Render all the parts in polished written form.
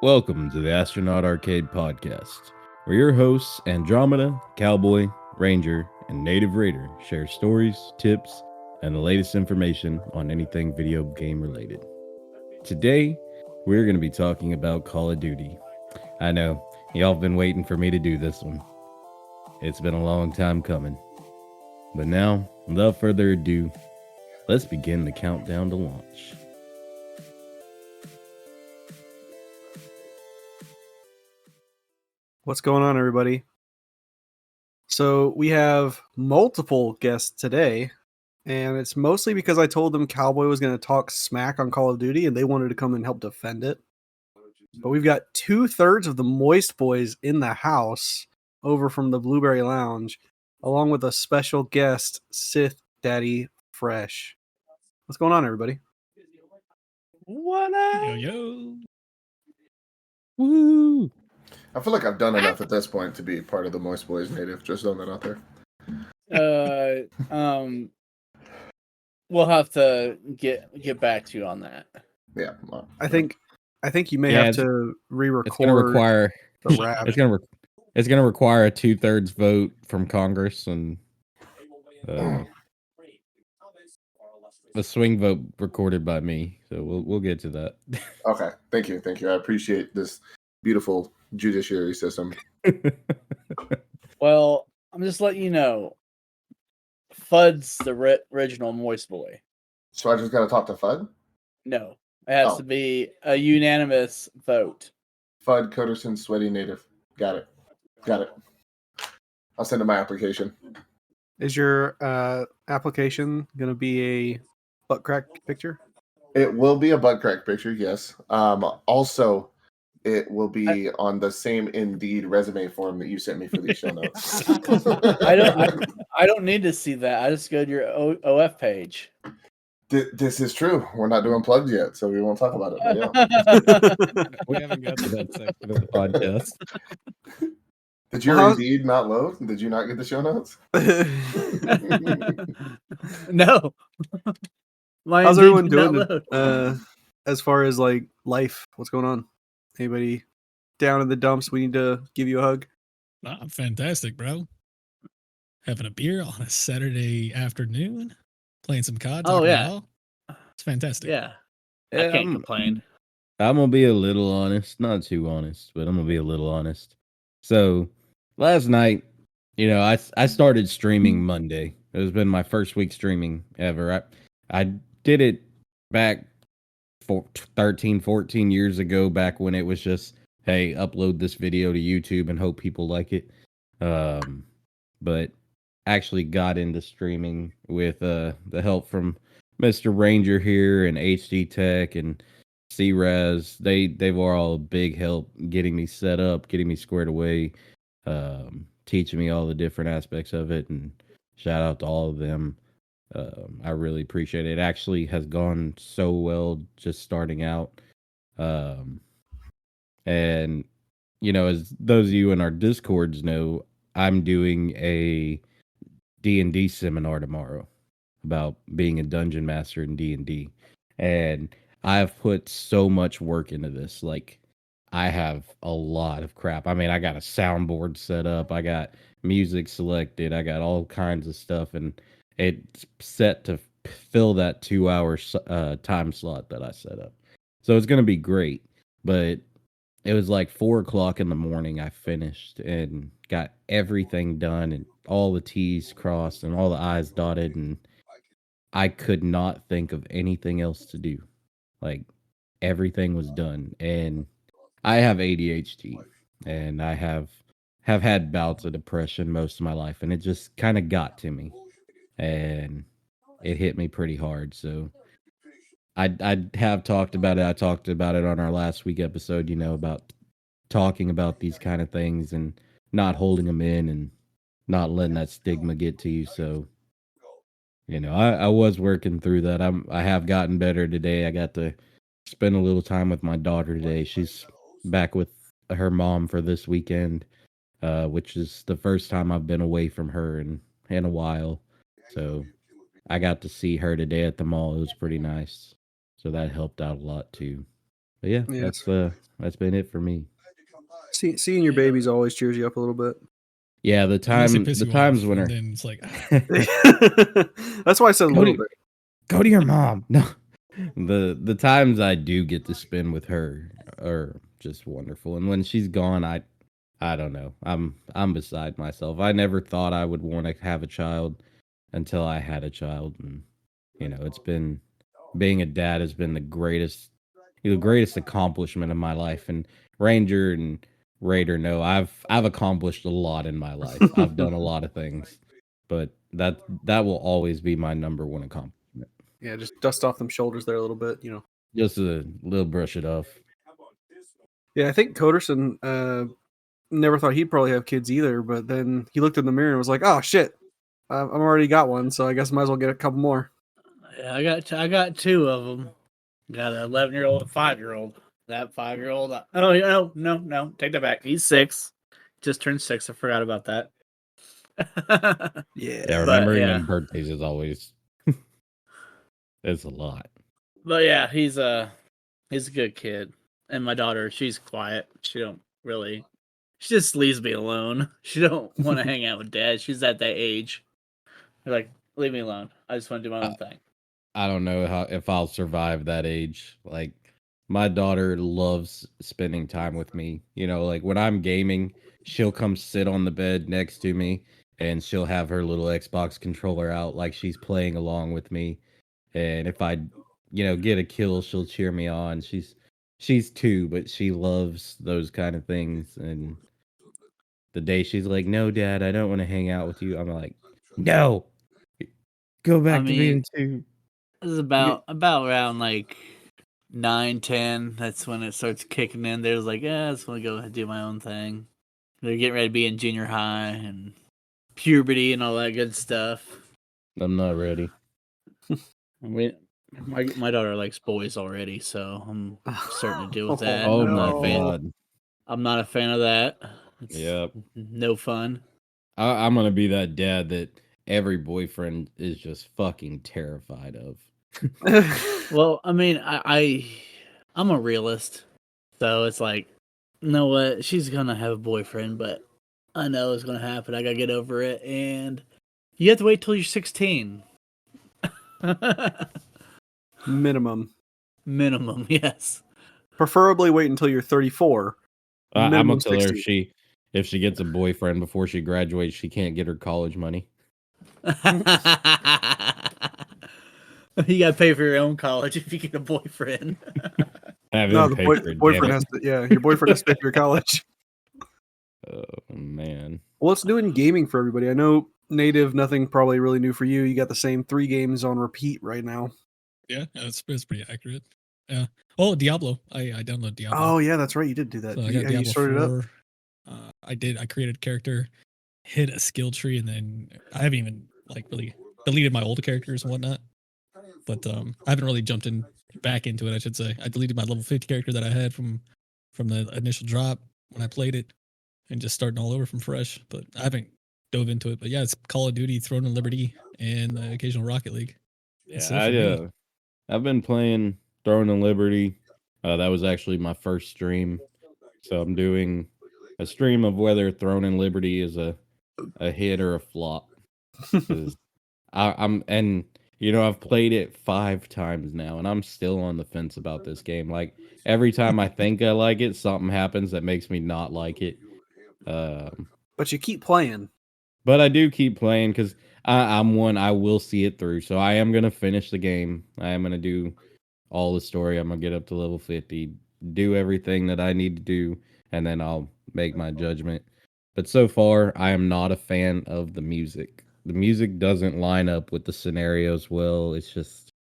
Welcome to the Astronaut Arcade Podcast, where your hosts Andromeda, Cowboy, Ranger, and Native Raider share stories, tips, and the latest information on anything video game related. Today, we're going to be talking about Call of Duty. I know, y'all have been waiting for me to do this one. It's been a long time coming. But now, without further ado, let's begin the countdown to launch. What's going on, everybody? So we have multiple guests today, and it's mostly because I told them Cowboy was going to talk smack on Call of Duty, and they wanted to come and help defend it. But we've got 2/3 of the Moist Boys in the house over from the Blueberry Lounge, along with a special guest, Sith Daddy Fresh. What's going on, everybody? What up? Yo, yo. Woo! I feel like I've done enough at this point to be part of the Moist Boys Native. Just throwing that out there. We'll have to get back to you on that. Yeah. Well, I think you may have to re-record. It's going to require the rap. It's going to require a 2/3 vote from Congress and a swing vote recorded by me. So we'll get to that. Okay. Thank you. I appreciate this beautiful judiciary system. Well, I'm just letting you know, Fudd's the original Moist Boy. So I just got to talk to Fudd? No, it has to be a unanimous vote. Fudd Coderson, Sweaty Native. Got it. I'll send in my application. Is your application going to be a butt crack picture? It will be a butt crack picture, yes. Also, it will be on the same Indeed resume form that you sent me for these show notes. I don't need to see that. I just go to your OF page. This is true. We're not doing plugs yet, so we won't talk about it. But yeah. We haven't got to that section of the podcast. Did your Indeed not load? Did you not get the show notes? No. How's everyone doing as far as like life? What's going on? Anybody down in the dumps? We need to give you a hug. I'm fantastic, bro. Having a beer on a Saturday afternoon, playing some COD. Oh yeah, it's fantastic. Yeah, I can't complain. I'm gonna be a little honest, not too honest, but I'm gonna be a little honest. So last night, I started streaming Monday. It has been my first week streaming ever. I did it back 13, 14 years ago, back when it was just, hey, upload this video to YouTube and hope people like it. But actually got into streaming with the help from Mr. Ranger here and HD Tech and C-Raz. They were all a big help getting me set up, getting me squared away, teaching me all the different aspects of it, and shout out to all of them. I really appreciate it. It actually has gone so well just starting out. And, as those of you in our Discords know, I'm doing a D&D seminar tomorrow about being a dungeon master in D&D. And I've put so much work into this. Like, I have a lot of crap. I mean, I got a soundboard set up. I got music selected. I got all kinds of stuff. And it's set to fill that 2-hour time slot that I set up. So it's going to be great. But it was like 4:00 in the morning I finished and got everything done and all the T's crossed and all the I's dotted. And I could not think of anything else to do. Like, everything was done. And I have ADHD. And I have had bouts of depression most of my life. And it just kind of got to me. And it hit me pretty hard. So I have talked about it. I talked about it on our last week episode, about talking about these kind of things and not holding them in and not letting that stigma get to you. So, I was working through that. I have gotten better today. I got to spend a little time with my daughter today. She's back with her mom for this weekend, which is the first time I've been away from her in a while. So I got to see her today at the mall. It was pretty nice. So that helped out a lot too. But yeah, Yeah. that's been it for me. Seeing your babies always cheers you up a little bit. Yeah, the Unless they piss the you times off, when and her then it's like, That's why I said a little bit. go to your mom. No, the times I do get to spend with her are just wonderful, and when she's gone, I don't know. I'm beside myself. I never thought I would want to have a child until I had a child, and it's been being a dad has been the greatest accomplishment of my life. And Ranger and Raider know I've accomplished a lot in my life. I've done a lot of things, but that will always be my number one accomplishment. Yeah, just dust off them shoulders there a little bit, Just a little brush it off. Yeah, I think Coderson never thought he'd probably have kids either, but then he looked in the mirror and was like, "Oh shit, I've already got one, so I guess I might as well get a couple more." Yeah, I got two of them. Got an 11-year-old and 5-year-old. That 5-year-old. Oh no, take that back. He's 6. Just turned 6. I forgot about that. Yeah, Yeah, remembering yeah. them birthdays is always it's a lot. But yeah, he's a good kid. And my daughter, she's quiet. She just leaves me alone. She don't want to hang out with dad. She's at that age. They're like, leave me alone. I just want to do my own thing. I don't know if I'll survive that age. Like my daughter loves spending time with me. Like when I'm gaming, she'll come sit on the bed next to me and she'll have her little Xbox controller out like she's playing along with me. And if I, get a kill, she'll cheer me on. She's 2, but she loves those kind of things. And the day she's like, "No, Dad, I don't want to hang out with you," I'm like, "No, go back to being 2." This is about around like 9, 10. That's when it starts kicking in. There's like, I just want to go do my own thing. They're getting ready to be in junior high and puberty and all that good stuff. I'm not ready. My daughter likes boys already, so I'm starting to deal with that. Oh I'm my not a fan. god. I'm not a fan of that. It's Yep. no fun. I'm gonna be that dad that every boyfriend is just fucking terrified of. Well, I mean, I'm a realist, so it's like, you know what? She's gonna have a boyfriend, but I know it's gonna happen. I gotta get over it, and you have to wait till you're 16. minimum. Minimum, yes. Preferably wait until you're 34. I'm gonna Minimum tell her 60. if she gets a boyfriend before she graduates, she can't get her college money. You gotta pay for your own college if you get a boyfriend. Have No, him the pay for it, boyfriend damn has it. to. Yeah, your boyfriend has to pay for your college. Oh man. Well, let's do it in gaming for everybody. I know native, nothing probably really new for you. You got the same 3 games on repeat right now. yeah, it's pretty accurate. Yeah. Oh, Diablo. I downloaded Diablo. Oh yeah, that's right. You did do that. So I Have got you Diablo started it up? 4. I did. I created a character, hit a skill tree, and then I haven't even really deleted my old characters and whatnot. But I haven't really jumped back into it. I should say I deleted my level 50 character that I had from the initial drop when I played it, and just starting all over from fresh. But I haven't dove into it. But yeah, it's Call of Duty, Throne and Liberty, and the occasional Rocket League. That's it for me. I've been playing Throne and Liberty. That was actually my first stream. So I'm doing a stream of whether Throne and Liberty is a hit or a flop. 'Cause I've played it 5 times now and I'm still on the fence about this game. Like every time I think I like it, something happens that makes me not like it. But you keep playing. But I do keep playing because I'm one, I will see it through. So I am going to finish the game. I am going to do all the story. I'm going to get up to level 50, do everything that I need to do, and then I'll make my judgment. But so far, I am not a fan of the music. The music doesn't line up with the scenarios well. It's just,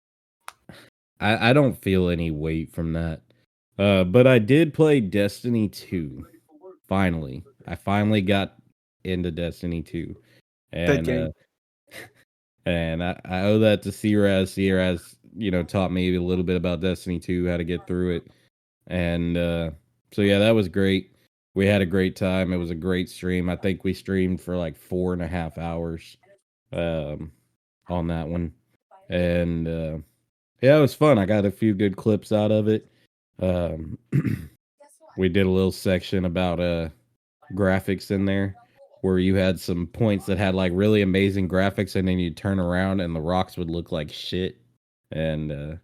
I don't feel any weight from that. But I did play Destiny 2. Finally. I finally got into Destiny 2. Dead game. And I owe that to Sierraz. Sierraz, taught me a little bit about Destiny 2, how to get through it. And so yeah, that was great. We had a great time. It was a great stream. I think we streamed for like 4.5 hours on that one. And yeah, it was fun. I got a few good clips out of it. Um, we did a little section about graphics in there where you had some points that had like really amazing graphics, and then you'd turn around and the rocks would look like shit. And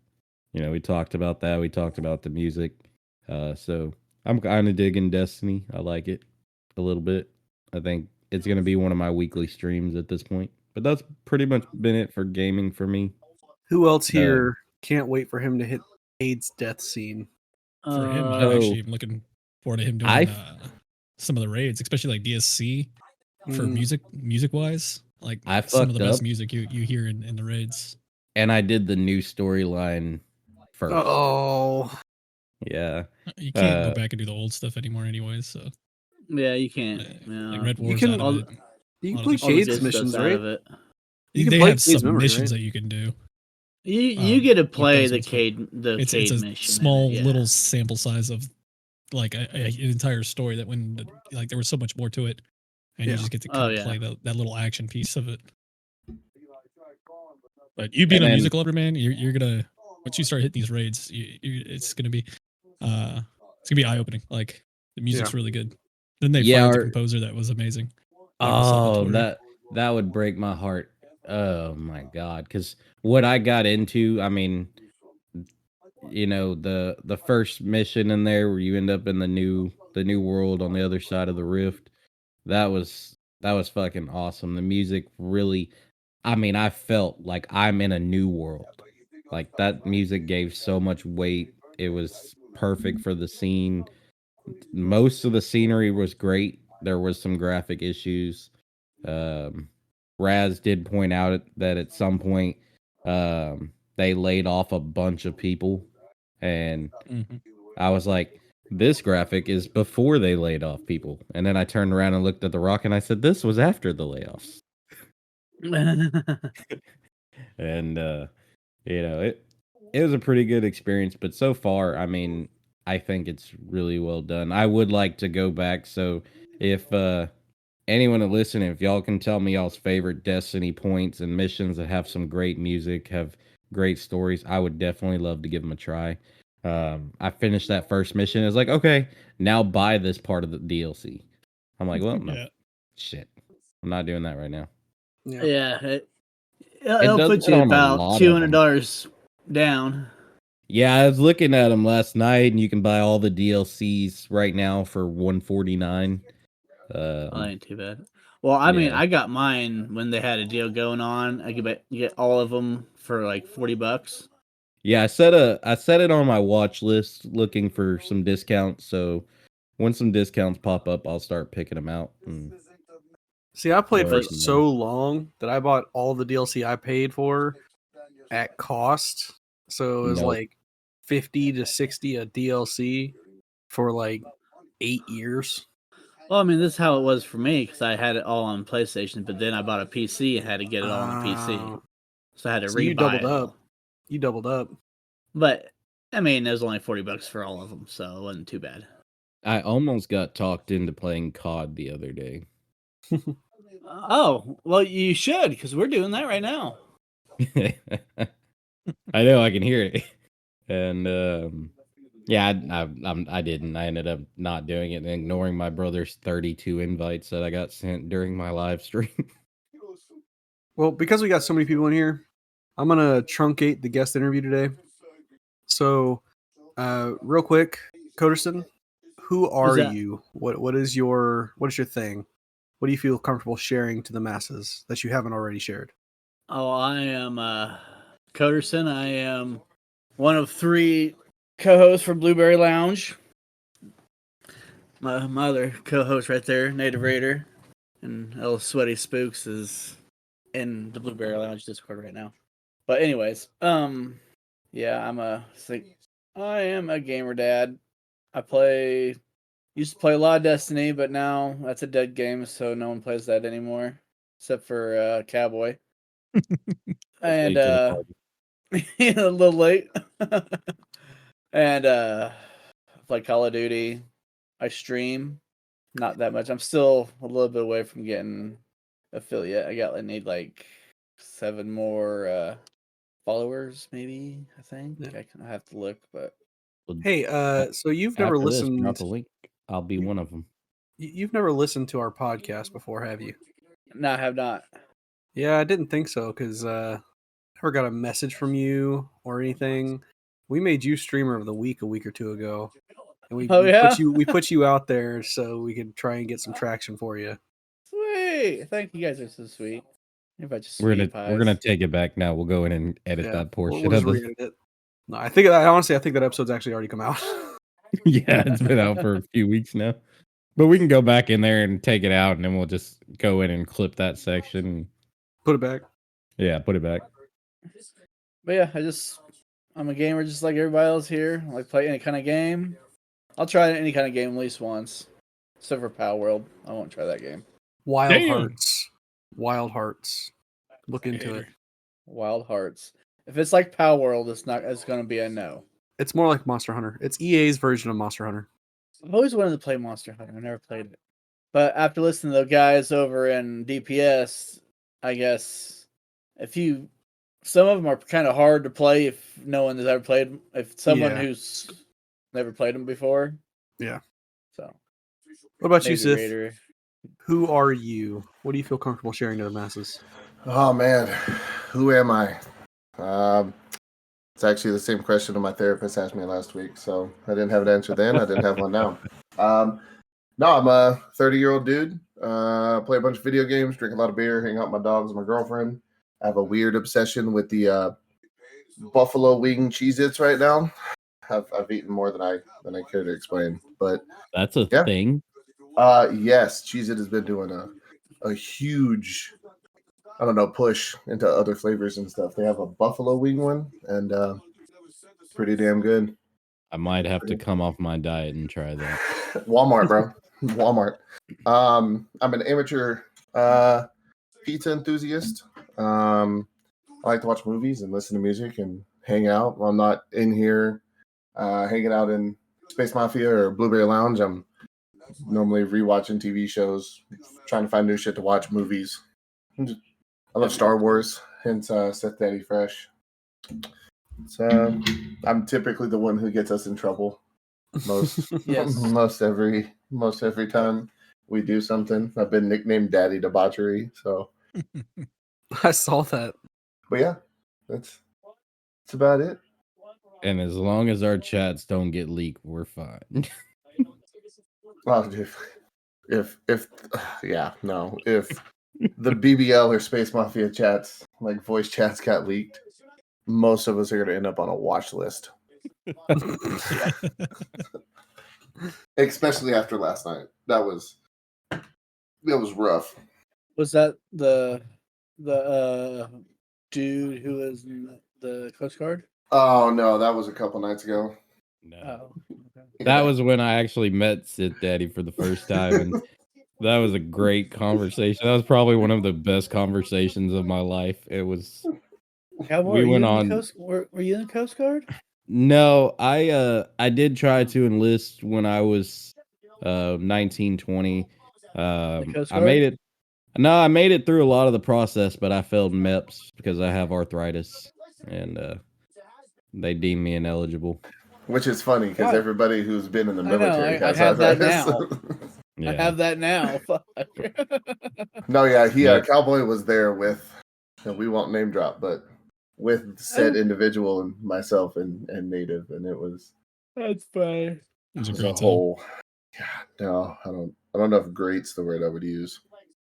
we talked about that. We talked about the music. So I'm kind of digging Destiny. I like it a little bit. I think it's gonna be one of my weekly streams at this point. But that's pretty much been it for gaming for me. Who else here can't wait for him to hit Cade's death scene? For him, I'm So- actually looking forward to him doing I've- some of the raids, especially like DSC for Mm. music wise. Like I some of the fucked best up. music you hear in the raids. And I did the new storyline first. Oh, Yeah. You can't Uh, go back and do the old stuff anymore, anyways. So Yeah, you can't. like Yeah. Red You Wars can- out all- of it. you All can the play All the Cade's good stuff's missions, out right? of it. You can They play have Cade's some memory, missions right? that you can do. You get to with play those the ones, but Cade It's Cade a mission. small yeah. little sample size of like an entire story that like there was so much more to it, and Yeah. you just get to Oh, kind of yeah. play that little action piece of it. But you being And a then- music lover, man, you're gonna once you start hitting these raids, it's gonna be eye opening. Like the music's really good. Then they Yeah, fired the or- composer that was amazing. Like Oh, Salvatore. that would break my heart. Oh my god! Because what I got into, I mean, the first mission in there where you end up in the new world on the other side of the rift. That was fucking awesome. The music really, I mean, I felt like I'm in a new world. Like that music gave so much weight. It was perfect for the scene. Most of the scenery was great. There was some graphic issues. Raz did point out that at some point they laid off a bunch of people, and Mhm. I was like, this graphic is before they laid off people. And then I turned around and looked at the rock and I said, this was after the layoffs. And it was a pretty good experience, but so far, I mean, I think it's really well done. I would like to go back, so if anyone to listen, if y'all can tell me y'all's favorite Destiny points and missions that have some great music, have great stories, I would definitely love to give them a try. I finished that first mission. It's like, okay, now buy this part of the DLC. I'm like, well, no, Yeah. shit, I'm not doing that right now. Yeah. Yeah, it'll does put it you on a about lot of them. $200 down. Yeah, I was looking at them last night, and you can buy all the DLCs right now for $149. That ain't too bad. Well, I mean, Yeah. I got mine when they had a deal going on. I could get all of them for like $40. Yeah, I set it on my watch list, looking for some discounts. So when some discounts pop up, I'll start picking them out. See, I played for Right. so long that I bought all the DLC I paid for at cost. So it was Nope. like 50 to 60 a DLC for like 8 years. Well, I mean, this is how it was for me because I had it all on PlayStation, but then I bought a PC and had to get it all on the PC. Oh. So I had to So you rebuy doubled it all. up. You doubled up. But I mean, it was only $40 for all of them, so it wasn't too bad. I almost got talked into playing COD the other day. Oh, well, you should because we're doing that right now. I know, I can hear it. And yeah, I didn't. I ended up not doing it and ignoring my brother's 32 invites that I got sent during my live stream. Well, because we got so many people in here, I'm going to truncate the guest interview today. So, real quick, Coderson, who are that? you? What is your thing? What do you feel comfortable sharing to the masses that you haven't already shared? Oh, I am Coderson. I am one of 3 co-hosts for Blueberry Lounge. My other co-host right there, Native Raider, and El Sweaty Spooks is in the Blueberry Lounge Discord right now. But anyways, yeah, I am a gamer dad. Used to play a lot of Destiny, but now that's a dead game, so no one plays that anymore, except for Cowboy. And a little late. And I play Call of Duty. I stream, not that much. I'm still a little bit away from getting affiliate. I need like 7 more followers, maybe. I think Yeah. I have to look, but Well, Hey, so you've never after this, drop listened. a link. I'll be one of them. You've never listened to our podcast before, have you? No, I have not. Yeah, I didn't think so because never got a message from you or anything. We made you streamer of the week a week or two ago, and we, Oh, we yeah? put you out there so we could try and get some traction for you. Sweet. Thank you guys are so sweet. You're a bunch of We're sweet gonna pies. take it back now. We'll go in and edit Yeah, that portion we'll just of the. re-edit it. No, I think honestly, I think that episode's actually already come out. Yeah, it's been out for a few weeks now. But we can go back in there and take it out, and then we'll just go in and clip that section. Put it back. Yeah, put it back. But yeah, I'm a gamer just like everybody else here. I like play any kind of game. I'll try any kind of game at least once. Except for Power World. I won't try that game. Wild Damn. Hearts. Wild Hearts. Look into it. Wild Hearts. If it's like Power World, it's gonna be a no. It's more like Monster Hunter. It's EA's version of Monster Hunter. I've always wanted to play Monster Hunter. I never played it. But after listening to the guys over in DPS, I guess some of them are kind of hard to play if no one has ever played. If someone Yeah. who's never played them before. Yeah. So. What about you, maybe Sith? Raider. Who are you? What do you feel comfortable sharing to the masses? Oh man, who am I? It's actually the same question that my therapist asked me last week, so I didn't have an answer then. I didn't have one now. No, I'm a 30-year-old dude. Play a bunch of video games, drink a lot of beer, hang out with my dogs and my girlfriend. I have a weird obsession with the buffalo wing Cheez-Its right now. I've eaten more than I care to explain, but That's a Yeah. thing. yes, Cheez-It has been doing a huge, I don't know, push into other flavors and stuff. They have a buffalo wing one, and pretty damn good. I might have to come off my diet and try that. Walmart, bro. Walmart. I'm an amateur pizza enthusiast. I like to watch movies and listen to music and hang out. I'm not in here hanging out in Space Mafia or Blueberry Lounge. I'm normally rewatching TV shows, trying to find new shit to watch, movies. I love Star Wars, hence Seth Daddy Fresh. So I'm typically the one who gets us in trouble most Yes. most every time we do something. I've been nicknamed Daddy Debauchery. So, I saw that. but yeah, that's about it. And as long as our chats don't get leaked, we're fine. Well, if yeah, no, if the BBL or Space Mafia chats, like voice chats, got leaked, most of us are going to end up on a watch list. Especially after last night. That was rough. Was that the dude who was in the Coast Guard? Oh no, that was a couple nights ago. No. Oh, okay. That was when I actually met Sith Daddy for the first time, and that was a great conversation. That was probably one of the best conversations of my life. It was. Cowboy, We were you went in the on- Coast, were you in the Coast Guard? No, I did try to enlist when I was 19, 20. Coast I made Guard? it. No, I made it through a lot of the process, but I failed MEPS because I have arthritis, and they deemed me ineligible. Which is funny because God. everybody who's been in the I know, military I has have that arthritis. Yeah. I have that now. Fuck. No, yeah, Yeah. Cowboy was there with, and we won't name drop, but with said individual and myself and Native, and it was That's fine. It was a a great time. whole. Yeah, no, I don't know if "great's" the word I would use.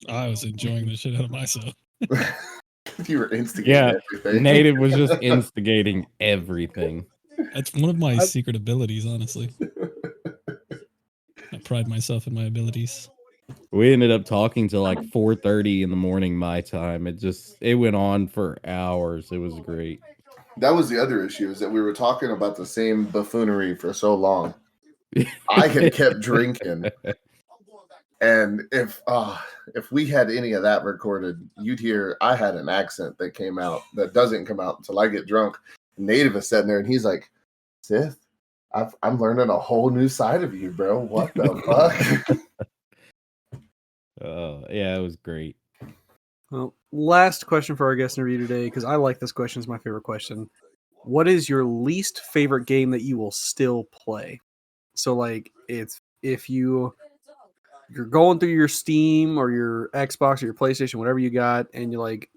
I was enjoying the shit out of myself. You were instigating Yeah, everything. Native was just instigating everything. That's one of my secret abilities, honestly. I pride myself in my abilities. We ended up talking till like 4:30 in the morning my time. It went on for hours. It was great. That was the other issue, is that we were talking about the same buffoonery for so long. I had kept drinking, and if we had any of that recorded, you'd hear I had an accent that came out that doesn't come out until I get drunk. Native is sitting there, and he's like, "Sith, I'm learning a whole new side of you, bro. What the fuck?" Yeah, it was great. Well, last question for our guest interview today, because I like this question. It's my favorite question. what is your least favorite game that you will still play? So like if you're going through your Steam or your Xbox or your PlayStation, whatever you got, and you're like,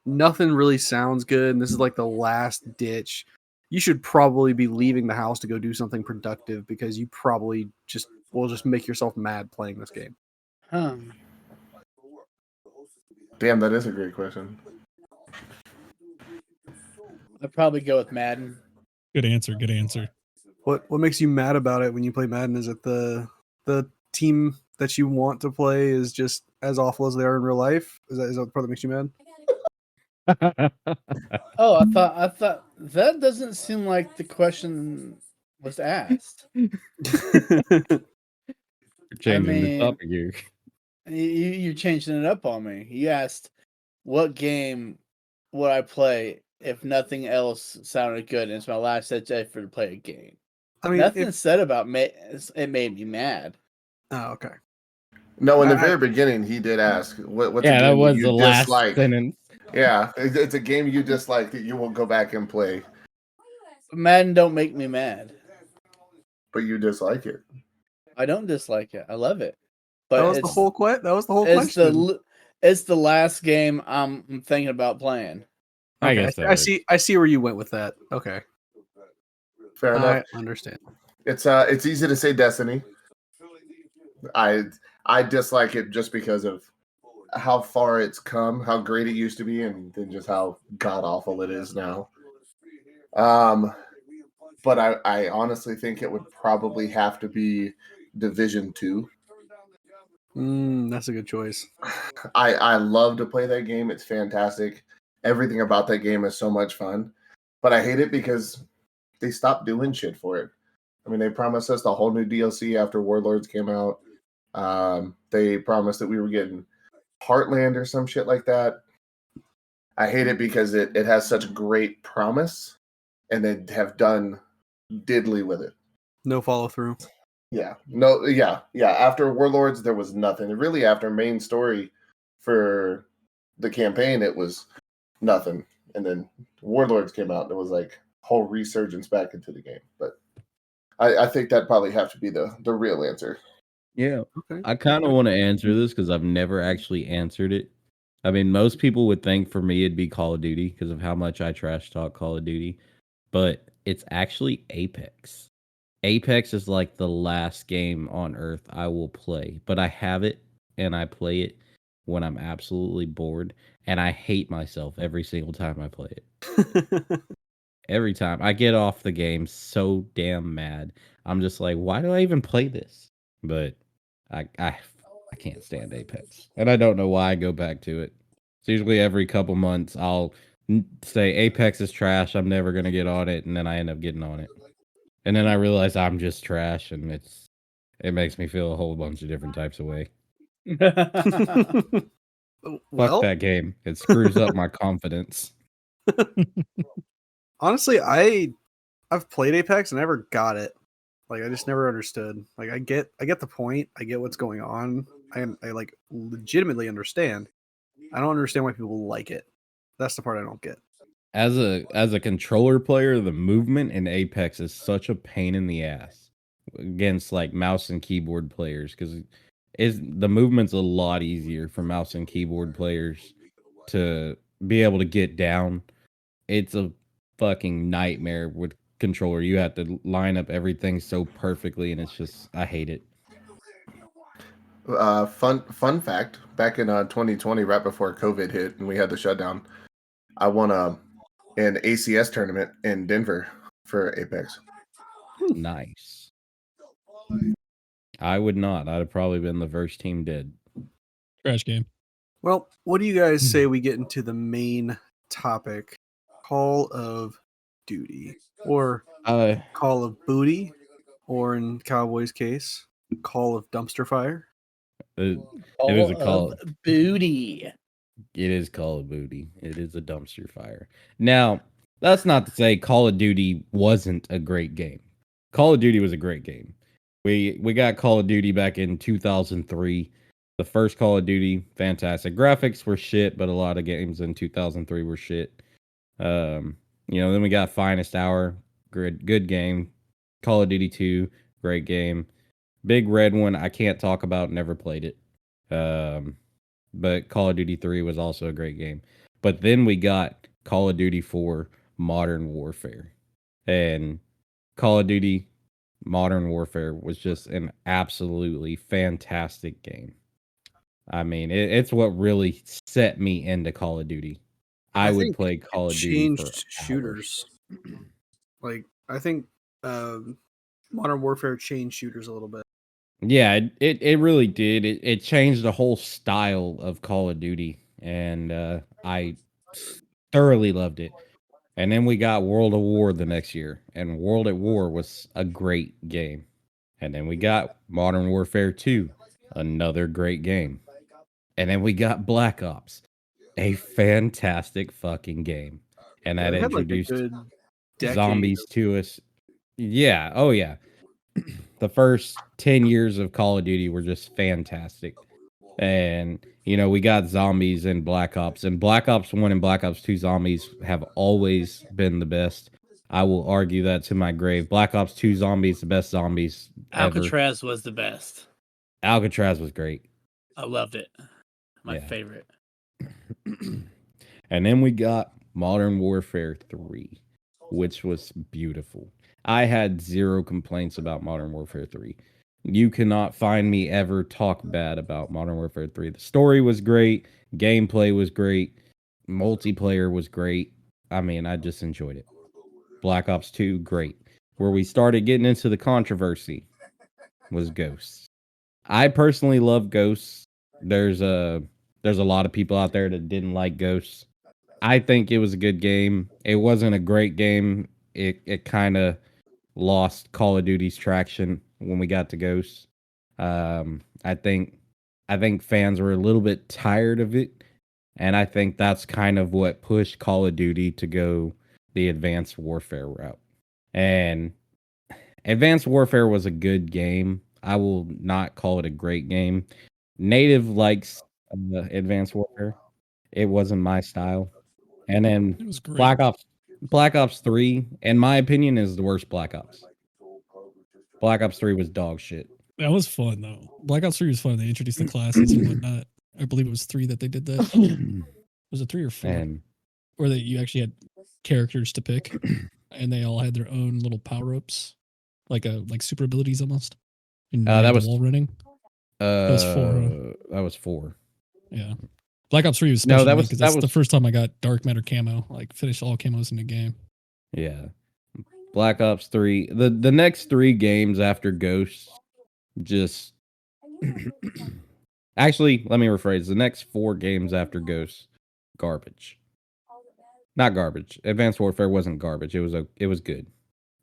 nothing really sounds good, and this is like the last ditch, you should probably be leaving the house to go do something productive because you probably will just make yourself mad playing this game. Huh. Damn, that is a great question. I'd probably go with Madden. Good answer. Good answer. What makes you mad about it when you play Madden? Is it the team that you want to play is just as awful as they are in real life? Is that the part that makes you mad? Oh, I thought that doesn't seem like the question was asked. Changing the mean, topic here. You're changing it up on me. You asked what game would I play if nothing else sounded good, and it's my last day for to play a game. I mean, Nothing said about it made me mad. Oh, okay. No, in the very beginning, he did ask, what's a Yeah, that game was you the last dislike? sentence. Yeah, it's a game you dislike that you will go back and play, Madden don't make me mad. but you dislike it. I don't dislike it. I love it. But That was the whole it's question. It's the last game I'm thinking about playing. I Okay, guess I see where you went with that. Okay. Fair enough. I understand. It's easy to say Destiny. I dislike it just because of how far it's come, how great it used to be, and then just how god awful it is now. But I honestly think it would probably have to be Division 2. That's a good choice. I love to play that game. It's fantastic. Everything about that game is so much fun. But I hate it because they stopped doing shit for it. I mean, they promised us the whole new DLC after Warlords came out. They promised that we were getting Heartland or some shit like that. I hate it because it has such great promise, and they have done diddly with it. No follow through. Yeah. No, yeah. After Warlords, there was nothing. And really, after main story for the campaign, it was nothing. And then Warlords came out, and it was like whole resurgence back into the game. But I think that'd probably have to be the real answer. Yeah. Okay. I kind of want to answer this because I've never actually answered it. I mean, most people would think for me it'd be Call of Duty because of how much I trash talk Call of Duty, but it's actually Apex. Apex is like the last game on earth I will play, but I have it and I play it when I'm absolutely bored, and I hate myself every single time I play it. Every time I get off the game so damn mad. I'm just like, why do I even play this? But I can't stand Apex, and I don't know why I go back to it. It's usually every couple months I'll say Apex is trash. I'm never gonna get on it, and then I end up getting on it, and then I realize I'm just trash, and it makes me feel a whole bunch of different types of way. Fuck that game. It screws up my confidence. Honestly, I've played Apex and never got it. Like I just never understood. Like I get the point. I get what's going on. I like legitimately understand. I don't understand why people like it. That's the part I don't get. As a controller player, the movement in Apex is such a pain in the ass against like mouse and keyboard players because the movement's a lot easier for mouse and keyboard players to be able to get down. It's a fucking nightmare with controller. You have to line up everything so perfectly, and it's just I hate it. Fun fact: back in 2020, right before COVID hit and we had the shutdown, I won an ACS tournament in Denver for Apex. Nice. I would not. I'd have probably been the first team dead. Trash game. Well, what do you guys say we get into the main topic? Call of Duty. Or Call of Booty. Or in Cowboy's case, Call of Dumpster Fire. It is a Call of Booty. It is Call of Duty. It is a dumpster fire. Now, that's not to say Call of Duty wasn't a great game. Call of Duty was a great game. We got Call of Duty back in 2003. The first Call of Duty, fantastic. Graphics were shit, but a lot of games in 2003 were shit. Then we got Finest Hour, good game. Call of Duty 2, great game. Big Red one, I can't talk about, never played it. But Call of Duty 3 was also a great game. But then we got Call of Duty 4 Modern Warfare. And Call of Duty Modern Warfare was just an absolutely fantastic game. I mean, it's what really set me into Call of Duty. I would think play it Call of Duty for changed hours. shooters. Like, I think Modern Warfare changed shooters a little bit. Yeah, it really did. It changed the whole style of Call of Duty, and I thoroughly loved it. And then we got World at War the next year, and World at War was a great game. And then we got Modern Warfare 2, another great game. And then we got Black Ops, a fantastic fucking game. And Yeah, that they had like a introduced good decade. zombies to us. Yeah, oh yeah. The first 10 years of Call of Duty were just fantastic. And, we got zombies in Black Ops. And Black Ops 1 and Black Ops 2 zombies have always been the best. I will argue that to my grave. Black Ops 2 zombies, the best zombies ever. Alcatraz was the best. Alcatraz was great. I loved it. My Yeah. favorite. And then we got Modern Warfare 3, which was beautiful. I had zero complaints about Modern Warfare 3. You cannot find me ever talk bad about Modern Warfare 3. The story was great, gameplay was great, multiplayer was great. I mean, I just enjoyed it. Black Ops 2, great. Where we started getting into the controversy was Ghosts. I personally love Ghosts. There's a lot of people out there that didn't like Ghosts. I think it was a good game. It wasn't a great game. It kind of lost Call of Duty's traction when we got to Ghosts. I think fans were a little bit tired of it, and I think that's kind of what pushed Call of Duty to go the Advanced Warfare route. And Advanced Warfare was a good game. I will not call it a great game. Native likes Advanced Warfare. It wasn't my style. And then It was great. Black Ops 3, in my opinion, is the worst Black Ops. Black Ops 3 was dog shit. That was fun though. Black Ops 3 was fun. They introduced the classes and whatnot. I believe it was 3 that they did that. Was it 3 or 4? And Where you actually had characters to pick, and they all had their own little power ups, like super abilities almost. And you that had the was wall running. That was 4. Huh? That was 4. Yeah. Black Ops 3 was No, special that because was that's the first time I got dark matter camo. Like finished all camos in the game. Yeah. Black Ops 3. The next 3 games after Ghosts just actually, let me rephrase. The next 4 games after Ghosts, garbage. Not garbage. Advanced Warfare wasn't garbage. It was good.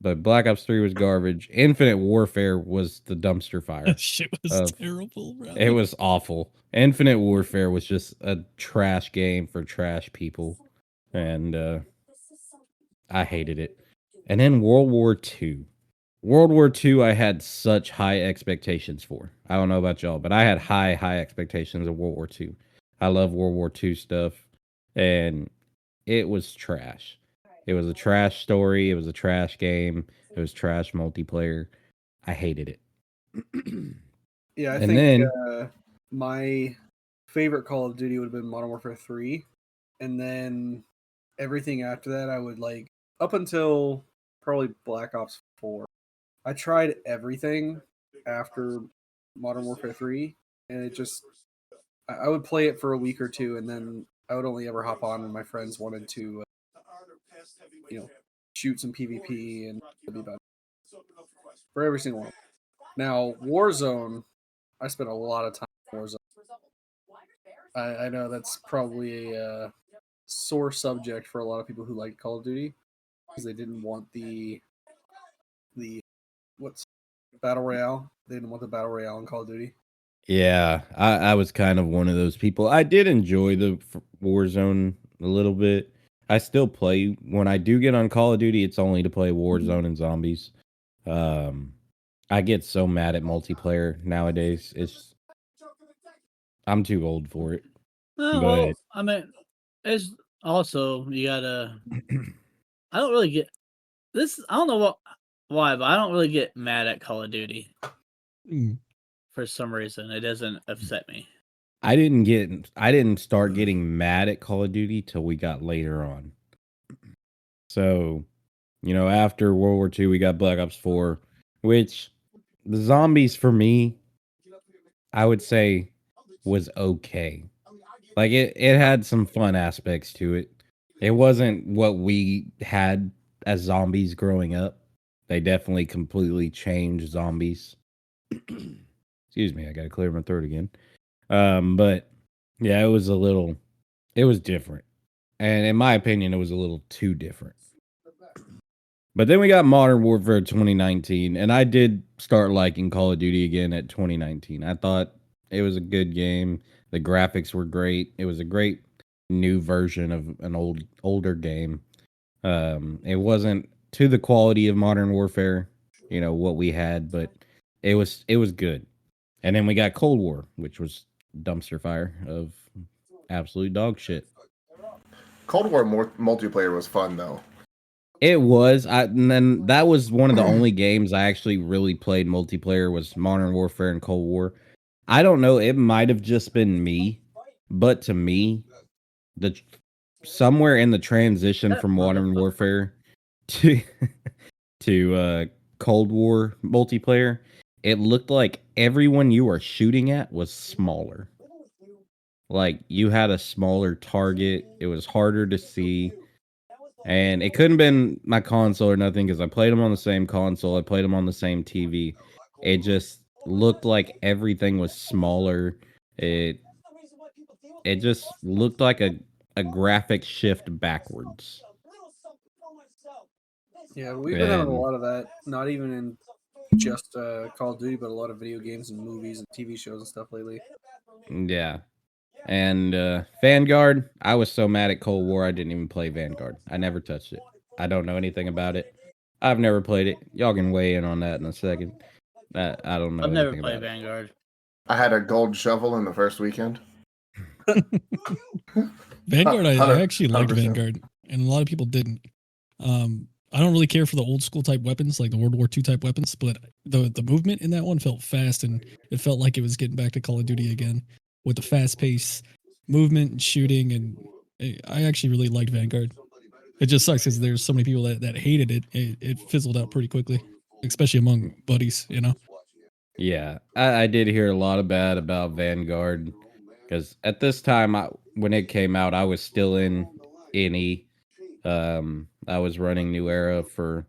But Black Ops 3 was garbage. Infinite Warfare was the dumpster fire. That shit was terrible, bro. It was awful. Infinite Warfare was just a trash game for trash people. And I hated it. And then World War II. World War II, I had such high expectations for. I don't know about y'all, but I had high expectations of World War II. I love World War II stuff. And it was trash. It was a trash story. It was a trash game. It was trash multiplayer. I hated it. Yeah, I And think then- my favorite Call of Duty would have been Modern Warfare 3. And then everything after that, I would like, up until probably Black Ops 4. I tried everything after Modern Warfare 3, and it just, I would play it for a week or two, and then I would only ever hop on when my friends wanted to, shoot some PvP, and it'd be about for every single one. Now, Warzone, I spent a lot of time in Warzone. I know that's probably a sore subject for a lot of people who like Call of Duty, because they didn't want the what's Battle Royale. They didn't want the Battle Royale in Call of Duty. Yeah, I was kind of one of those people. I did enjoy the Warzone a little bit. I still play. When I do get on Call of Duty, it's only to play Warzone and zombies. I get so mad at multiplayer nowadays. I'm too old for it. Oh, well, I mean, it's also, you gotta I don't really get this. I don't know why, but I don't really get mad at Call of Duty Mm. for some reason. It doesn't upset me. I didn't start getting mad at Call of Duty till we got later on. So, after World War II, we got Black Ops 4, which the zombies for me, I would say, was okay. Like it had some fun aspects to it. It wasn't what we had as zombies growing up. They definitely completely changed zombies. Excuse me, I gotta clear my throat again. But yeah, it was different. And in my opinion, it was a little too different. But then we got Modern Warfare 2019, and I did start liking Call of Duty again at 2019. I thought it was a good game. The graphics were great. It was a great new version of an older game. It wasn't to the quality of Modern Warfare, what we had, but it was good. And then we got Cold War, which was dumpster fire of absolute dog shit. Cold War multiplayer was fun though. It was. And then that was one of the only games I actually really played multiplayer was Modern Warfare and Cold War. I don't know. It might have just been me, but to me, somewhere in the transition from Modern Warfare to Cold War multiplayer, it looked like everyone you were shooting at was smaller. Like you had a smaller target. It was harder to see. And it couldn't have been my console or nothing because I played them on the same console. I played them on the same TV. It just looked like everything was smaller. It just looked like a graphic shift backwards. Yeah, we've been having a lot of that. Not even in just Call of Duty, but a lot of video games and movies and TV shows and stuff lately. Yeah. And Vanguard, I was so mad at Cold War, I didn't even play Vanguard. I never touched it. I don't know anything about it. I've never played it. Y'all can weigh in on that in a second. I don't know. I've never anything played about Vanguard. I had a gold shovel in the first weekend. Vanguard, I 100%. actually liked Vanguard, and a lot of people didn't. I don't really care for the old school type weapons, like the World War II type weapons, but the movement in that one felt fast, and it felt like it was getting back to Call of Duty again with the fast pace movement and shooting, and I actually really liked Vanguard. It just sucks because there's so many people that hated it. It fizzled out pretty quickly, especially among buddies, Yeah, I did hear a lot of bad about Vanguard because at this time, when it came out, I was still in NE. I was running New Era for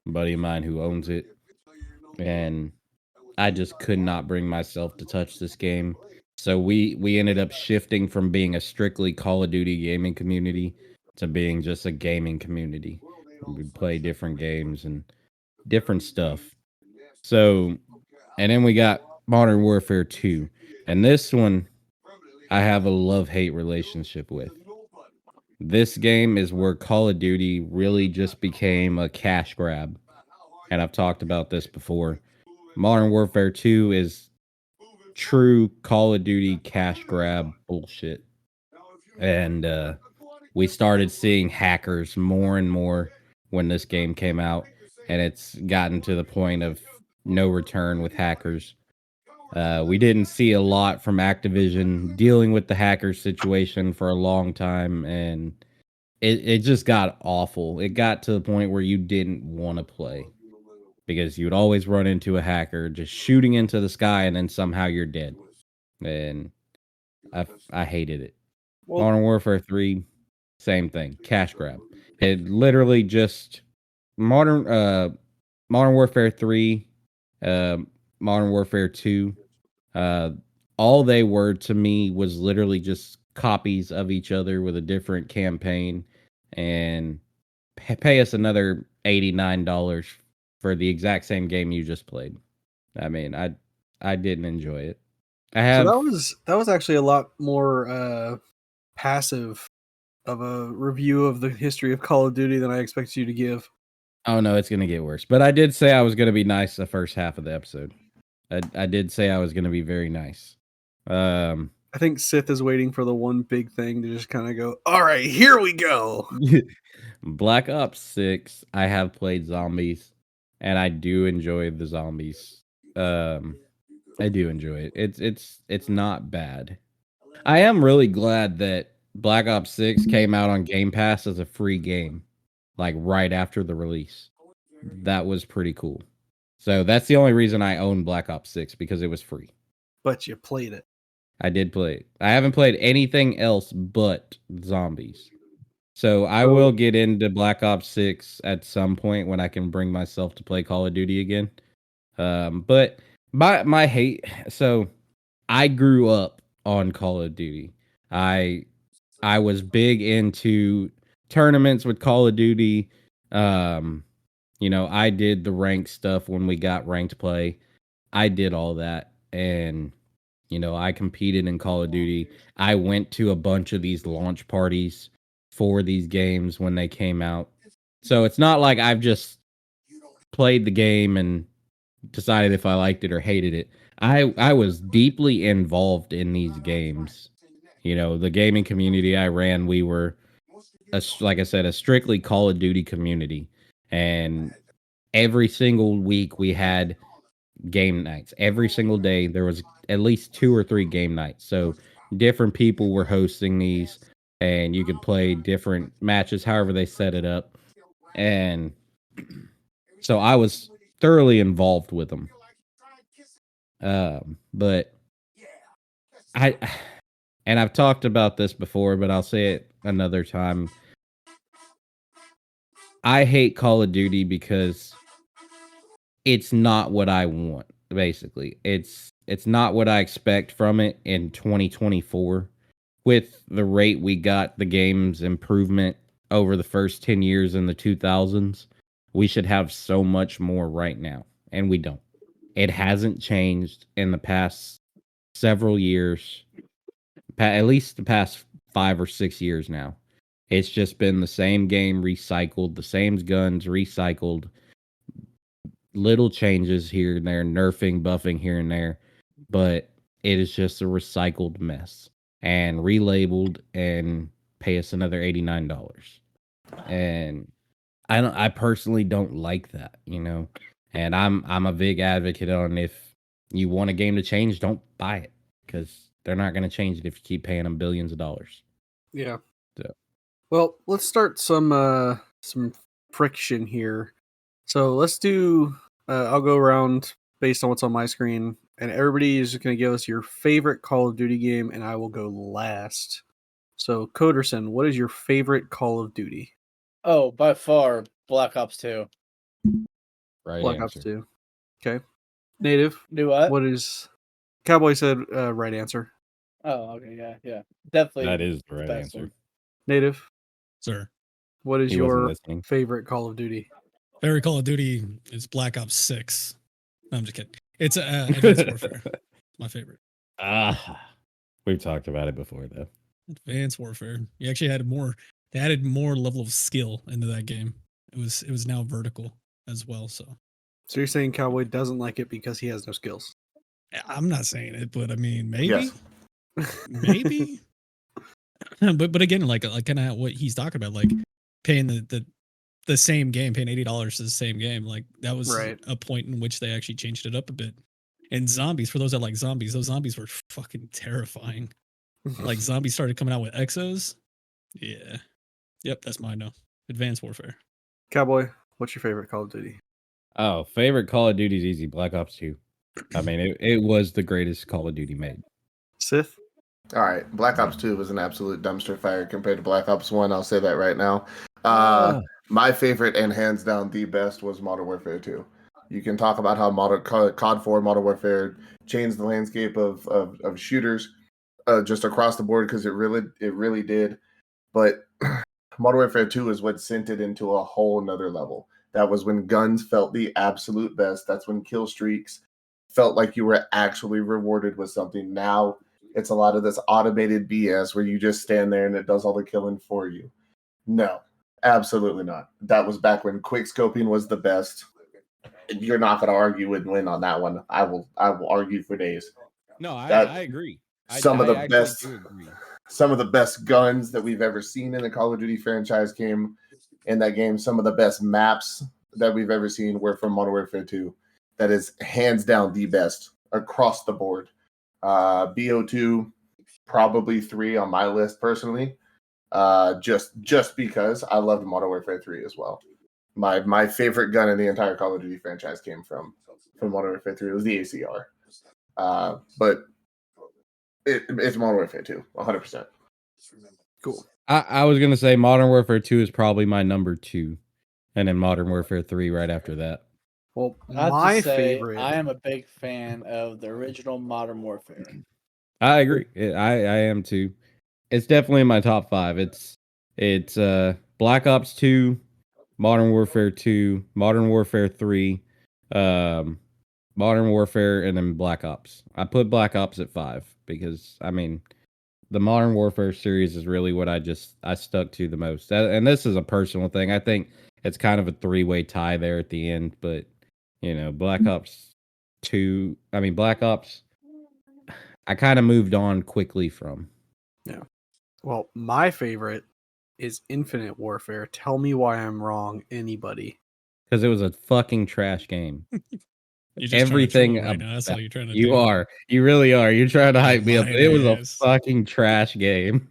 a buddy of mine who owns it, and I just could not bring myself to touch this game. So we ended up shifting from being a strictly Call of Duty gaming community to being just a gaming community. We'd play different games and different stuff. So, and then we got Modern Warfare 2. And this one, I have a love-hate relationship with. This game is where Call of Duty really just became a cash grab. And I've talked about this before. Modern Warfare 2 is true Call of Duty cash grab bullshit. And we started seeing hackers more and more when this game came out. And it's gotten to the point of no return with hackers. We didn't see a lot from Activision dealing with the hacker situation for a long time, and it just got awful. It got to the point where you didn't want to play because you'd always run into a hacker just shooting into the sky, and then somehow you're dead. And I hated it. Well, Modern Warfare 3, same thing, cash grab. It literally just Modern Warfare 3, Modern Warfare 2, all they were to me was literally just copies of each other with a different campaign, and pay us another $89 for the exact same game you just played. I mean, I didn't enjoy it. So that was actually a lot more passive of a review of the history of Call of Duty than I expected you to give. Oh no, it's gonna get worse. But I did say I was gonna be nice the first half of the episode. I did say I was gonna be very nice. I think Sith is waiting for the one big thing to just kind of go, all right, here we go. Black Ops 6, I have played zombies, and I do enjoy the zombies. I do enjoy it. It's not bad. I am really glad that Black Ops 6 came out on Game Pass as a free game, like right after the release. That was pretty cool. So that's the only reason I own Black Ops 6, because it was free. But you played it. I did play it. I haven't played anything else but zombies. So I So- will get into Black Ops 6 at some point when I can bring myself to play Call of Duty again. But my hate, so I grew up on Call of Duty. I was big into tournaments with Call of Duty. I did the ranked stuff when we got ranked play. I did all that, and I competed in Call of Duty. I went to a bunch of these launch parties for these games when they came out. So it's not like I've just played the game and decided if I liked it or hated it. I was deeply involved in these games. The gaming community I ran, we were, like I said, a strictly Call of Duty community. And every single week we had game nights. Every single day there was at least 2 or 3 game nights. So different people were hosting these, and you could play different matches however they set it up. And so I was thoroughly involved with them. But and I've talked about this before, but I'll say it another time. I hate Call of Duty because it's not what I want, basically. It's not what I expect from it in 2024. With the rate we got the game's improvement over the first 10 years in the 2000s, we should have so much more right now, and we don't. It hasn't changed in the past several years, at least the past 5 or 6 years now. It's just been the same game recycled, the same guns recycled, little changes here and there, nerfing, buffing here and there, but it is just a recycled mess and relabeled and pay us another $89. And I personally don't like that, And I'm a big advocate on, if you want a game to change, don't buy it, because they're not going to change it if you keep paying them billions of dollars. Yeah. So. Well, let's start some friction here. So let's do. I'll go around based on what's on my screen, and everybody is just going to give us your favorite Call of Duty game, and I will go last. So, Coderson, what is your favorite Call of Duty? Oh, by far, Black Ops 2. Right. Black Ops 2. Okay. Native. Do what? What is? Cowboy said right answer. Oh, okay, yeah. Definitely. That is the right best answer. one. Native. Sir. What is He wasn't your listening. favorite Call of Duty? Favorite Call of Duty is Black Ops 6. No, I'm just kidding. It's Advanced Warfare. My favorite. We've talked about it before, though. Advanced Warfare. You actually had more. They added more level of skill into that game. It was now vertical as well. So you're saying Cowboy doesn't like it because he has no skills? I'm not saying it, but I mean maybe, Yes. maybe. but again, like kind of what he's talking about, like paying the same game, paying $80 for the same game. Like that was Right. a point in which they actually changed it up a bit. And zombies, for those that like zombies, those zombies were fucking terrifying. Like zombies started coming out with exos. Yeah. Yep, that's mine now. Advanced Warfare. Cowboy, what's your favorite Call of Duty? Oh, favorite Call of Duty is easy. Black Ops 2. I mean, it was the greatest Call of Duty made. Sith? All right, Black Ops 2 was an absolute dumpster fire compared to Black Ops 1. I'll say that right now. My favorite and hands down the best was Modern Warfare 2. You can talk about how COD 4 Modern Warfare changed the landscape of shooters just across the board, because it really did. But Modern Warfare 2 is what sent it into a whole nother level. That was when guns felt the absolute best. That's when kill streaks felt like you were actually rewarded with something. Now it's a lot of this automated BS where you just stand there and it does all the killing for you. No, absolutely not. That was back when quick scoping was the best. You're not going to argue and win on that one. I will argue for days. No, I agree. Some of the best do agree. some of the best guns that we've ever seen in a Call of Duty franchise came in that game. Some of the best maps that we've ever seen were from Modern Warfare 2. That is hands down the best across the board. BO2, probably 3 on my list personally. Just because I loved Modern Warfare 3 as well. My favorite gun in the entire Call of Duty franchise came from Modern Warfare 3. It was the ACR. But it's Modern Warfare 2, 100%. Cool. I was gonna say Modern Warfare 2 is probably my number 2, and then Modern Warfare 3 right after that. Well, I'd my just say favorite. I am a big fan of the original Modern Warfare. I agree. I am too. It's definitely in my top 5. It's Black Ops 2, Modern Warfare 2, Modern Warfare 3, Modern Warfare, and then Black Ops. I put Black Ops at 5 because I mean the Modern Warfare series is really what I stuck to the most. And this is a personal thing. I think it's kind of a 3-way tie there at the end, but you know, Black Ops, I kind of moved on quickly from. Yeah. Well, my favorite is Infinite Warfare. Tell me why I'm wrong, anybody. Because it was a fucking trash game. You're just Everything trying to troll right now. That's all you're trying to do. You are. You really are. You're trying to hype me up. Lying It was a ass. fucking trash game.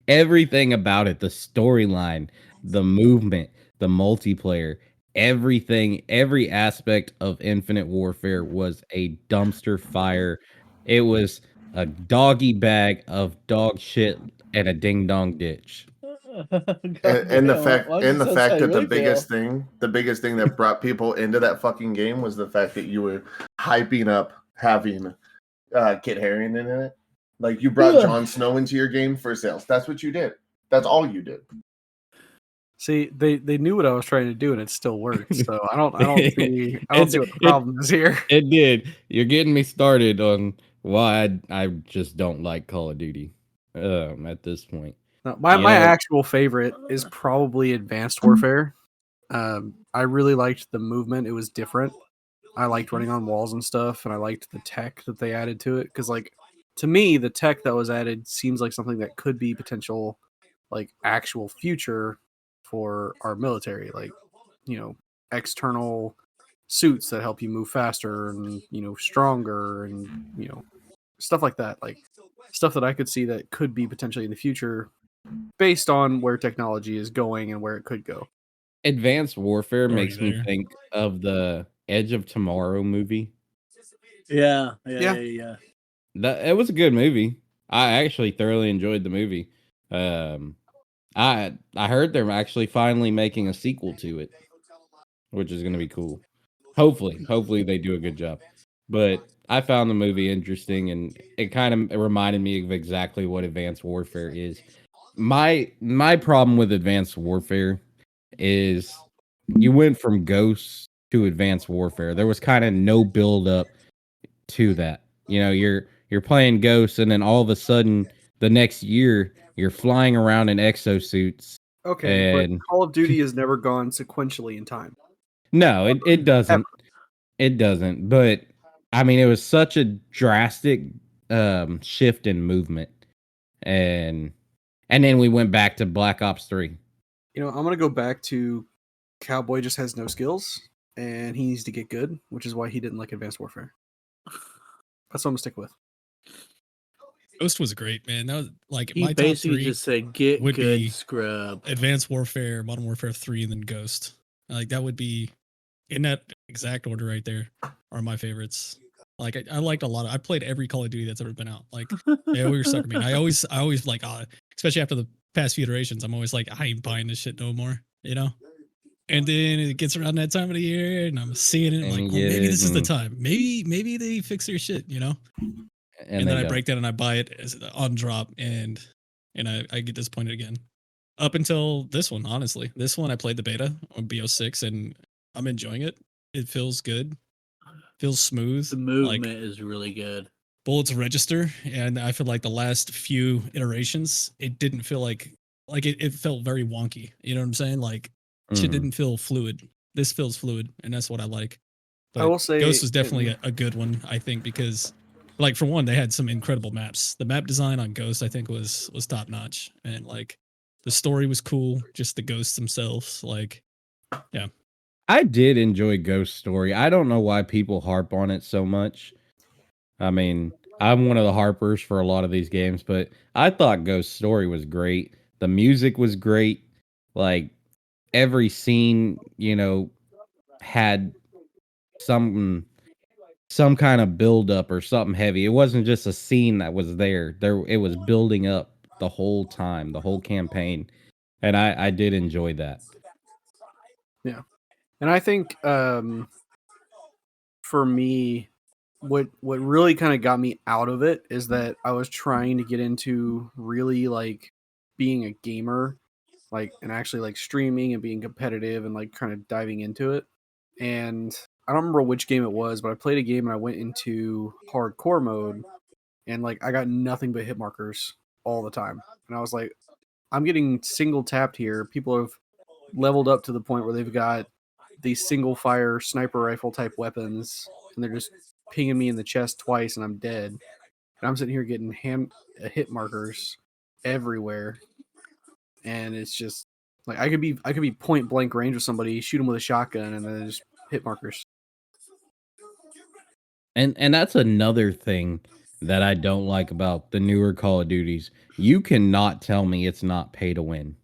Everything about it, the storyline, the movement, the multiplayer, everything, every aspect of Infinite Warfare was a dumpster fire. It was a doggy bag of dog shit and a ding dong ditch. And the fact that the biggest thing that brought people into that fucking game was the fact that you were hyping up having Kit Harington in it. Like you brought Jon Snow into your game for sales. That's what you did. That's all you did. See, they knew what I was trying to do, and it still worked. So I don't see what the problem is here. It did. You're getting me started on why I just don't like Call of Duty at this point. No, my actual favorite is probably Advanced Warfare. I really liked the movement. It was different. I liked running on walls and stuff, and I liked the tech that they added to it. Because, like, to me, the tech that was added seems like something that could be potential, like, actual future for our military. Like, you know, external suits that help you move faster and, you know, stronger and, you know, stuff like that. Like, stuff that I could see that could be potentially in the future based on where technology is going and where it could go. Advanced Warfare Already makes me there. think of the Edge of Tomorrow movie. Yeah. It was a good movie. I actually thoroughly enjoyed the movie. I heard they're actually finally making a sequel to it, which is going to be cool. Hopefully they do a good job. But I found the movie interesting, and it kind of reminded me of exactly what Advanced Warfare is. My problem with Advanced Warfare is you went from Ghosts to Advanced Warfare. There was kind of no build up to that. You know, you're playing Ghosts, and then all of a sudden the next year you're flying around in exosuits. Okay, And but Call of Duty has never gone sequentially in time. no, it doesn't. It doesn't. But I mean, it was such a drastic shift in movement, and then we went back to Black Ops 3. You know, I'm gonna go back to Cowboy just has no skills, and he needs to get good, which is why he didn't like Advanced Warfare. That's what I'm gonna stick with. Ghost was great, man. That was like He my top basically 3 just said, "Get would good, be scrub." Advanced Warfare, Modern Warfare 3, and then Ghost. Like that would be in that exact order right there are my favorites. Like I liked a lot of. I played every Call of Duty that's ever been out. Like they always suck me. I always like, especially after the past few iterations, I'm always like, I ain't buying this shit no more. You know. And then it gets around that time of the year, and I'm seeing it. I'm like, well, maybe this is the time. Maybe they fix their shit. You know. And then I break that and I buy it as on drop, and I get disappointed again. Up until this one, honestly, this one I played the beta on BO6 and I'm enjoying it. It feels good, feels smooth. The movement is really good. Bullets register, and I feel like the last few iterations, it didn't feel like it felt very wonky. You know what I'm saying? Like shit didn't feel fluid. This feels fluid, and that's what I like. But I will say Ghost was definitely a good one, I think, because like for one, they had some incredible maps. The map design on Ghost, I think, was top notch, and like The story was cool. Just the ghosts themselves, like, yeah. I did enjoy Ghost Story. I don't know why people harp on it so much. I mean, I'm one of the harpers for a lot of these games, but I thought Ghost Story was great. The music was great. Like every scene, had some kind of build up or something heavy. It wasn't just a scene that was there. It was building up the whole time, the whole campaign. And I did enjoy that. Yeah. And I think for me, what really kind of got me out of it is that I was trying to get into really like being a gamer, like, and actually like streaming and being competitive and like kind of diving into it. And I don't remember which game it was, but I played a game and I went into hardcore mode and like I got nothing but hit markers all the time. And I was like, I'm getting single tapped here. People have leveled up to the point where they've got these single fire sniper rifle type weapons and they're just pinging me in the chest twice and I'm dead. And I'm sitting here getting hit markers everywhere. And it's just like I could be point blank range with somebody, shoot them with a shotgun, and then just hit markers. And that's another thing that I don't like about the newer Call of Duties. You cannot tell me it's not pay to win.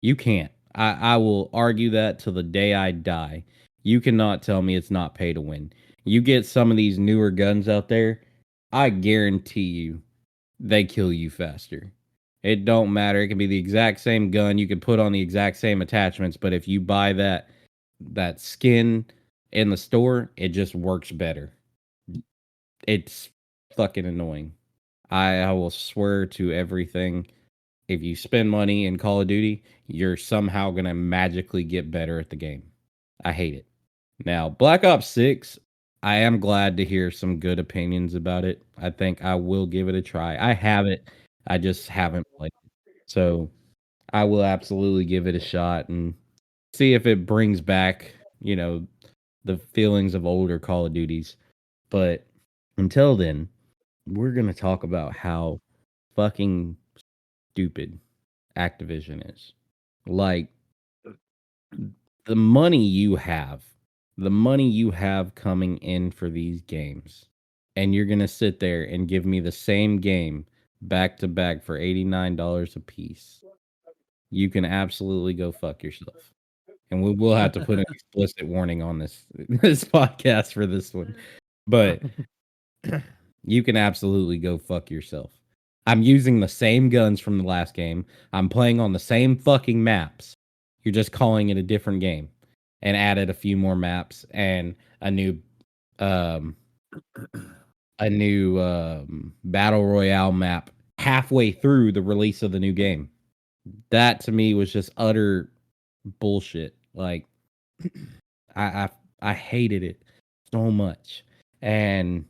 You can't. I will argue that till the day I die. You cannot tell me it's not pay to win. You get some of these newer guns out there, I guarantee you they kill you faster. It don't matter. It can be the exact same gun. You can put on the exact same attachments, but if you buy that skin in the store, it just works better. It's fucking annoying. I will swear to everything. If you spend money in Call of Duty, you're somehow going to magically get better at the game. I hate it. Now, Black Ops 6, I am glad to hear some good opinions about it. I think I will give it a try. I have it. I just haven't played it. So I will absolutely give it a shot and see if it brings back, the feelings of older Call of Duties. But until then, we're going to talk about how fucking stupid Activision is. Like, the money you have coming in for these games, and you're going to sit there and give me the same game back to back for $89 a piece. You can absolutely go fuck yourself. And we will have to put an explicit warning on this podcast for this one. But you can absolutely go fuck yourself. I'm using the same guns from the last game. I'm playing on the same fucking maps. You're just calling it a different game and added a few more maps and a new battle royale map halfway through the release of the new game. That to me was just utter bullshit. Like I hated it so much. And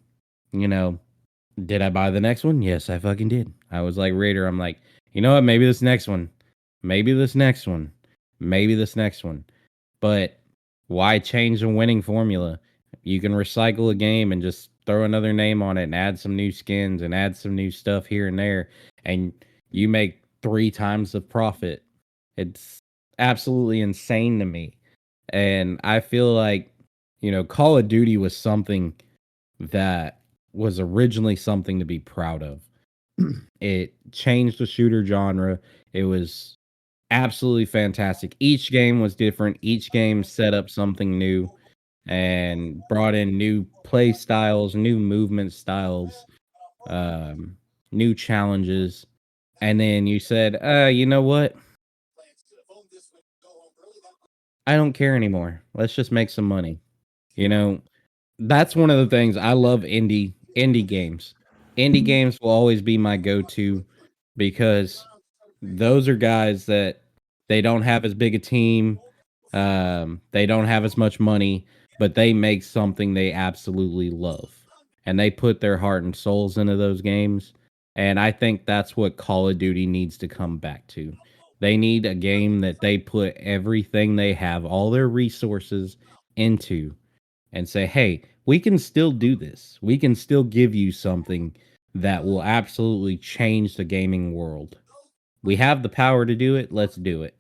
did I buy the next one? Yes, I fucking did. I was like Raider. I'm like, you know what? Maybe this next one. Maybe this next one. Maybe this next one. But why change a winning formula? You can recycle a game and just throw another name on it and add some new skins and add some new stuff here and there. And you make 3 times the profit. It's absolutely insane to me. And I feel like, Call of Duty was something that was originally something to be proud of. It changed the shooter genre. It was absolutely fantastic. Each game was different. Each game set up something new and brought in new play styles, new movement styles, new challenges. And then you said, you know what? I don't care anymore. Let's just make some money. That's one of the things I love indie games. Indie games will always be my go-to because those are guys that they don't have as big a team, they don't have as much money, but they make something they absolutely love. And they put their heart and souls into those games. And I think that's what Call of Duty needs to come back to. They need a game that they put everything they have, all their resources into and say, hey, we can still do this. We can still give you something that will absolutely change the gaming world. We have the power to do it. Let's do it.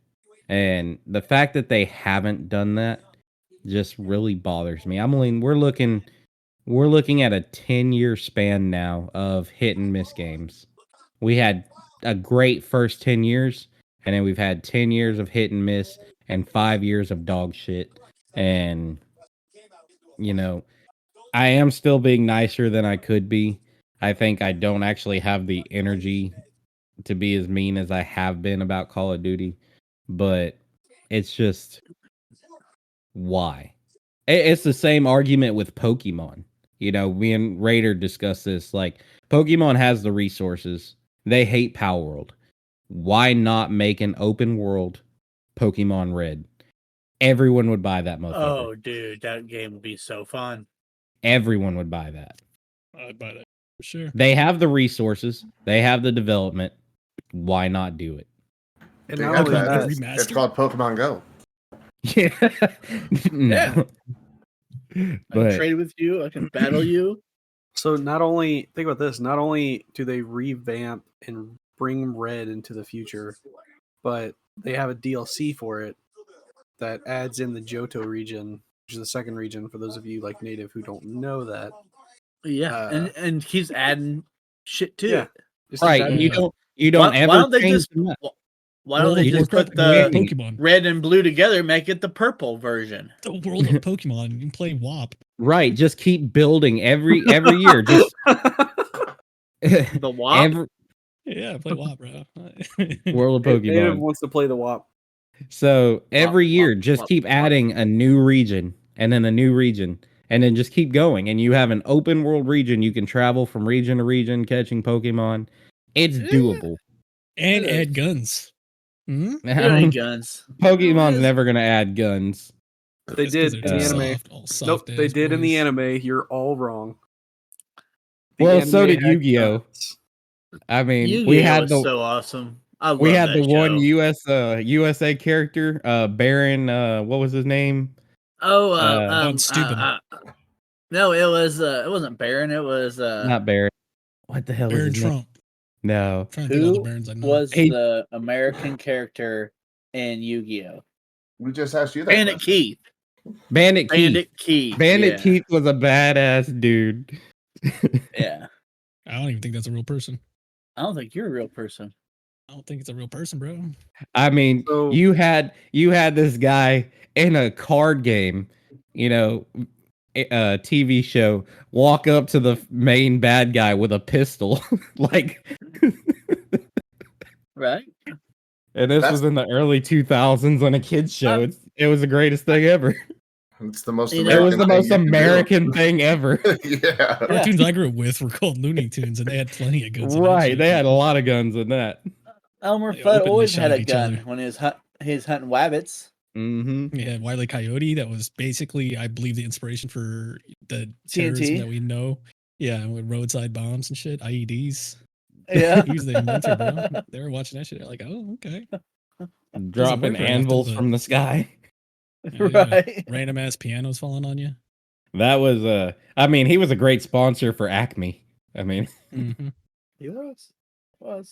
And the fact that they haven't done that just really bothers me. We're looking at a 10-year span now of hit and miss games. We had a great first 10 years, and then we've had 10 years of hit and miss and 5 years of dog shit. And I am still being nicer than I could be. I think I don't actually have the energy to be as mean as I have been about Call of Duty, but it's just why? It's the same argument with Pokemon. Me and Raider discussed this. Like, Pokemon has the resources. They hate Power World. Why not make an open world Pokemon Red? Everyone would buy that motherfucker. Oh, dude, that game would be so fun. Everyone would buy that. I'd buy that for sure. They have the resources. They have the development. Why not do it? And They not have only that. that, It's called Pokemon Go. Yeah. No. I But can trade with you. I can battle you. so think about this, not only do they revamp and bring Red into the future, but they have a DLC for it that adds in the Johto region, which is the second region for those of you like native who don't know that. Yeah, and keeps adding shit to Yeah. it. Just right, add- you don't Why ever don't they change just the map. Why don't they World of just Warcraft, put the Pokemon? red and blue together, make it the purple version? The world of Pokemon. You can play WAP. Right, just keep building every year. Just The WAP? every Yeah, play WAP, bro. World of Native Pokemon. wants to play the WAP. So every Wop, year, wop, just wop, keep wop. adding a new region and then a new region. And then just keep going. And you have an open world region. You can travel from region to region catching Pokemon. It's Yeah. doable. And It add is. guns. Hmm? You don't need guns. Pokemon's It is. never going to add guns. They That's 'cause did they're in the too anime. soft, all soft Nope, they ass did in the boys. anime. You're all wrong. The Well, so anime did had Yu-Gi-Oh! guns. I mean, Yu-Gi-Oh! we had was the so awesome. I love we had that the one show. USA character, Baron. What was his name? Oh, Von Steuben. no, it wasn't Baron. It was Not Baron. What the hell Baron is his name? Trump. No. I'm trying to think of all the who Barons I know. was Hey. the American character in Yu-Gi-Oh? We just asked you that. Bandit question. Keith. Bandit Keith. Bandit Keith. Bandit yeah. Keith was a badass dude. Yeah. I don't even think that's a real person. I don't think you're a real person. I don't think it's a real person, bro. I mean, So- you had this guy in a card game, a TV show, walk up to the main bad guy with a pistol, like. Right? And this That's- was in the early 2000s on a kids show. It was the greatest thing ever. It's the most. You know- It was American the most thing you can do. American thing ever. Yeah. Cartoons I grew up with were called Looney Tunes, and they had plenty of guns. in that Right, shit. they had a lot of guns in that. Elmer They Fudd openly always shot had at a each gun other. when he was hunting wabbits. Mm-hmm. We had Wile E. Coyote. That was basically, I believe, the inspiration for the TNT? terrorism that we know. Yeah, with roadside bombs and shit, IEDs. Yeah. He was the inventor, bro. They were watching that shit. They're like, oh, okay. Dropping work right anvils after the- from the sky. Yeah, yeah. Right. Random ass pianos falling on you. That was I mean, he was a great sponsor for Acme. I mean, Mm-hmm. He was.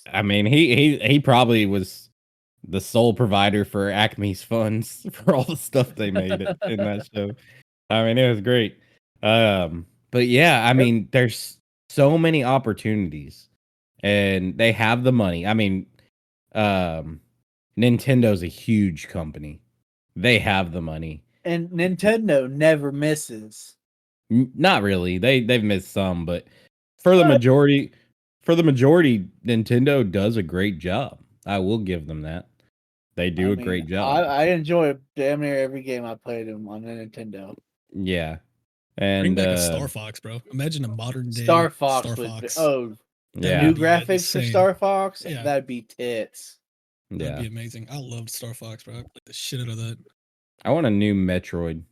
he probably was the sole provider for Acme's funds for all the stuff they made in that show. I mean, it was great. But yeah, I mean, there's so many opportunities, and they have the money. I mean, Nintendo's a huge company. They have the money. And Nintendo never misses. Not really. They've missed some, but for the majority, Nintendo does a great job. I will give them that. They do a great job. I enjoy damn near every game I played on the Nintendo. Yeah. Bring And back a Star Fox, bro. Imagine a modern day Star Fox Star would Fox. the yeah. new That'd be graphics for insane. Star Fox, Yeah. that'd be tits. That'd Yeah. be amazing. I loved Star Fox, bro. I played the shit out of that. I want a new Metroid.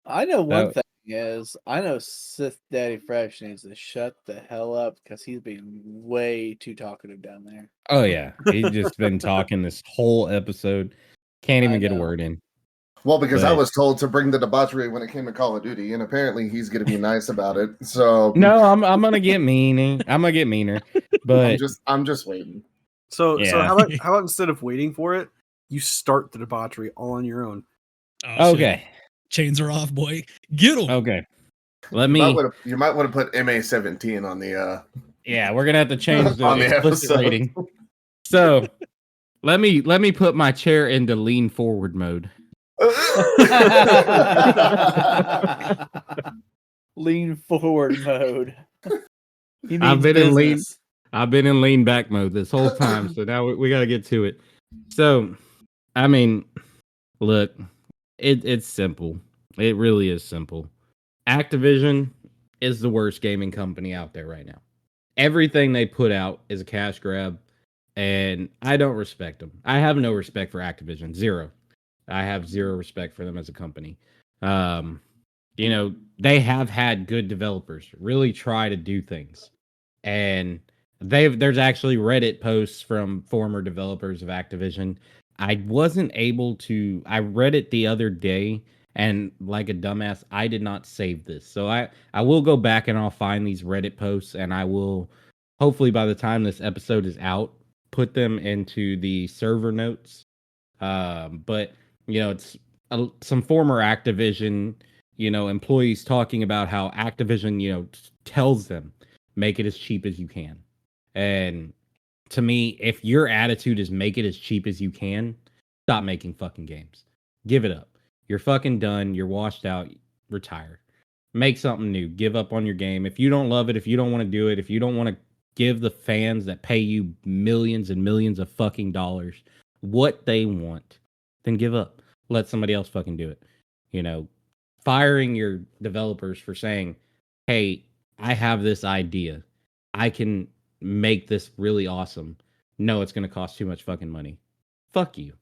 I know one That- thing is, I know Sith Daddy Fresh needs to shut the hell up because he's being way too talkative down there. Oh yeah. He's just been talking this whole episode. Can't even I get a know. word in. Well, because I But- was told to bring the debauchery when it came to Call of Duty, and apparently he's going to be nice about it. So No, I'm gonna get meaner. I'm gonna get meaner. But I'm just waiting. So Yeah. how about instead of waiting for it, you start the debauchery all on your own? Oh, shit. Okay. Chains are off, boy. Get them. Okay. Let You me. might want to put MA-17 on the Yeah, we're gonna have to change the on the explicit episode. rating. So let me put my chair into lean forward mode. Lean forward mode. He means I've been in lean. business. I've been in lean back mode this whole time, so now we got to get to it. So, I mean, look, it's simple. It really is simple. Activision is the worst gaming company out there right now. Everything they put out is a cash grab, and I don't respect them. I have no respect for Activision. Zero. I have zero respect for them as a company. You know, they have had good developers really try to do things. And there's actually Reddit posts from former developers of Activision. I read it the other day, and like a dumbass, I did not save this. So I will go back and I'll find these Reddit posts, and I will, hopefully by the time this episode is out, put them into the server notes. But you know, it's some former Activision, you know, employees talking about how Activision, you know, tells them make it as cheap as you can. And to me, if your attitude is make it as cheap as you can, stop making fucking games. Give it up. You're fucking done. You're washed out. Retire. Make something new. Give up on your game. If you don't love it, if you don't want to do it, if you don't want to give the fans that pay you millions and millions of fucking dollars what they want, then give up. Let somebody else fucking do it. You know, firing your developers for saying, hey, I have this idea. I can make this really awesome. No, it's going to cost too much fucking money. Fuck you.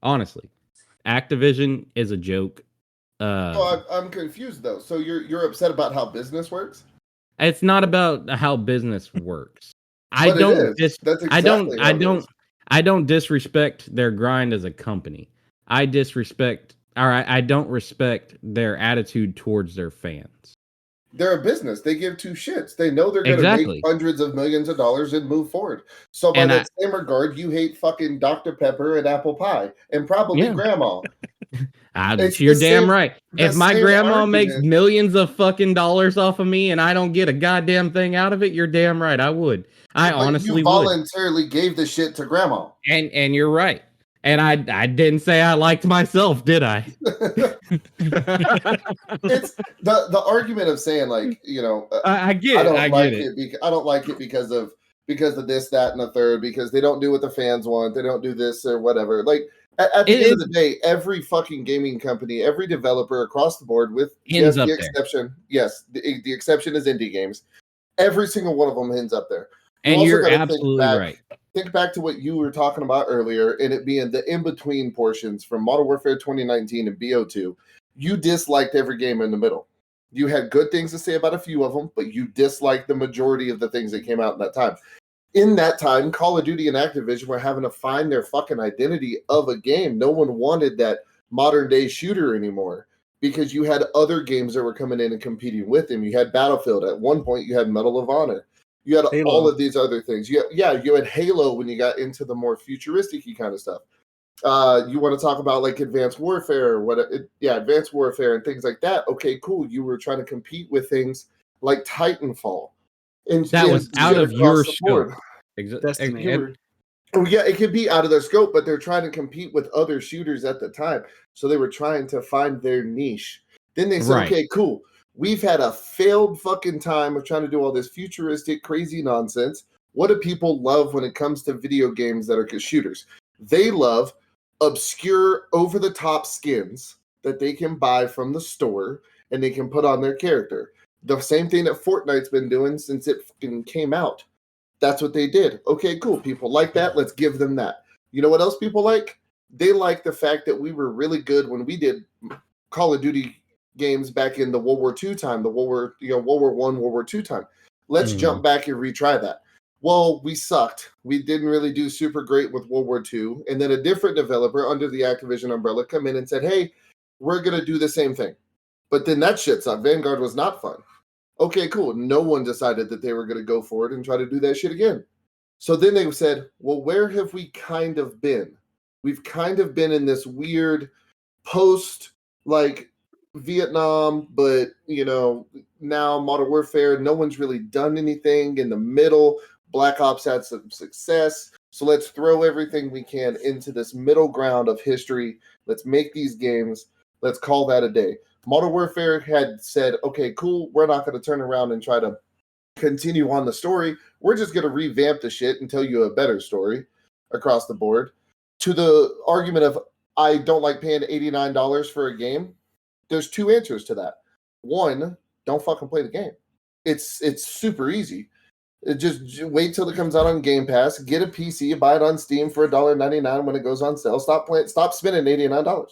Honestly. Activision is a joke. I'm confused though. So you're upset about how business works? It's not about how business works. But it is. That's exactly how it is. I don't disrespect their grind as a company. I don't respect their attitude towards their fans. They're a business. They give two shits. They know they're going to make hundreds of millions of dollars and move forward. So by that same regard, you hate fucking Dr. Pepper and apple pie and probably grandma. You're damn right. If my grandma makes millions of fucking dollars off of me and I don't get a goddamn thing out of it, you're damn right. I would. I honestly you voluntarily gave the shit to grandma. And you're right. And I didn't say I liked myself, did I? It's the argument of saying, like, you know, I get it. I don't like it because of this, that, and the third, because they don't do what the fans want. They don't do this or whatever. Like at the end of the day, every fucking gaming company, every developer across the board, with just the exception, the exception is indie games. Every single one of them ends up there. And you're absolutely right. Think back to what you were talking about earlier, and it being the in-between portions from Modern Warfare 2019 and BO2. You disliked every game in the middle. You had good things to say about a few of them, but you disliked the majority of the things that came out in that time. In that time, Call of Duty and Activision were having to find their fucking identity of a game. No one wanted that modern-day shooter anymore because you had other games that were coming in and competing with them. You had Battlefield. At one point, you had Medal of Honor. You had Halo. All of these other things. You had Halo when you got into the more futuristic-y kind of stuff. You want to talk about like Advanced Warfare, Advanced Warfare and things like that. Okay, cool. You were trying to compete with things like Titanfall. And that was out of your scope. Exactly. It could be out of their scope, but they're trying to compete with other shooters at the time. So they were trying to find their niche. Then they said, okay, cool. We've had a failed fucking time of trying to do all this futuristic, crazy nonsense. What do people love when it comes to video games that are shooters? They love obscure, over-the-top skins that they can buy from the store and they can put on their character. The same thing that Fortnite's been doing since it fucking came out. That's what they did. Okay, cool. People like that. Let's give them that. You know what else people like? They like the fact that we were really good when we did Call of Duty games back in the World War II time, the World War I, World War II time. Let's jump back and retry that. Well, we sucked. We didn't really do super great with World War II. And then a different developer under the Activision umbrella come in and said, hey, we're going to do the same thing. But then that shit sucked. Vanguard was not fun. Okay, cool. No one decided that they were going to go for it and try to do that shit again. So then they said, well, where have we kind of been? We've kind of been in this weird post like Vietnam, but now Modern Warfare, no one's really done anything in the middle. Black Ops had some success. So let's throw everything we can into this middle ground of history. Let's make these games. Let's call that a day. Modern Warfare had said, okay, cool. We're not going to turn around and try to continue on the story. We're just going to revamp the shit and tell you a better story across the board. To the argument of, I don't like paying $89 for a game, there's two answers to that. One, don't fucking play the game. It's super easy. Just wait till it comes out on Game Pass, get a PC, buy it on Steam for $1.99 when it goes on sale. Stop spending $89.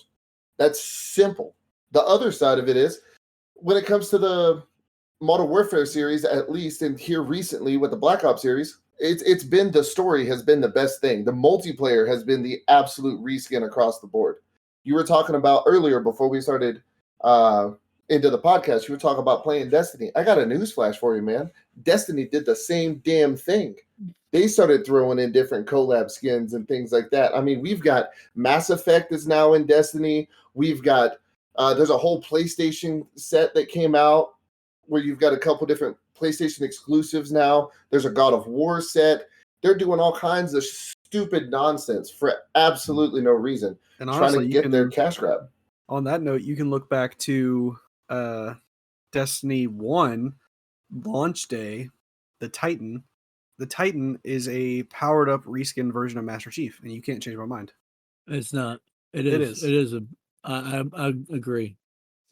That's simple. The other side of it is, when it comes to the Modern Warfare series, at least, and here recently with the Black Ops series, it's been the story has been the best thing. The multiplayer has been the absolute reskin across the board. You were talking about earlier before we started into the podcast, you were talking about playing Destiny. I got a newsflash for you, man. Destiny did the same damn thing. They started throwing in different collab skins and things like that. I mean, we've got Mass Effect is now in Destiny. We've got there's a whole PlayStation set that came out where you've got a couple different PlayStation exclusives now. There's a God of War set. They're doing all kinds of stupid nonsense for absolutely no reason. And honestly, trying to get their cash grab. On that note, you can look back to Destiny 1 launch day, the Titan. The Titan is a powered up reskin version of Master Chief, and you can't change my mind. It's not. It is. It is. I agree.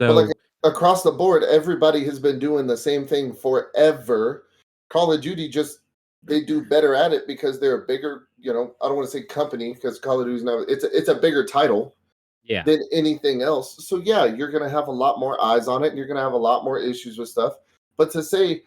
So, But like across the board, everybody has been doing the same thing forever. Call of Duty they do better at it because they're a bigger, I don't want to say company because Call of Duty's now it's a bigger title than anything else. So yeah, you're gonna have a lot more eyes on it and you're gonna have a lot more issues with stuff. But to say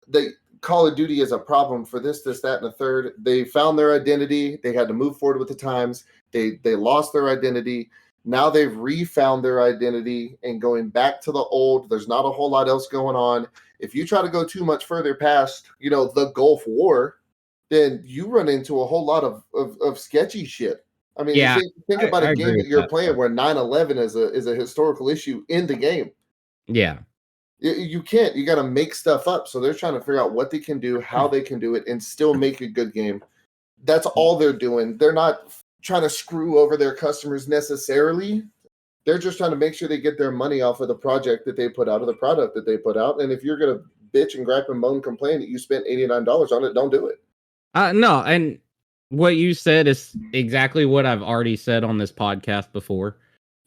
that Call of Duty is a problem for this, that, and the third, they found their identity, they had to move forward with the times, they lost their identity. Now they've refound their identity and going back to the old. There's not a whole lot else going on. If you try to go too much further past, the Gulf War, then you run into a whole lot of sketchy shit. I mean, think about a game that you're playing where 9/11 is a historical issue in the game. Yeah. You can't. You got to make stuff up. So they're trying to figure out what they can do, how they can do it, and still make a good game. That's all they're doing. They're not trying to screw over their customers necessarily. They're just trying to make sure they get their money off of the project that they put out, or the product that they put out. And if you're going to bitch and gripe and moan and complain that you spent $89 on it, don't do it. No, and what you said is exactly what I've already said on this podcast before.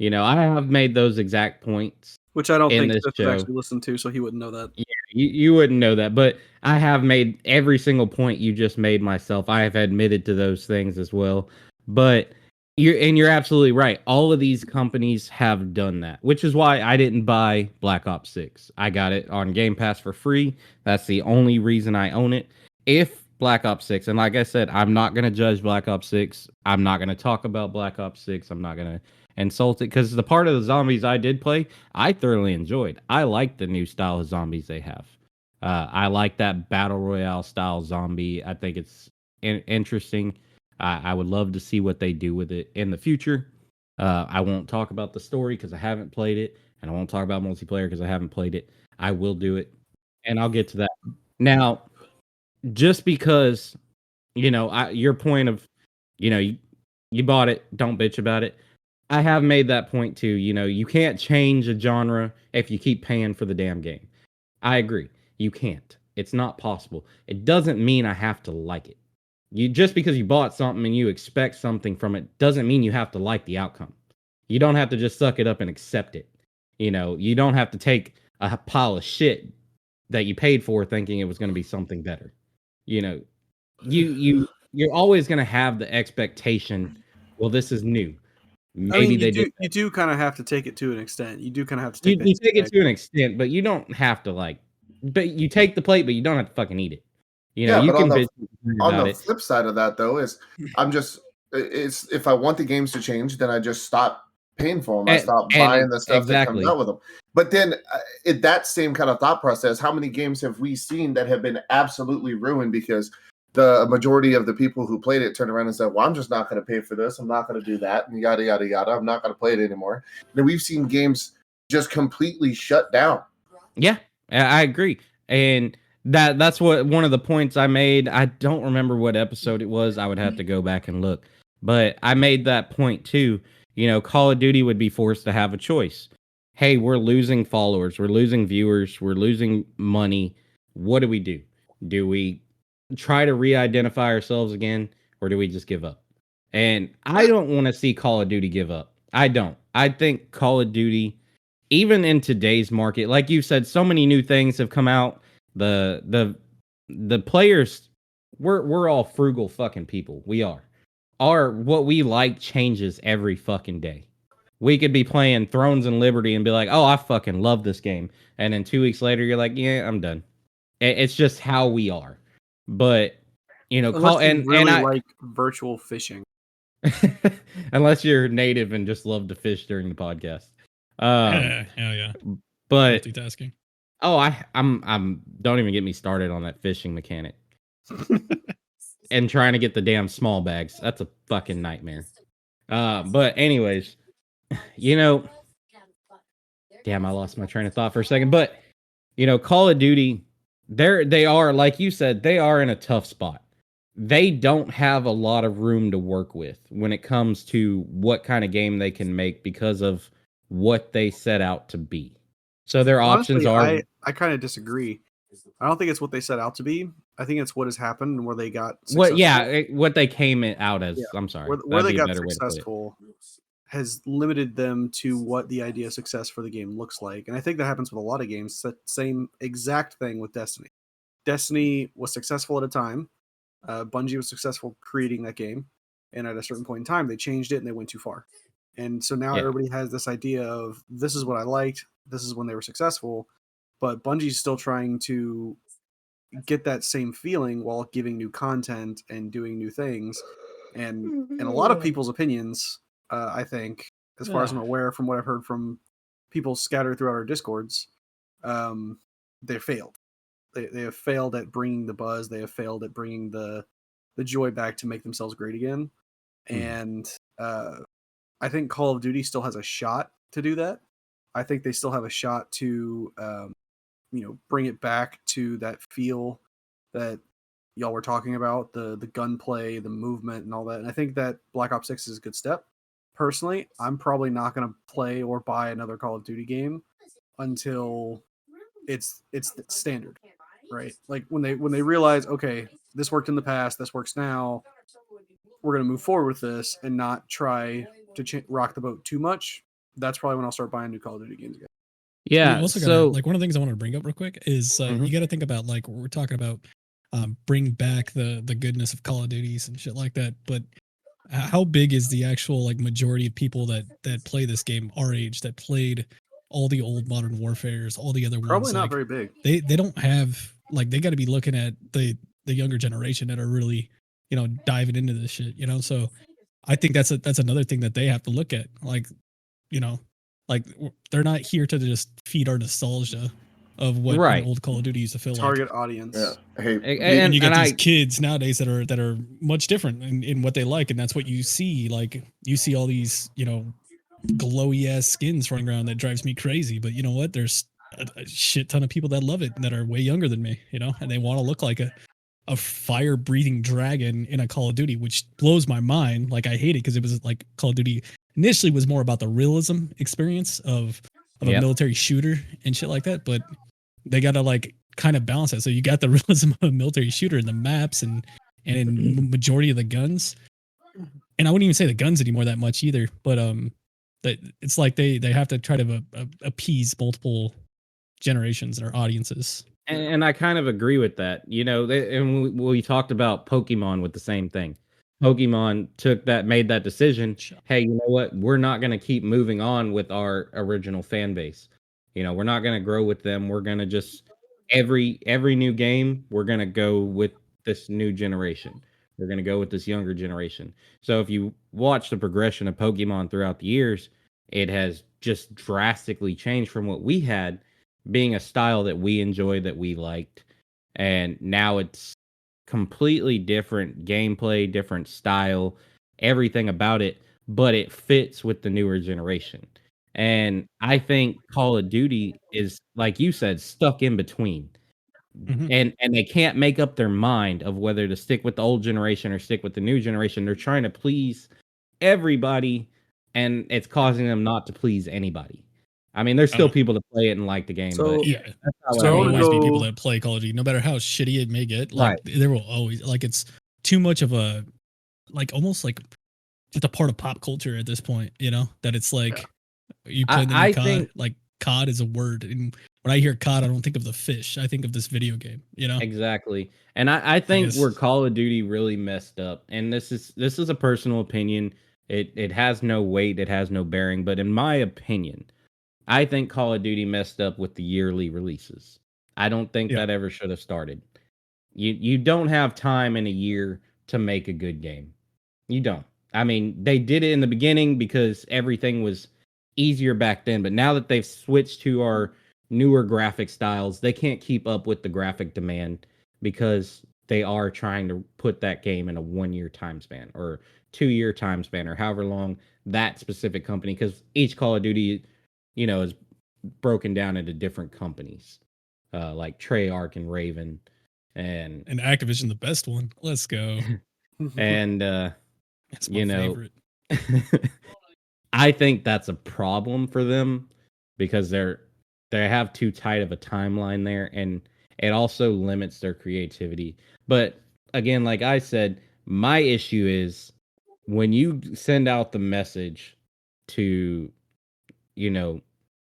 I have made those exact points. Which I don't think Seth would actually listen to, so he wouldn't know that. Yeah, you wouldn't know that, but I have made every single point you just made myself. I have admitted to those things as well. But you're absolutely right. All of these companies have done that, which is why I didn't buy Black Ops 6. I got it on Game Pass for free. That's the only reason I own it. If Black Ops 6, and like I said, I'm not going to judge Black Ops 6. I'm not going to talk about Black Ops 6. I'm not going to insult it because the part of the zombies I did play, I thoroughly enjoyed. I like the new style of zombies they have. I like that battle royale style zombie. I think it's interesting. I would love to see what they do with it in the future. I won't talk about the story because I haven't played it, and I won't talk about multiplayer because I haven't played it. I will do it, and I'll get to that. Now, just because, your point of, you bought it, don't bitch about it. I have made that point too. You can't change a genre if you keep paying for the damn game. I agree. You can't. It's not possible. It doesn't mean I have to like it. Just because you bought something and you expect something from it doesn't mean you have to like the outcome. You don't have to just suck it up and accept it. You don't have to take a pile of shit that you paid for thinking it was going to be something better. You're always going to have the expectation, well, this is new. Maybe you do kind of have to take it to an extent. You do kind of have to take you take it to an extent, but you don't have to but you take the plate, but you don't have to fucking eat it. You can on the flip side of that though is if I want the games to change, then I just stop paying for them. I stop buying the stuff that comes out with them. But then in that same kind of thought process, how many games have we seen that have been absolutely ruined because the majority of the people who played it turned around and said, well, I'm just not going to pay for this. I'm not going to do that. And yada, yada, yada. I'm not going to play it anymore. And we've seen games just completely shut down. Yeah, I agree. And that's what one of the points I made. I don't remember what episode it was. I would have to go back and look. But I made that point too. Call of Duty would be forced to have a choice. Hey, we're losing followers. We're losing viewers. We're losing money. What do? Do we try to re-identify ourselves again, or do we just give up? And I don't want to see Call of Duty give up. I don't. I think Call of Duty, even in today's market, like you said, so many new things have come out. The players, we're all frugal fucking people. We are. What we like changes every fucking day. We could be playing Thrones and Liberty and be like, oh, I fucking love this game. And then 2 weeks later, you're like, yeah, I'm done. It's just how we are. But, Unless you really like virtual fishing. Unless you're native and just love to fish during the podcast. Yeah. But multitasking. Oh, I'm don't even get me started on that fishing mechanic. And trying to get the damn small bags. That's a fucking nightmare. But anyways, damn, I lost my train of thought for a second. But Call of Duty, they are, like you said, they are in a tough spot. They don't have a lot of room to work with when it comes to what kind of game they can make because of what they set out to be. So their options are. I kind of disagree. I don't think it's what they set out to be. I think it's what has happened and where they got successful. What they came out as. Yeah. I'm sorry. Where they got successful has limited them to what the idea of success for the game looks like. And I think that happens with a lot of games. That same exact thing with Destiny. Destiny was successful at a time. Bungie was successful creating that game. And at a certain point in time, they changed it and they went too far. And so now everybody has this idea of this is what I liked. This is when they were successful. But Bungie's still trying to get that same feeling while giving new content and doing new things. And in a lot of people's opinions, I think, as far as I'm aware from what I've heard from people scattered throughout our Discords, they failed. They have failed at bringing the buzz. They have failed at bringing the joy back to make themselves great again. And I think Call of Duty still has a shot to do that. I think they still have a shot to, bring it back to that feel that y'all were talking about, the gunplay, the movement, and all that. And I think that Black Ops 6 is a good step. Personally, I'm probably not going to play or buy another Call of Duty game until it's standard, right? Like when they realize, okay, this worked in the past, this works now, we're going to move forward with this and not try to rock the boat too much. That's probably when I'll start buying new Call of Duty games again. Yeah. So like one of the things I want to bring up real quick is you got to think about, like, we're talking about bring back the goodness of Call of Duties and shit like that. But how big is the actual like majority of people that play this game our age that played all the old Modern Warfares, all the other ones? Probably not very big. They don't have, like, they got to be looking at the younger generation that are really diving into this shit. So I think that's another thing that they have to look at. Like, like they're not here to just feed our nostalgia of what an old Call of Duty used to feel Target like. audience. Yeah. Hey, and you get these kids nowadays that are much different in what they like, and that's what you see. Like, you see all these glowy ass skins running around that drives me crazy. But you know what? There's a shit ton of people that love it that are way younger than me, and they want to look like a fire breathing dragon in a Call of Duty, which blows my mind. Like, I hate it because it was like Call of Duty initially was more about the realism experience of a military shooter and shit like that, but they got to like kind of balance that. So you got the realism of a military shooter in the maps and in majority of the guns. And I wouldn't even say the guns anymore that much either, but that it's like they have to try to appease multiple generations or audiences. And I kind of agree with that. And we talked about Pokemon with the same thing. Pokemon made that decision. Hey, you know what? We're not going to keep moving on with our original fan base. We're not going to grow with them. We're going to just every new game, we're going to go with this new generation. We're going to go with this younger generation. So if you watch the progression of Pokemon throughout the years, it has just drastically changed from what we had being a style that we enjoyed, that we liked. And now it's completely different gameplay, different style, everything about it, but it fits with the newer generation. And I think Call of Duty is, like you said, stuck in between. Mhm. And they can't make up their mind of whether to stick with the old generation or stick with the new generation. They're trying to please everybody, and it's causing them not to please anybody. I mean, there's still Oh. people that play it and like the game, So but Yeah. that's not what So There I I will wanna mean. always be people go- that play Call of Duty, no matter how shitty it may get. Like there will always it's too much of a almost like just a part of pop culture at this point. That it's like you play the new I COD. think Like COD is a word, and when I hear COD, I don't think of the fish. I think of this video game. exactly, and I think guess- where Call of Duty really messed up, and this is a personal opinion. It has no weight, it has no bearing, but in my opinion, I think Call of Duty messed up with the yearly releases. I don't think Yeah. that ever should have started. You don't have time in a year to make a good game. You don't. I mean, they did it in the beginning because everything was easier back then, but now that they've switched to our newer graphic styles, they can't keep up with the graphic demand because they are trying to put that game in a 1-year time span or 2-year time span or however long that specific company, because each Call of Duty, is broken down into different companies, like Treyarch and Raven, and Activision, the best one. Let's go. and That's my you know, favorite. I think that's a problem for them because they have too tight of a timeline there, and it also limits their creativity. But again, like I said, my issue is when you send out the message to,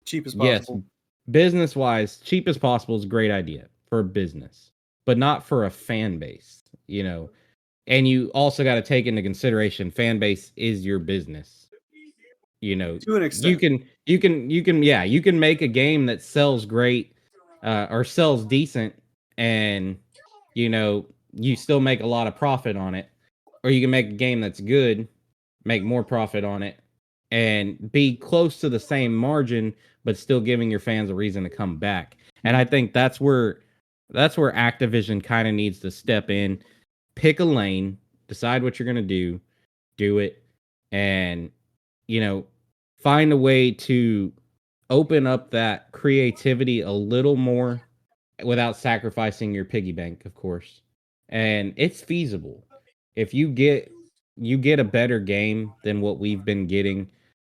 cheap as yes, possible. business wise, cheap as possible is a great idea for a business, but not for a fan base, And you also got to take into consideration fan base is your business. To an extent. You can make a game that sells great, or sells decent, and you still make a lot of profit on it, or you can make a game that's good, make more profit on it, and be close to the same margin, but still giving your fans a reason to come back. And I think that's where Activision kind of needs to step in, pick a lane, decide what you're gonna do it, and find a way to open up that creativity a little more without sacrificing your piggy bank, of course. And it's feasible. If you get a better game than what we've been getting.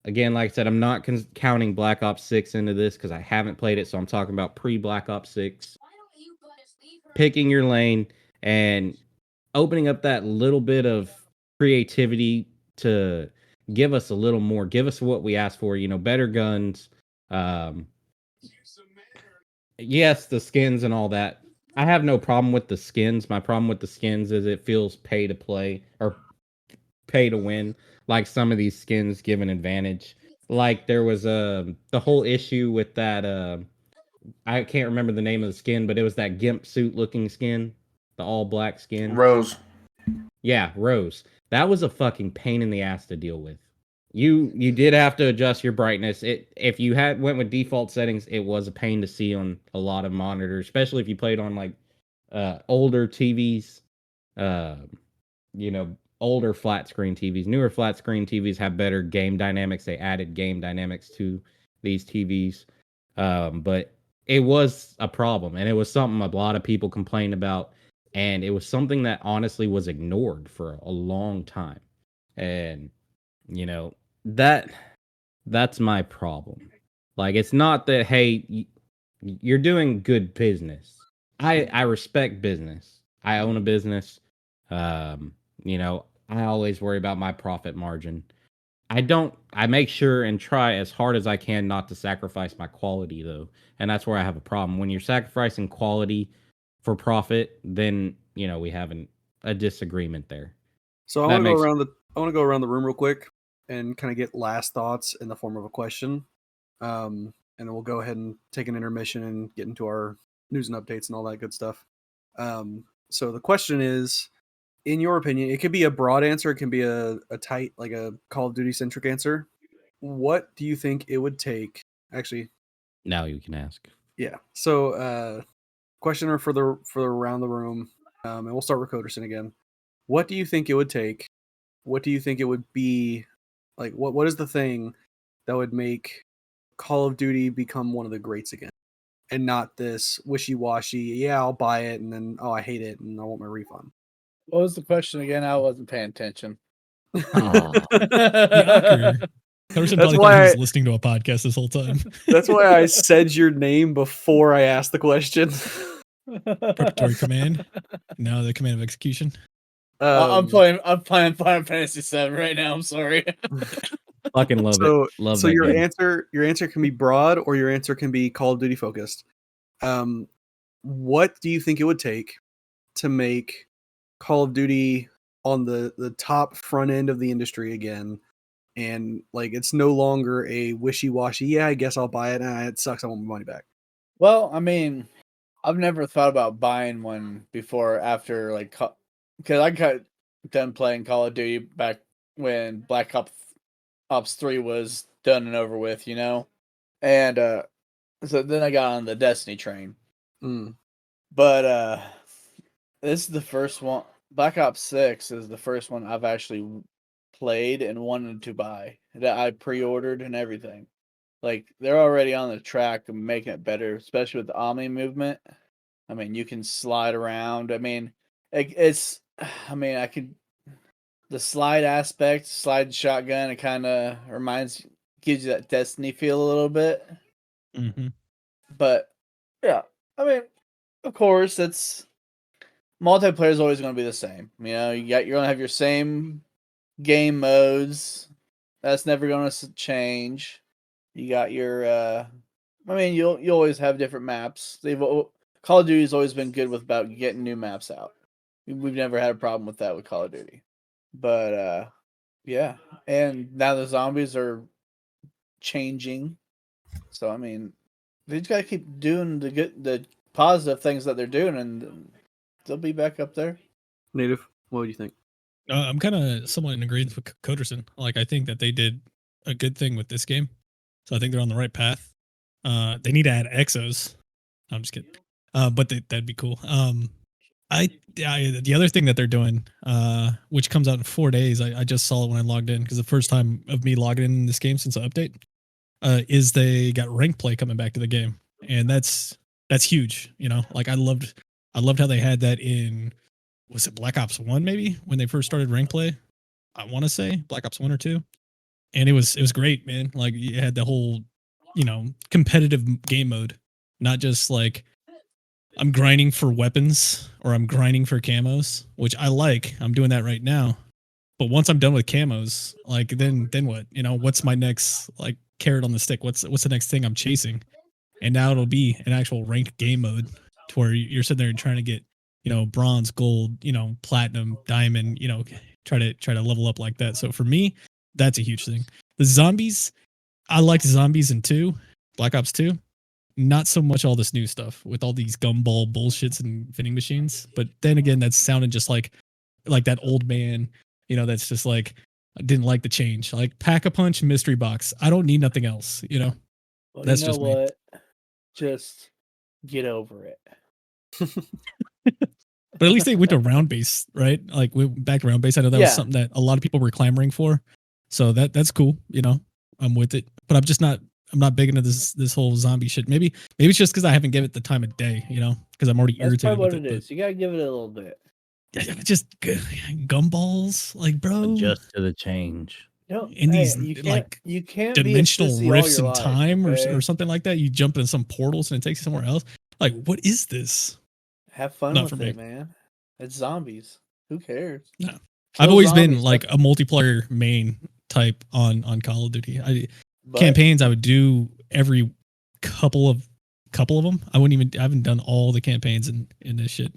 Again, like I said, I'm not counting Black Ops 6 into this because I haven't played it, so I'm talking about pre-Black Ops 6. Picking your lane and opening up that little bit of creativity to give us a little more, give us what we asked for, better guns. Um, yes, the skins and all that. I have no problem with the skins. My problem with the skins is it feels pay to play or pay to win. Like some of these skins give an advantage. Like there was the whole issue with that. I can't remember the name of the skin, but it was that gimp suit looking skin, the all black skin. Rose. Yeah, Rose. That was a fucking pain in the ass to deal with. You did have to adjust your brightness. If you had went with default settings, it was a pain to see on a lot of monitors, especially if you played on like older TVs, uh, older flat screen TVs. Newer flat screen TVs have better game dynamics. They added game dynamics to these TVs, but it was a problem, and it was something a lot of people complained about, and it was something that honestly was ignored for a long time, and you know that that's my problem. Like it's not that hey you're doing good business. I respect business. I own a business. Um, I always worry about my profit margin. I make sure and try as hard as I can not to sacrifice my quality though. And that's where I have a problem. When you're sacrificing quality for profit, then, we have a disagreement there. So I That want to go makes- around the room real quick and kind of get last thoughts in the form of a question. And then we'll go ahead and take an intermission and get into our news and updates and all that good stuff. So the question is, in your opinion, it could be a broad answer, it can be a tight, like a Call of Duty centric answer. What do you think it would take? Actually, Now you can ask. yeah. So questioner for the around the room. and we'll start with Coderson again. What do you think it would take? What do you think it would be? Like, what is the thing that would make Call of Duty become one of the greats again? And not this wishy-washy, yeah, I'll buy it, and then, oh, I hate it, and I want my refund. What was the question again? I wasn't paying attention. Coderson That's probably why thought he was I- listening to a podcast this whole time. That's why I said your name before I asked the question. Preparatory command. Now the command of execution. I'm playing Final Fantasy VII right now. I'm sorry. Fucking love So, it. Love so that your game. answer can be broad, or your answer can be Call of Duty focused. What do you think it would take to make Call of Duty on the top front end of the industry again? And like, it's no longer a wishy-washy, yeah, I guess I'll buy it. It sucks, I want my money back. Well, I mean, I've never thought about buying one before after like because I got done playing Call of Duty back when Black Ops 3 was done and over with, you know? And so then I got on the Destiny train. Mm. But this is the first one. Black Ops 6 is the first one I've actually played and wanted to buy, that I pre-ordered and everything. Like, they're already on the track of making it better, especially with the Omni movement. I mean, you can slide around. I mean, I could, the slide aspect, slide shotgun, it kind of gives you that Destiny feel a little bit. Mm-hmm. But yeah, I mean, of course, it's multiplayer is always going to be the same. You know, you're going to have your same game modes. That's never going to change. You got your, you always have different maps. Call of Duty's always been good about getting new maps out. We've never had a problem with that with Call of Duty. But yeah, and now the zombies are changing. So I mean, they just gotta keep doing the positive things that they're doing, and they'll be back up there. Native, what do you think? I'm kind of somewhat in agreement with Coderson. Like, I think that they did a good thing with this game, so I think they're on the right path. They need to add exos. I'm just kidding. But that'd be cool. The other thing that they're doing, which comes out in 4 days, I just saw it when I logged in, because the first time of me logging in this game since the update, is they got rank play coming back to the game, and that's huge. You know, like I loved how they had that in, was it Black Ops 1 maybe, when they first started rank play? I want to say Black Ops 1 or 2, and it was great, man. Like, you had the whole, you know, competitive game mode, not just like I'm grinding for weapons or I'm grinding for camos, which I like. I'm doing that right now. But once I'm done with camos, like then what? You know, what's my next like carrot on the stick? What's the next thing I'm chasing? And now it'll be an actual ranked game mode to where you're sitting there and trying to get, you know, bronze, gold, you know, platinum, diamond, you know, try to level up like that. So for me, that's a huge thing. The zombies, I liked zombies in Black Ops 2. Not so much all this new stuff with all these gumball bullshits and vending machines. But then again, that sounded just like that old man, you know, that's just like, I didn't like the change. Like, pack a punch, mystery box. I don't need nothing else, you know? Well, That's you know just me. what? Just get over it. But at least they went to round base, right? Like, we back to round base. I know that was Yeah. something that a lot of people were clamoring for. So that's cool, you know? I'm with it. But I'm not big into this whole zombie shit. Maybe it's just because I haven't given it the time of day, you know, because I'm already That's irritated probably with what it is. You gotta give it a little bit. But just gumballs, like, bro. Adjust to the change. No, In these, you can't be a dimensional sissy all rifts your in life, time okay? or something like that. You jump in some portals and it takes you somewhere else. Like, what is this? Have fun Not with for it, me. man. It's zombies. Who cares? No. Kill I've always been zombies, like that's- a multiplayer main type on Call of Duty. but Campaigns I would do every couple of them. I haven't done all the campaigns in this shit.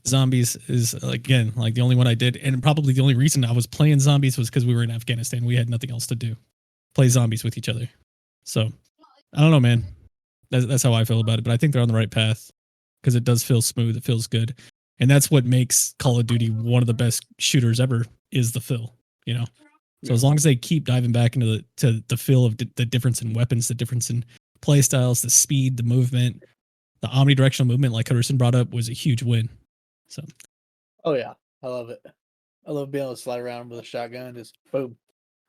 Zombies is, again, like the only one I did, and probably the only reason I was playing zombies was because we were in Afghanistan. We had nothing else to do, play zombies with each other. So I don't know, man. That's how I feel about it. But I think they're on the right path because it does feel smooth. It feels good, and that's what makes Call of Duty one of the best shooters ever. Is the feel, you know. So as long as they keep diving back into the feel of the difference in weapons, the difference in play styles, the speed, the movement, the omnidirectional movement, like Hudson brought up, was a huge win. So Oh yeah, I love it. I love being able to slide around with a shotgun. Just boom,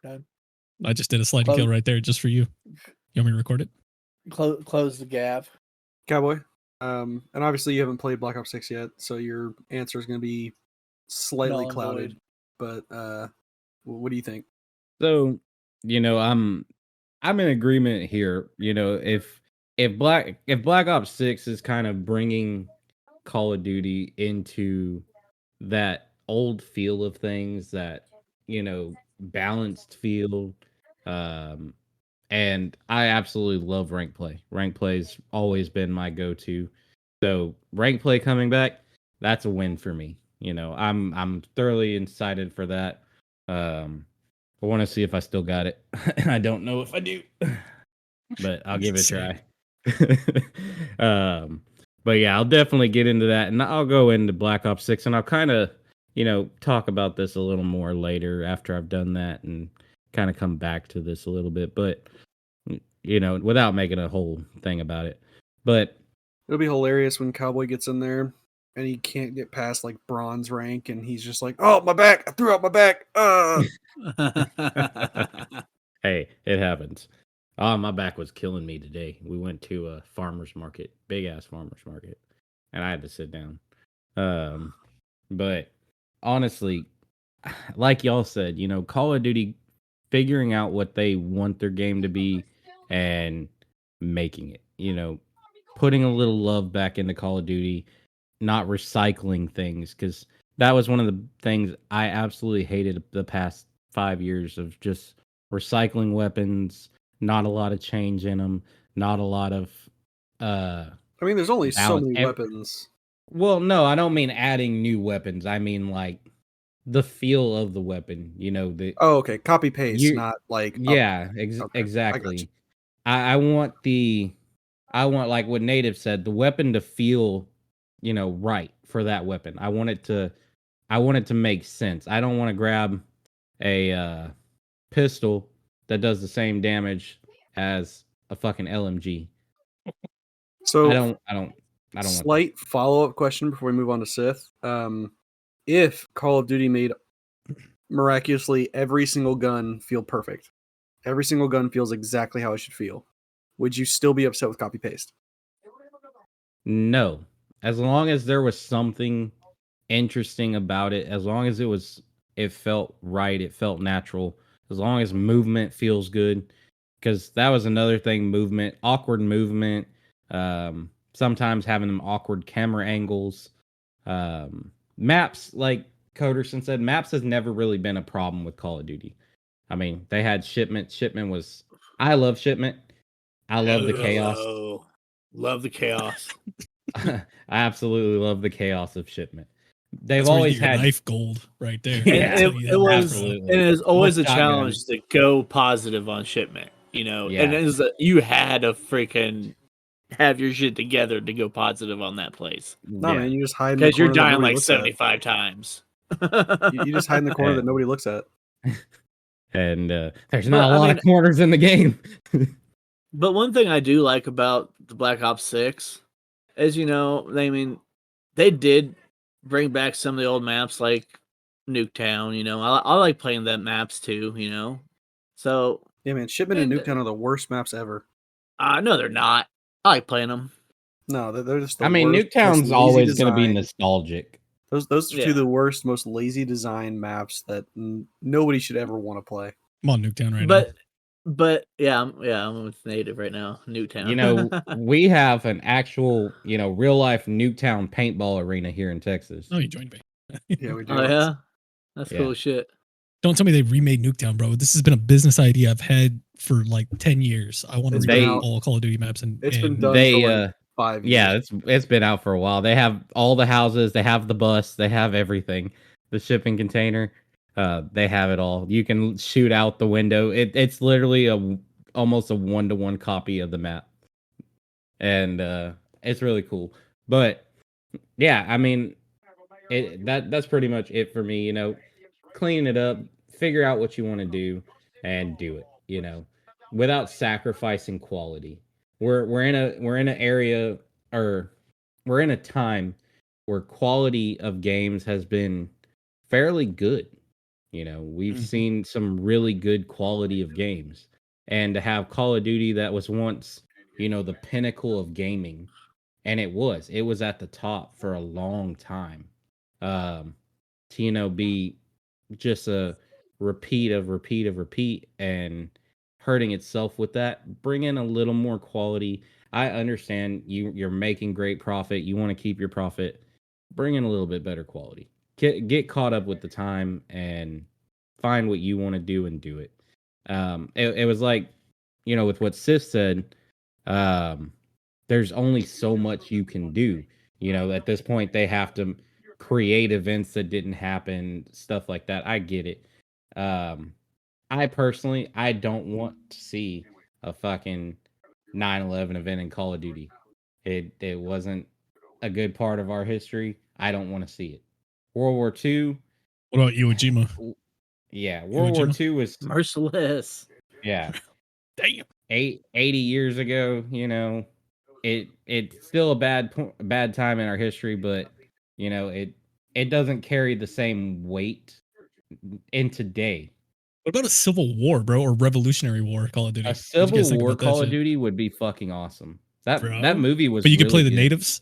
done. I just did a slide and kill right there just for you. You want me to record it? Close the gap. Cowboy. And obviously you haven't played Black Ops 6 yet, so your answer is going to be slightly Null and clouded. void. But what do you think? So, I'm in agreement here. If Black Ops 6 is kind of bringing Call of Duty into that old feel of things, that balanced feel, and I absolutely love rank play. Rank play's always been my go-to. So rank play coming back, that's a win for me. I'm thoroughly excited for that. I want to see if I still got it. I don't know if I do, but I'll give it a try. But yeah, I'll definitely get into that, and I'll go into Black Ops 6, and I'll kind of, talk about this a little more later after I've done that, and kind of come back to this a little bit, but without making a whole thing about it. But It'll be hilarious when Cowboy gets in there and he can't get past like bronze rank, and he's just like, "Oh, my back! I threw out my back." Hey, it happens. Oh, my back was killing me today. We went to a farmer's market, big ass farmer's market, and I had to sit down. But honestly, like y'all said, Call of Duty figuring out what they want their game to be and making it, putting a little love back into Call of Duty, not recycling things, because that was one of the things I absolutely hated the past 5 years of just recycling weapons, not a lot of change in them, not a lot of I mean, there's only so balance. many weapons. Well, no, I don't mean adding new weapons. I mean like the feel of the weapon, the Oh, okay. Copy paste, You- not like yeah, Okay, I exactly. gotcha. I want like what Native said, the weapon to feel, right for that weapon. I want it to make sense. I don't want to grab a pistol that does the same damage as a fucking LMG. So I don't want that. slight follow-up question before we move on to Sith. If Call of Duty made miraculously every single gun feel perfect, every single gun feels exactly how it should feel, would you still be upset with copy paste? No. As long as there was something interesting about it, as long as it felt right, it felt natural, as long as movement feels good, because that was another thing, awkward movement, sometimes having them awkward camera angles, maps, like Coderson said, maps has never really been a problem with Call of Duty. I mean, they had Shipment was, I love Shipment, I love the chaos. Hello. Love the chaos. I absolutely love the chaos of Shipment. They've That's where you always get your had knife gold right there. Yeah, it was, absolutely. and it's always a Shotgun. challenge to go positive on shipment. And Yeah. you had to freaking have your shit together to go positive on that place No, Yeah. man, you just hide in the because you're corner that dying nobody like looks at. 75 times. You just hide in the corner Yeah. that nobody looks at. And there's But, not a I lot mean- of corners in the game. But one thing I do like about the Black Ops 6 is, they did bring back some of the old maps like Nuketown. I like playing that maps too. So Yeah, man, Shipment and And- Nuketown are the worst maps ever. no, they're not. I like playing them. No, they're just the I mean, worst, most Nuketown's lazy always going to be design. nostalgic. Those are two Yeah. of the worst, most lazy design maps that nobody should ever want to play. I'm on Nuketown right now. But yeah, I'm with Native right now. Nuketown. We have an actual, real life Nuketown paintball arena here in Texas. Oh, you joined me. Yeah, we do. Oh yeah, that's Yeah. cool as shit. Don't tell me they remade Nuketown, bro. This has been a business idea I've had for like 10 years. I want to It's been remake out. all Call of Duty maps and It's been and- done They, for like 5 years. Yeah, it's been out for a while. They have all the houses, they have the bus, they have everything. The shipping container, they have it all. You can shoot out the window. It's literally almost a 1-to-1 copy of the map. And it's really cool. But yeah, I mean, that's pretty much it for me, clean it up, figure out what you want to do and do it, without sacrificing quality. We're in an area, or we're in a time where quality of games has been fairly good. We've Mhm. seen some really good quality of games. And to have Call of Duty that was once, the pinnacle of gaming, and it was at the top for a long time. Um, to, be just a repeat and hurting itself with that, bring in a little more quality. I understand you're making great profit. You want to keep your profit. Bring in a little bit better quality. Get caught up with the time and find what you want to do and do it. It was like, with what Sif said, um, there's only so much you can do. At this point, they have to create events that didn't happen, stuff like that. I get it. Um, I don't want to see a fucking 9/11 event in Call of Duty. It wasn't a good part of our history. I don't want to see it. World War II, What about Iwo Jima? yeah, World War Jima? II was Merciless. yeah, Damn. 80 years ago. It's still a bad time in our history, but it doesn't carry the same weight in today. What about a Civil War, bro, or Revolutionary War Call of Duty? A What did you Civil guys think War about that Call of shit? Duty would be fucking awesome. That Bro. movie was. But you could play really the good. natives.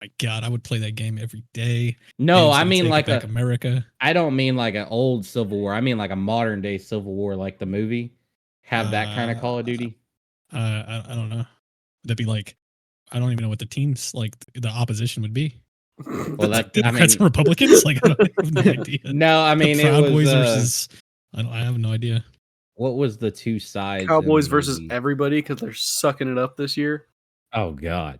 My God, I would play that game every day. No, Game's I gonna mean take like back America. I don't mean like an old Civil War. I mean like a modern day Civil War, like the movie. Have that kind of Call of Duty. I don't know. That'd be like, I don't even know what the teams like the opposition would be. Well, that Democrats and Republicans. Like I have no idea. No, I mean the Proud it was Boys versus. I have no idea. what was the two sides? Cowboys in the versus movie? everybody because they're sucking it up this year. Oh God.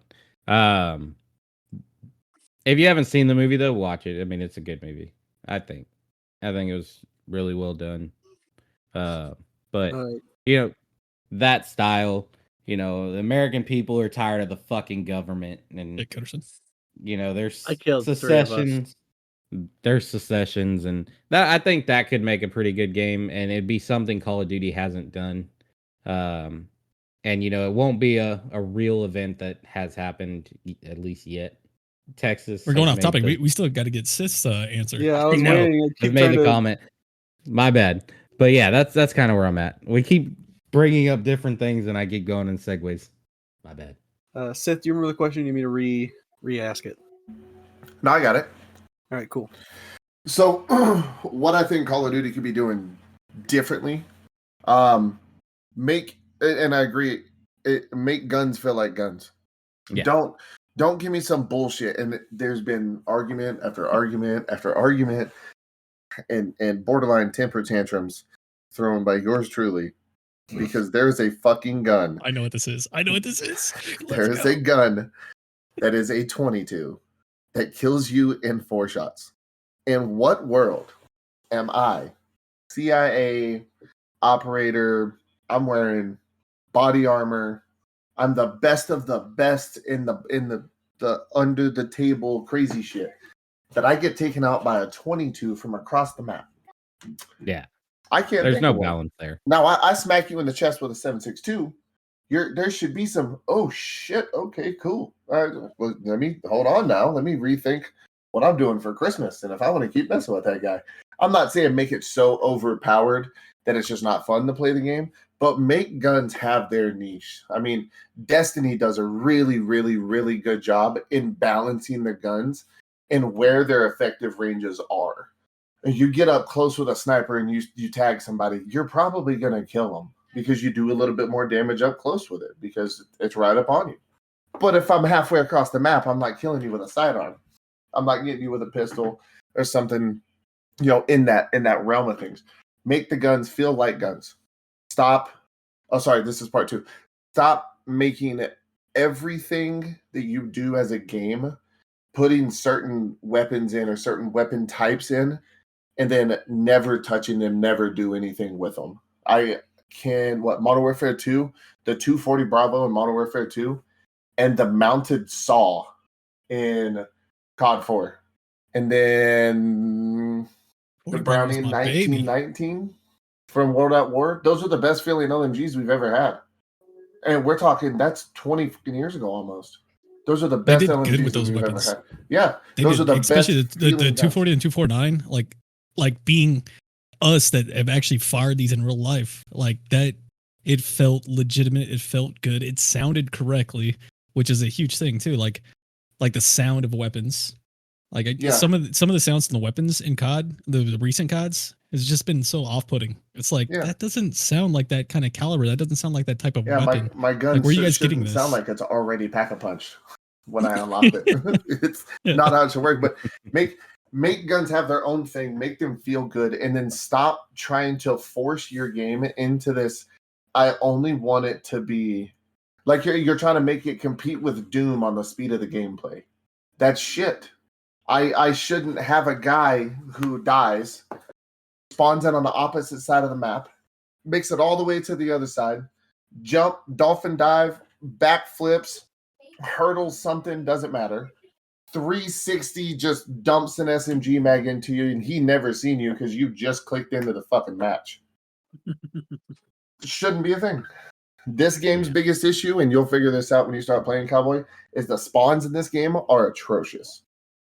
If you haven't seen the movie though, watch it. I mean, it's a good movie. I think it was really well done. But that style, the American people are tired of the fucking government, and Dick Cutterson. there's I killed 3 of us. there's secessions, and that I think that could make a pretty good game, and it'd be something Call of Duty hasn't done. And it won't be a real event that has happened at least yet. Texas. We're going has off made topic. the- We still got to get Sith's answer. Yeah, I I was know. waiting. I I've keep made trying the to. comment. My bad. But yeah, that's kind of where I'm at. We keep bringing up different things, and I keep going in segues. My bad. Sith, do you remember the question? You need me to re-ask it. No, I got it. All right, cool. So, what I think Call of Duty could be doing differently, make, and I agree, make guns feel like guns. Yeah. Don't give me some bullshit. And there's been argument after argument after argument, and borderline temper tantrums thrown by yours truly, because there's a fucking gun. I know what this is. There is a gun that is a 22 that kills you in 4 shots. In what world am I, CIA operator? I'm wearing body armor. I'm the best of the best in the under the table crazy shit, that I get taken out by a 22 from across the map. Yeah. I can't. There's think no of one. balance there. Now I smack you in the chest with a 7.62. There should be some. Oh shit. Okay, cool. All right. Well, let me hold on now. Let me rethink what I'm doing for Christmas, and if I want to keep messing with that guy. I'm not saying make it so overpowered that it's just not fun to play the game, but make guns have their niche. I mean, Destiny does a really, really, really good job in balancing the guns and where their effective ranges are. You get up close with a sniper and you tag somebody, you're probably going to kill them because you do a little bit more damage up close with it because it's right up on you. But if I'm halfway across the map, I'm not killing you with a sidearm. I'm not getting you with a pistol or something, in that realm of things. Make the guns feel like guns. Stop. Oh, sorry, this is part 2. Stop making everything that you do as a game, putting certain weapons in or certain weapon types in, and then never touching them, never do anything with them. Modern Warfare 2, the 240 Bravo in Modern Warfare 2, and the mounted saw in COD 4. And then the Browning 1919 from World at War. Those are the best feeling LMGs we've ever had. And we're talking, that's 20 years ago almost. Those are the They best did good with LMGs that those we've ever weapons. had. Yeah, They those did, are the especially best. the feeling 240 guns. and 249. Like being us that have actually fired these in real life, like that. It felt legitimate. It felt good. It sounded correctly, which is a huge thing too. Like the sound of weapons. Like Yeah. some of the sounds in the weapons in COD, the recent CODs, has just been so off-putting. It's like Yeah. that doesn't sound like that kind of caliber. That doesn't sound like that type of Yeah, weapon. my gun Like, where are you guys shouldn't getting sound this? like it's already Pack-a-Punch when I unlocked it. It's not how it should work. But make guns have their own thing, make them feel good, and then stop trying to force your game into this. I only want it to be like you're trying to make it compete with Doom on the speed of the gameplay. That's shit. I shouldn't have a guy who dies, spawns in on the opposite side of the map, makes it all the way to the other side, jump, dolphin dive, backflips, hurdles something, doesn't matter. 360 just dumps an SMG mag into you, and he never seen you because you just clicked into the fucking match. Shouldn't be a thing. This game's biggest issue, and you'll figure this out when you start playing Cowboy, is the spawns in this game are atrocious.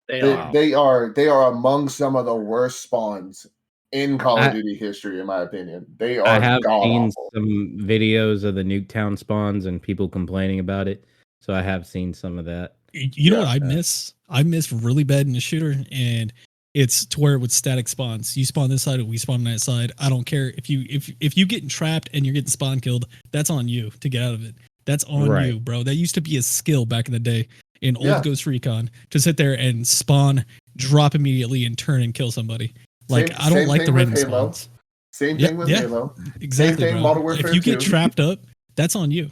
They are among some of the worst spawns in Call of Duty history, in my opinion. They are. I have seen god-awful. some videos of the Nuketown spawns and people complaining about it, so I have seen some of that. You know what I miss? I miss really bad in a shooter, and it's to where it would static spawns. You spawn this side, we spawn on that side. I don't care if you getting trapped and you're getting spawn killed. That's on you to get out of it. That's on you, bro. That used to be a skill back in the day in old Ghost Recon to sit there and spawn, drop immediately, and turn and kill somebody. Like I don't like the random spawns. Same thing with Halo. Exactly, Same thing, bro. Modern Warfare If you 2. get trapped up, that's on you.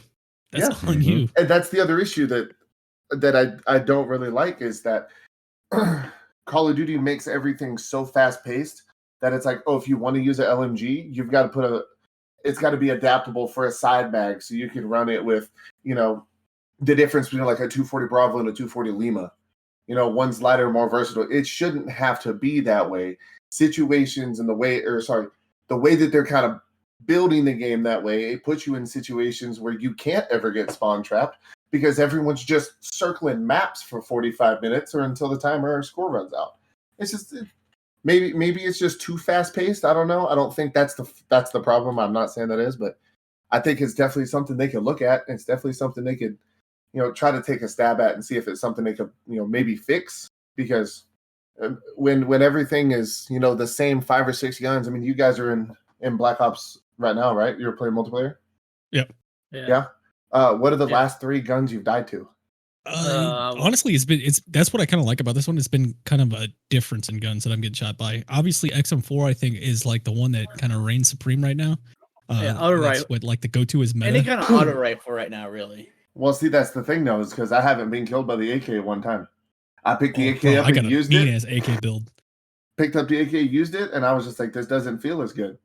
That's on you. And that's the other issue that I don't really like is that Call of Duty makes everything so fast paced that it's like, oh, if you want to use an LMG, you've got to it's got to be adaptable for a side mag, so you can run it with, the difference between like a 240 Bravo and a 240 Lima. One's lighter, more versatile. It shouldn't have to be that way. Situations and the way that they're kind of building the game that way, it puts you in situations where you can't ever get spawn trapped because everyone's just circling maps for 45 minutes or until the timer or score runs out. It's just maybe it's just too fast paced. I don't know. I don't think that's the problem. I'm not saying that is, but I think it's definitely something they could look at. It's definitely something they could, try to take a stab at and see if it's something they could, maybe fix. Because when everything is, the same 5 or 6 guns. I mean, you guys are in Black Ops right now, right? You're playing multiplayer. Yep. Yeah. What are the last 3 guns you've died to? Honestly, that's what I kind of like about this one. It's been kind of a difference in guns that I'm getting shot by. Obviously, XM4 I think is like the one that kind of reigns supreme right now. Auto rifle. What like the go-to is meta. Any kind of auto rifle right now, really. Well, see, that's the thing though, is because I haven't been killed by the AK one time. I picked the AK bro, up and used it. I got a mean ass AK build. Picked up the AK, used it, and I was just like, this doesn't feel as good.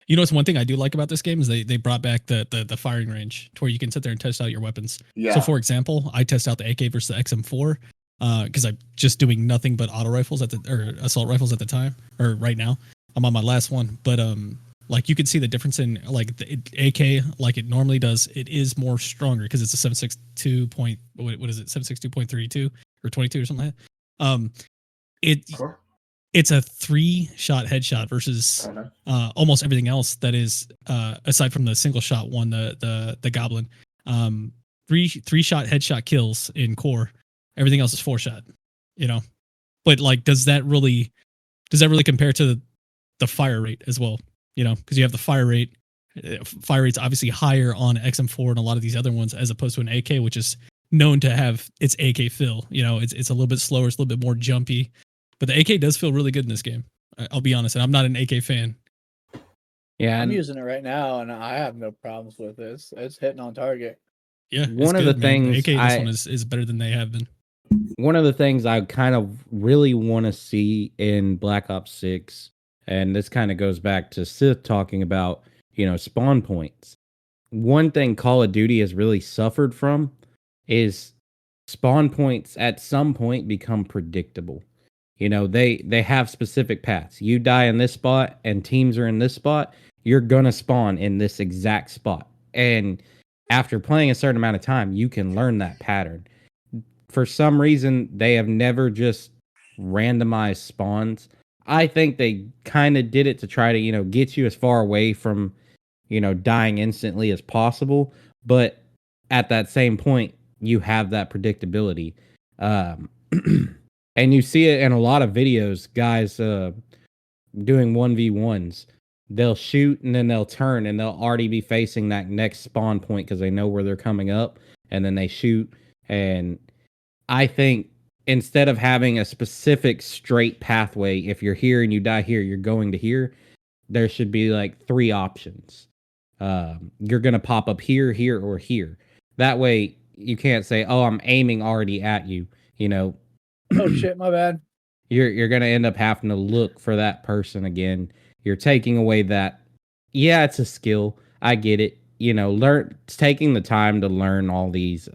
You know, it's one thing I do like about this game is they brought back the firing range to where you can sit there and test out your weapons. Yeah. So, for example, I test out the AK versus the XM4 because I'm just doing nothing but auto rifles or assault rifles at the time or right now. I'm on my last one, but like you can see the difference in like the AK, like it normally does. It is more stronger because it's a 7.62 what is it 7.62.32 or 22 or something like that. It's a 3-shot headshot versus almost everything else that is aside from the single shot one, the Goblin. 3-shot headshot kills in core. Everything else is 4-shot. But like, does that really compare to the fire rate as well? Because you have the fire rate. Fire rate's obviously higher on XM4 and a lot of these other ones as opposed to an AK, which is known to have its AK feel. It's a little bit slower, it's a little bit more jumpy. But the AK does feel really good in this game. I'll be honest, and I'm not an AK fan. Yeah, I'm using it right now, and I have no problems with this. It's hitting on target. Yeah, one of the things the AK this one is better than they have been. One of the things I kind of really want to see in Black Ops 6, and this kind of goes back to Sith talking about, spawn points. One thing Call of Duty has really suffered from is spawn points at some point become predictable. They have specific paths. You die in this spot and teams are in this spot, you're going to spawn in this exact spot. And after playing a certain amount of time, you can learn that pattern. for some reason, they have never just randomized spawns. I think they kind of did it to try to, get you as far away from, dying instantly as possible. But at that same point, you have that predictability. Um, and you see it in a lot of videos, guys doing 1v1s. They'll shoot and then they'll turn and they'll already be facing that next spawn point because they know where they're coming up, and then they shoot. And I think instead of having a specific straight pathway, if you're here and you die here, you're going to here, there should be like 3 options. You're going to pop up here, here, or here. That way you can't say, oh, I'm aiming already at you. Oh shit, my bad. You're going to end up having to look for that person again. You're taking away that. Yeah, it's a skill. I get it. Taking the time to learn all these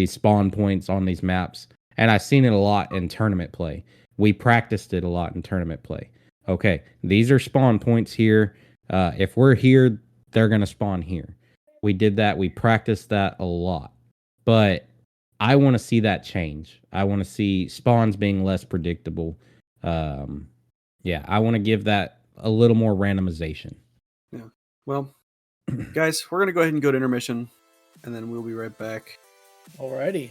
spawn points on these maps. And I've seen it a lot in tournament play. We practiced it a lot in tournament play. Okay, these are spawn points here. If we're here, they're going to spawn here. We did that. We practiced that a lot. But I want to see that change. I want to see spawns being less predictable. Yeah, I want to give that a little more randomization. Yeah. Well, guys, we're going to go ahead and go to intermission, and then we'll be right back. Alrighty.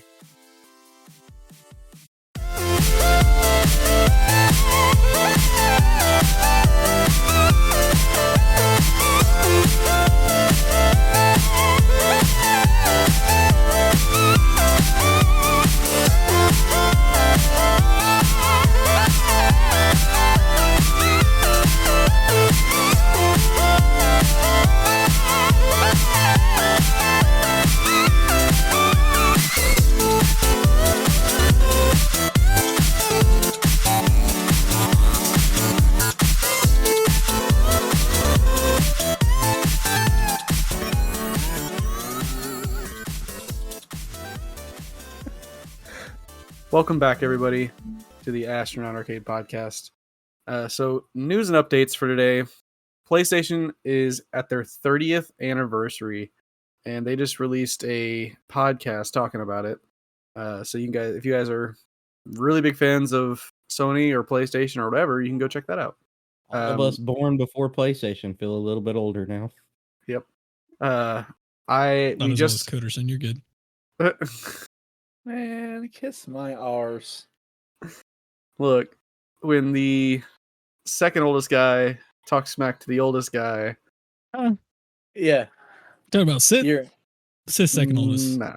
Welcome back, everybody, to the Astronaut Arcade Podcast. So, news and updates for today. PlayStation is at their 30th anniversary, and they just released a podcast talking about it. So, if you guys are really big fans of Sony or PlayStation or whatever, you can go check that out. All of us born before PlayStation feel a little bit older now. Yep. Not as well as Coderson, you're good. Man, kiss my arse. Look, when the second oldest guy talks smack to the oldest guy. Yeah. Talking about Sid? You're Sid's second oldest. Nah.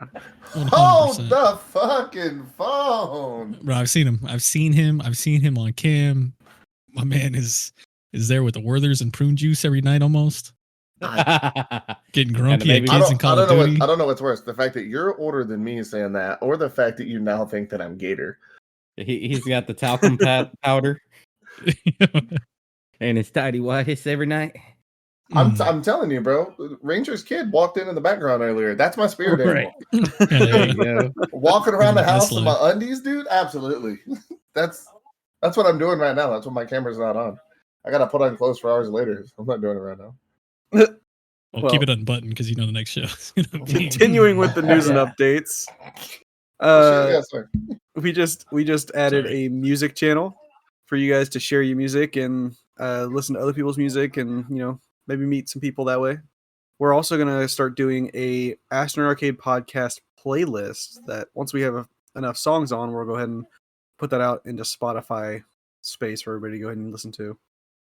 100%. Hold the fucking phone. Bro, I've seen him. I've seen him on cam. My man is there with the Werthers and prune juice every night almost. Getting grumpy at kids in Call of Duty. I don't know what's worse, the fact that you're older than me saying that, or the fact that you now think that I'm Gator. He's got the talcum powder and his tidy whities every night. I'm telling you, bro. Ranger's kid walked in the background earlier. That's my spirit animal. There you go. Walking around the house in my undies, dude. Absolutely. That's what I'm doing right now. That's when my camera's not on. I gotta put on clothes for hours later. I'm not doing it right now. Well, keep it unbuttoned because you know the next show is gonna be. Continuing with the news and updates. We just added a music channel for you guys to share your music and listen to other people's music and maybe meet some people that way. We're also gonna start doing a Astronaut Arcade Podcast playlist that once we have enough songs on, we'll go ahead and put that out into Spotify space for everybody to go ahead and listen to.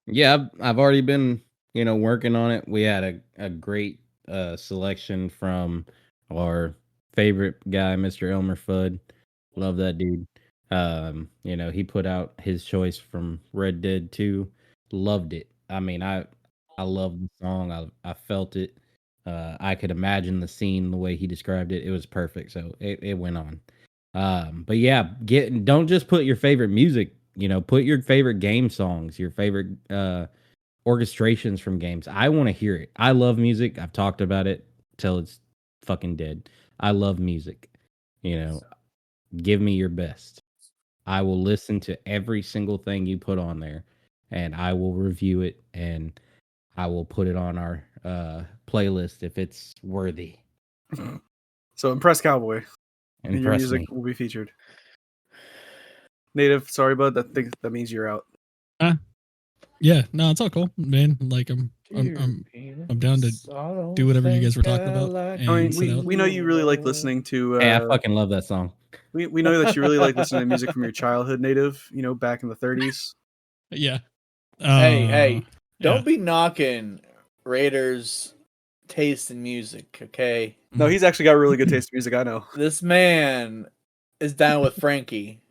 Yeah, I've already been working on it. We had a great selection from our favorite guy, Mr. Elmer Fudd. Love that dude. He put out his choice from Red Dead 2. Loved it. I mean, I loved the song. I felt it. I could imagine the scene the way he described it. It was perfect. So it went on. But yeah, don't just put your favorite music. Put your favorite game songs, your favorite orchestrations from games. I want to hear it. I love music. I've talked about it till it's fucking dead. I love music. Give me your best. I will listen to every single thing you put on there, and I will review it, and I will put it on our playlist if it's worthy. So Impress Cowboy. and your Impress music me. will be featured. Native, sorry, bud. That means you're out. Yeah, no, it's all cool, man. Like I'm down to do whatever you guys were talking about. And I mean, sit out. we know you really like listening to. Hey, I fucking love that song. We know that you really like listening to music from your childhood, Native. You know, back in the 30s. Yeah. Hey, don't yeah. be knocking Raiders' taste in music, okay? No, he's actually got really good taste in music. I know. This man is down with Frankie.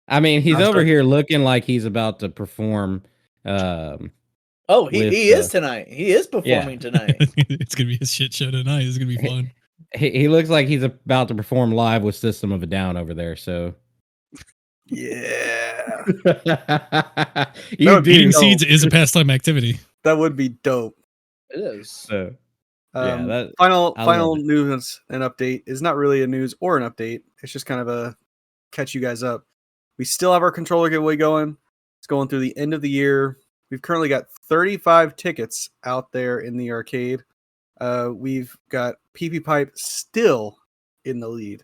I mean, he's That's over right. here looking like he's about to perform. Oh, he is tonight. He is performing tonight. It's gonna be a shit show tonight. It's gonna be fun. He looks like he's about to perform live with System of a Down over there. So Yeah, you would be Eating do. dope. seeds is a pastime activity. that would be dope. It is. So yeah, that I Final love it. news and update is not really a news or an update. It's just kind of a catch you guys up. We still have our controller giveaway going. It's going through the end of the year. We've currently got 35 tickets out there in the arcade. We've got PP Pipe still in the lead.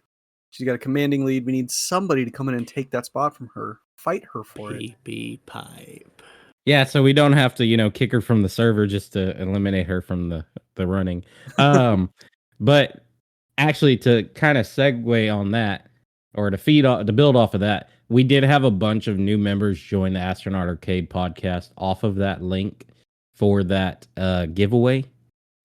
She's got a commanding lead. We need somebody to come in and take that spot from her. Fight her for it. PP Pipe. Yeah, so we don't have to, kick her from the server just to eliminate her from the running. But actually, to kind of segue on that, or to build off of that, we did have a bunch of new members join the Astronaut Arcade podcast off of that link for that giveaway.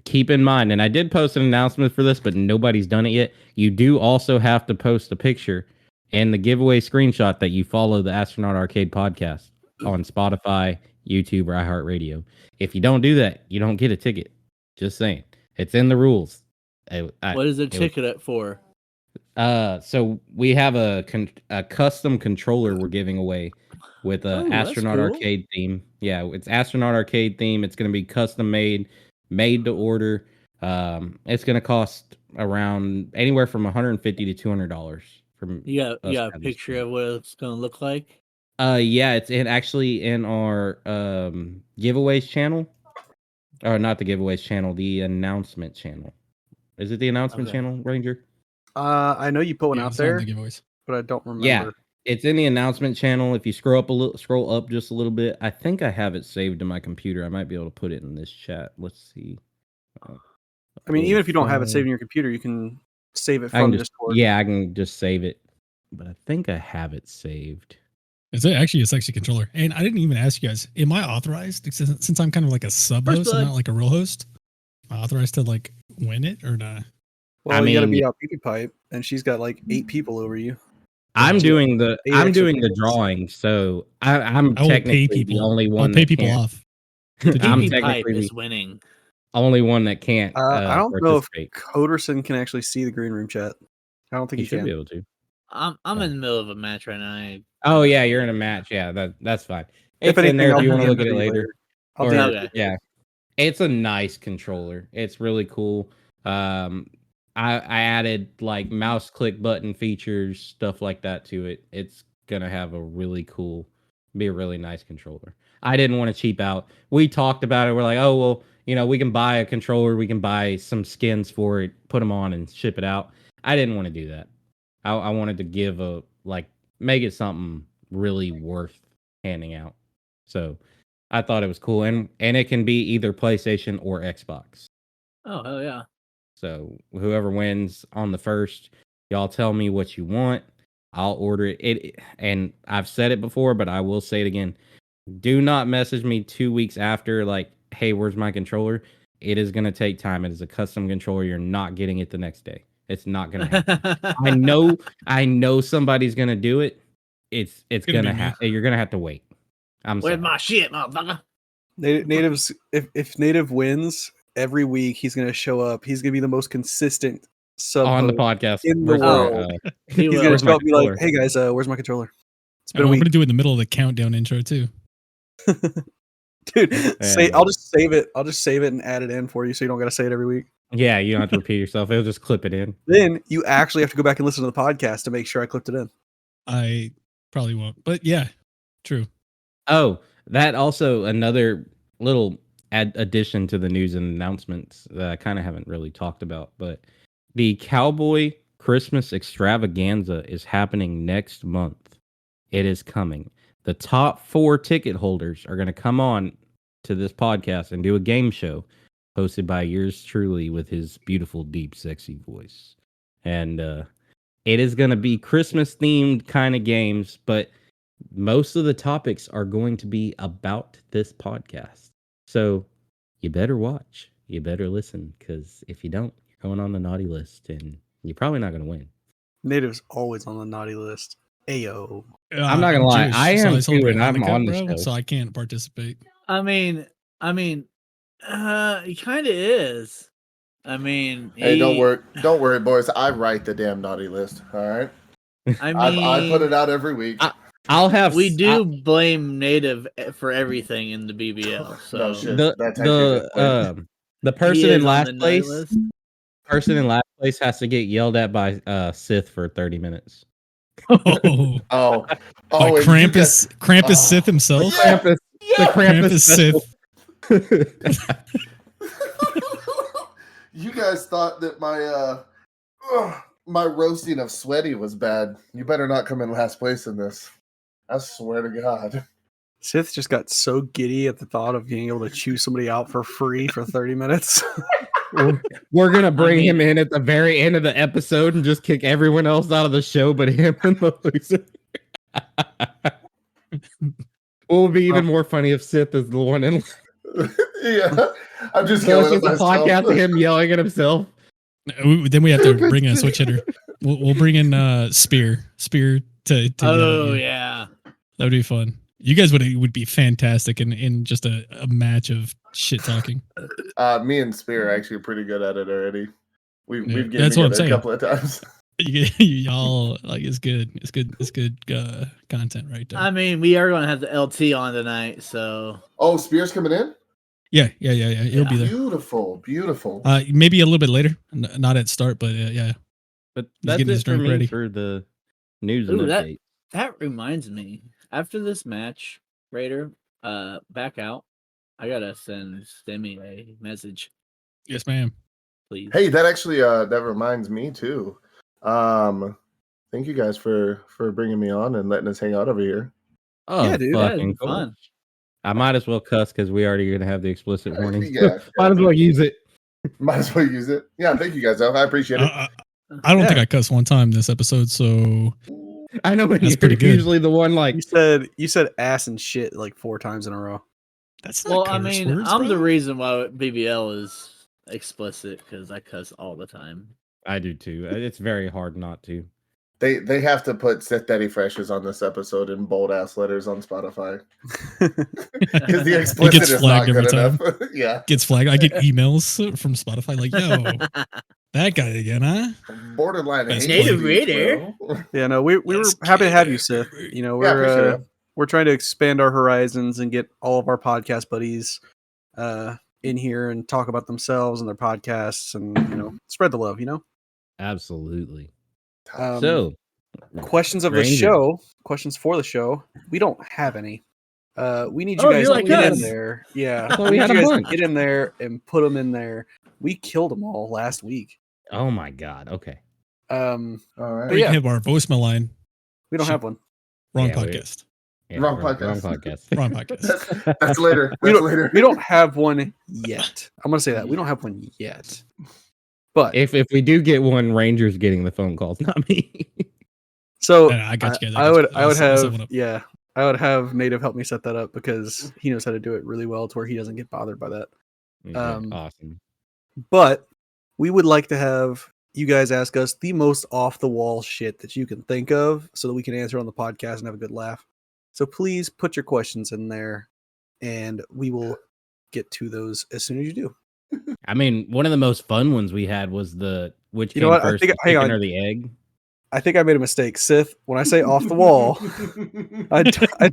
Keep in mind, and I did post an announcement for this, but nobody's done it yet. You do also have to post a picture and the giveaway screenshot that you follow the Astronaut Arcade podcast on Spotify, YouTube, or iHeartRadio. If you don't do that, you don't get a ticket. Just saying. It's in the rules. What is the ticket up for? So we have a custom controller we're giving away with an Astronaut cool. Arcade theme. Yeah, it's Astronaut Arcade theme. It's going to be custom made to order. It's going to cost around anywhere from $150 to $200. From You got a picture of what it's gonna look like? Yeah, it's actually in our giveaways channel, or not the giveaways channel, the announcement channel. Is it the announcement channel, Ranger? I know you put one out it's on there, the giveaways. but I don't remember. Yeah, it's in the announcement channel. If you scroll up just a little bit, I think I have it saved to my computer. I might be able to put it in this chat. Let's see. I mean, even if you don't have it saved in your computer, you can save it I can from just, Discord. yeah, I can just save it. But I think I have it saved. It's actually a sexy controller. And I didn't even ask you guys, am I authorized, since I'm kind of like a sub host and not like a real host, am I authorized to like win it or not? Well, you got to beat out PP Pipe, and she's got like 8 people over you. I'm doing the drawing, so I'm technically the only one. I'll pay people off. I'm technically is winning. Only one that can't. I don't know if Coderson can actually see the green room chat. I don't think he should can. be able to. I'm in the middle of a match right now. Oh yeah, you're in a match. Yeah, that's fine. If It's in anything, there if I'll you want to DM look at it you later. later. Yeah, it's a nice controller. It's really cool. I added like mouse click button features, stuff like that to it. It's gonna have be a really nice controller. I didn't want to cheap out. We talked about it. We're like, oh well, we can buy a controller, we can buy some skins for it, put them on and ship it out. I didn't want to do that. I wanted to give make it something really worth handing out. So I thought it was cool, and it can be either PlayStation or Xbox. Oh hell yeah! So whoever wins on the first, y'all tell me what you want. I'll order it. And I've said it before, but I will say it again. Do not message me 2 weeks after, like, hey, where's my controller? It is going to take time. It is a custom controller. You're not getting it the next day. It's not going to happen. I know somebody's going to do it. It's going to happen. You're going to have to wait. Where's my shit, motherfucker? Natives, if Native wins every week, he's going to show up. He's going to be the most consistent sub on the podcast in the world. He's going to show up and be like, hey guys, where's my controller? It's been a week. I'm going to do it in the middle of the countdown intro too. Dude, I'll just save it. I'll just save it and add it in for you so you don't got to say it every week. Yeah, you don't have to repeat yourself. It'll just clip it in. Then you actually have to go back and listen to the podcast to make sure I clipped it in. I probably won't, but yeah, true. Oh, that also another little addition to the news and announcements that I kind of haven't really talked about, but the Cowboy Christmas extravaganza is happening next month. It is coming. The top 4 ticket holders are going to come on to this podcast and do a game show hosted by yours truly with his beautiful, deep, sexy voice. And it is going to be Christmas themed kind of games, but most of the topics are going to be about this podcast. So you better watch. You better listen, because if you don't, you're going on the naughty list and you're probably not going to win. Native's always on the naughty list. Ayo. I'm not gonna lie, I am too, celebrate and I'm Hanukkah, on the bro, show. so I can't participate. I mean, he kind of is. I mean, Hey, don't worry, boys. I write the damn naughty list. All right, I mean, I put it out every week. I'll have. we do blame Native for everything in the BBL. So No shit. the That's actually a good point. the he person is in on last the naughty place. list. Person in last place has to get yelled at by Sith for 30 minutes. Oh, Oh, by and you Krampus, Krampus Oh. Sith himself. Krampus, the Krampus Sith. You guys thought that my roasting of Sweaty was bad. You better not come in last place in this. I swear to God. Sith just got so giddy at the thought of being able to chew somebody out for free for 30 minutes. We're gonna bring him in at the very end of the episode and just kick everyone else out of the show, but him and the loser. What would be even more funny if Sith is the one in. Yeah, I'm just So it's yelling just at a podcast myself. of him yelling at himself. Then we have to bring in a switch hitter. We'll bring in Spear to Oh yeah. that would be fun. You guys would be fantastic in just a match of shit talking. Me and Spear are actually pretty good at it already. We've Yeah, gotten that's what I'm together a saying. couple of times. Y'all like it's good. It's good content right there. I mean, we are gonna have the LT on tonight, so Oh, Spear's coming in? Yeah. He'll be there. Beautiful. Maybe a little bit later, not at start, but yeah. But He's that's getting his it for drink me ready. for the news Ooh, and that- update. that reminds me. After this match, Raider, back out. I gotta send Stemmy a message, Yes, ma'am. please. Hey, that actually that reminds me too. Thank you guys for bringing me on and letting us hang out over here. Oh, Yeah, dude. Yeah, fucking it's cool. fun. I might as well cuss because we already gonna have the explicit warning. Yeah, Might as well use it. might as well use it. Yeah, thank you guys. Though. I appreciate it. I don't think Yeah. I cussed one time this episode, so I know, but That's you're pretty good. usually the one like You said ass and shit like 4 times in a row. that's not Well, I curse mean, words, I'm bro. the reason why BBL is explicit because I cuss all the time. I do too. It's very hard not to. They have to put Seth Daddy Freshes on this episode in bold ass letters on Spotify because the explicit gets is not flagged every good time. enough. Yeah, Gets flagged. I get emails from Spotify like, "Yo, that guy again, huh?" borderline That's hate Native speech, Raider. bro. Yeah, no, we were happy to have you, Sith. You know, Yeah, appreciate it. we're trying to expand our horizons and get all of our podcast buddies in here and talk about themselves and their podcasts and spread the love. Absolutely. Um, So questions of the Ranger. show, questions for the show. We don't have any. We need you Oh, guys you're to like get us. in there. Yeah, thought we we need had you a guys to bunch. get in there and put them in there. We killed them all last week. oh my god. Okay. All Or right. you yeah. can have our voicemail line. We don't have one. Wrong Yeah, we- podcast. Yeah, Wrong Wrong podcast. podcast. Wrong podcast. That's later. We That's don't, later. we don't have one yet. I'm gonna say that we don't have one yet. But If we do get one, Ranger's getting the phone calls, not me. so I got you guys. I would I'll set have one up. I would have Native help me set that up because he knows how to do it really well to where he doesn't get bothered by that. Okay, awesome. But we would like to have you guys ask us the most off the wall shit that you can think of so that we can answer on the podcast and have a good laugh. So please put your questions in there and we will get to those as soon as you do. I mean, one of the most fun ones we had was the which You came know what? I first, think- the hang chicken on. or the egg. I think I made a mistake. Sith, when I say off the wall, I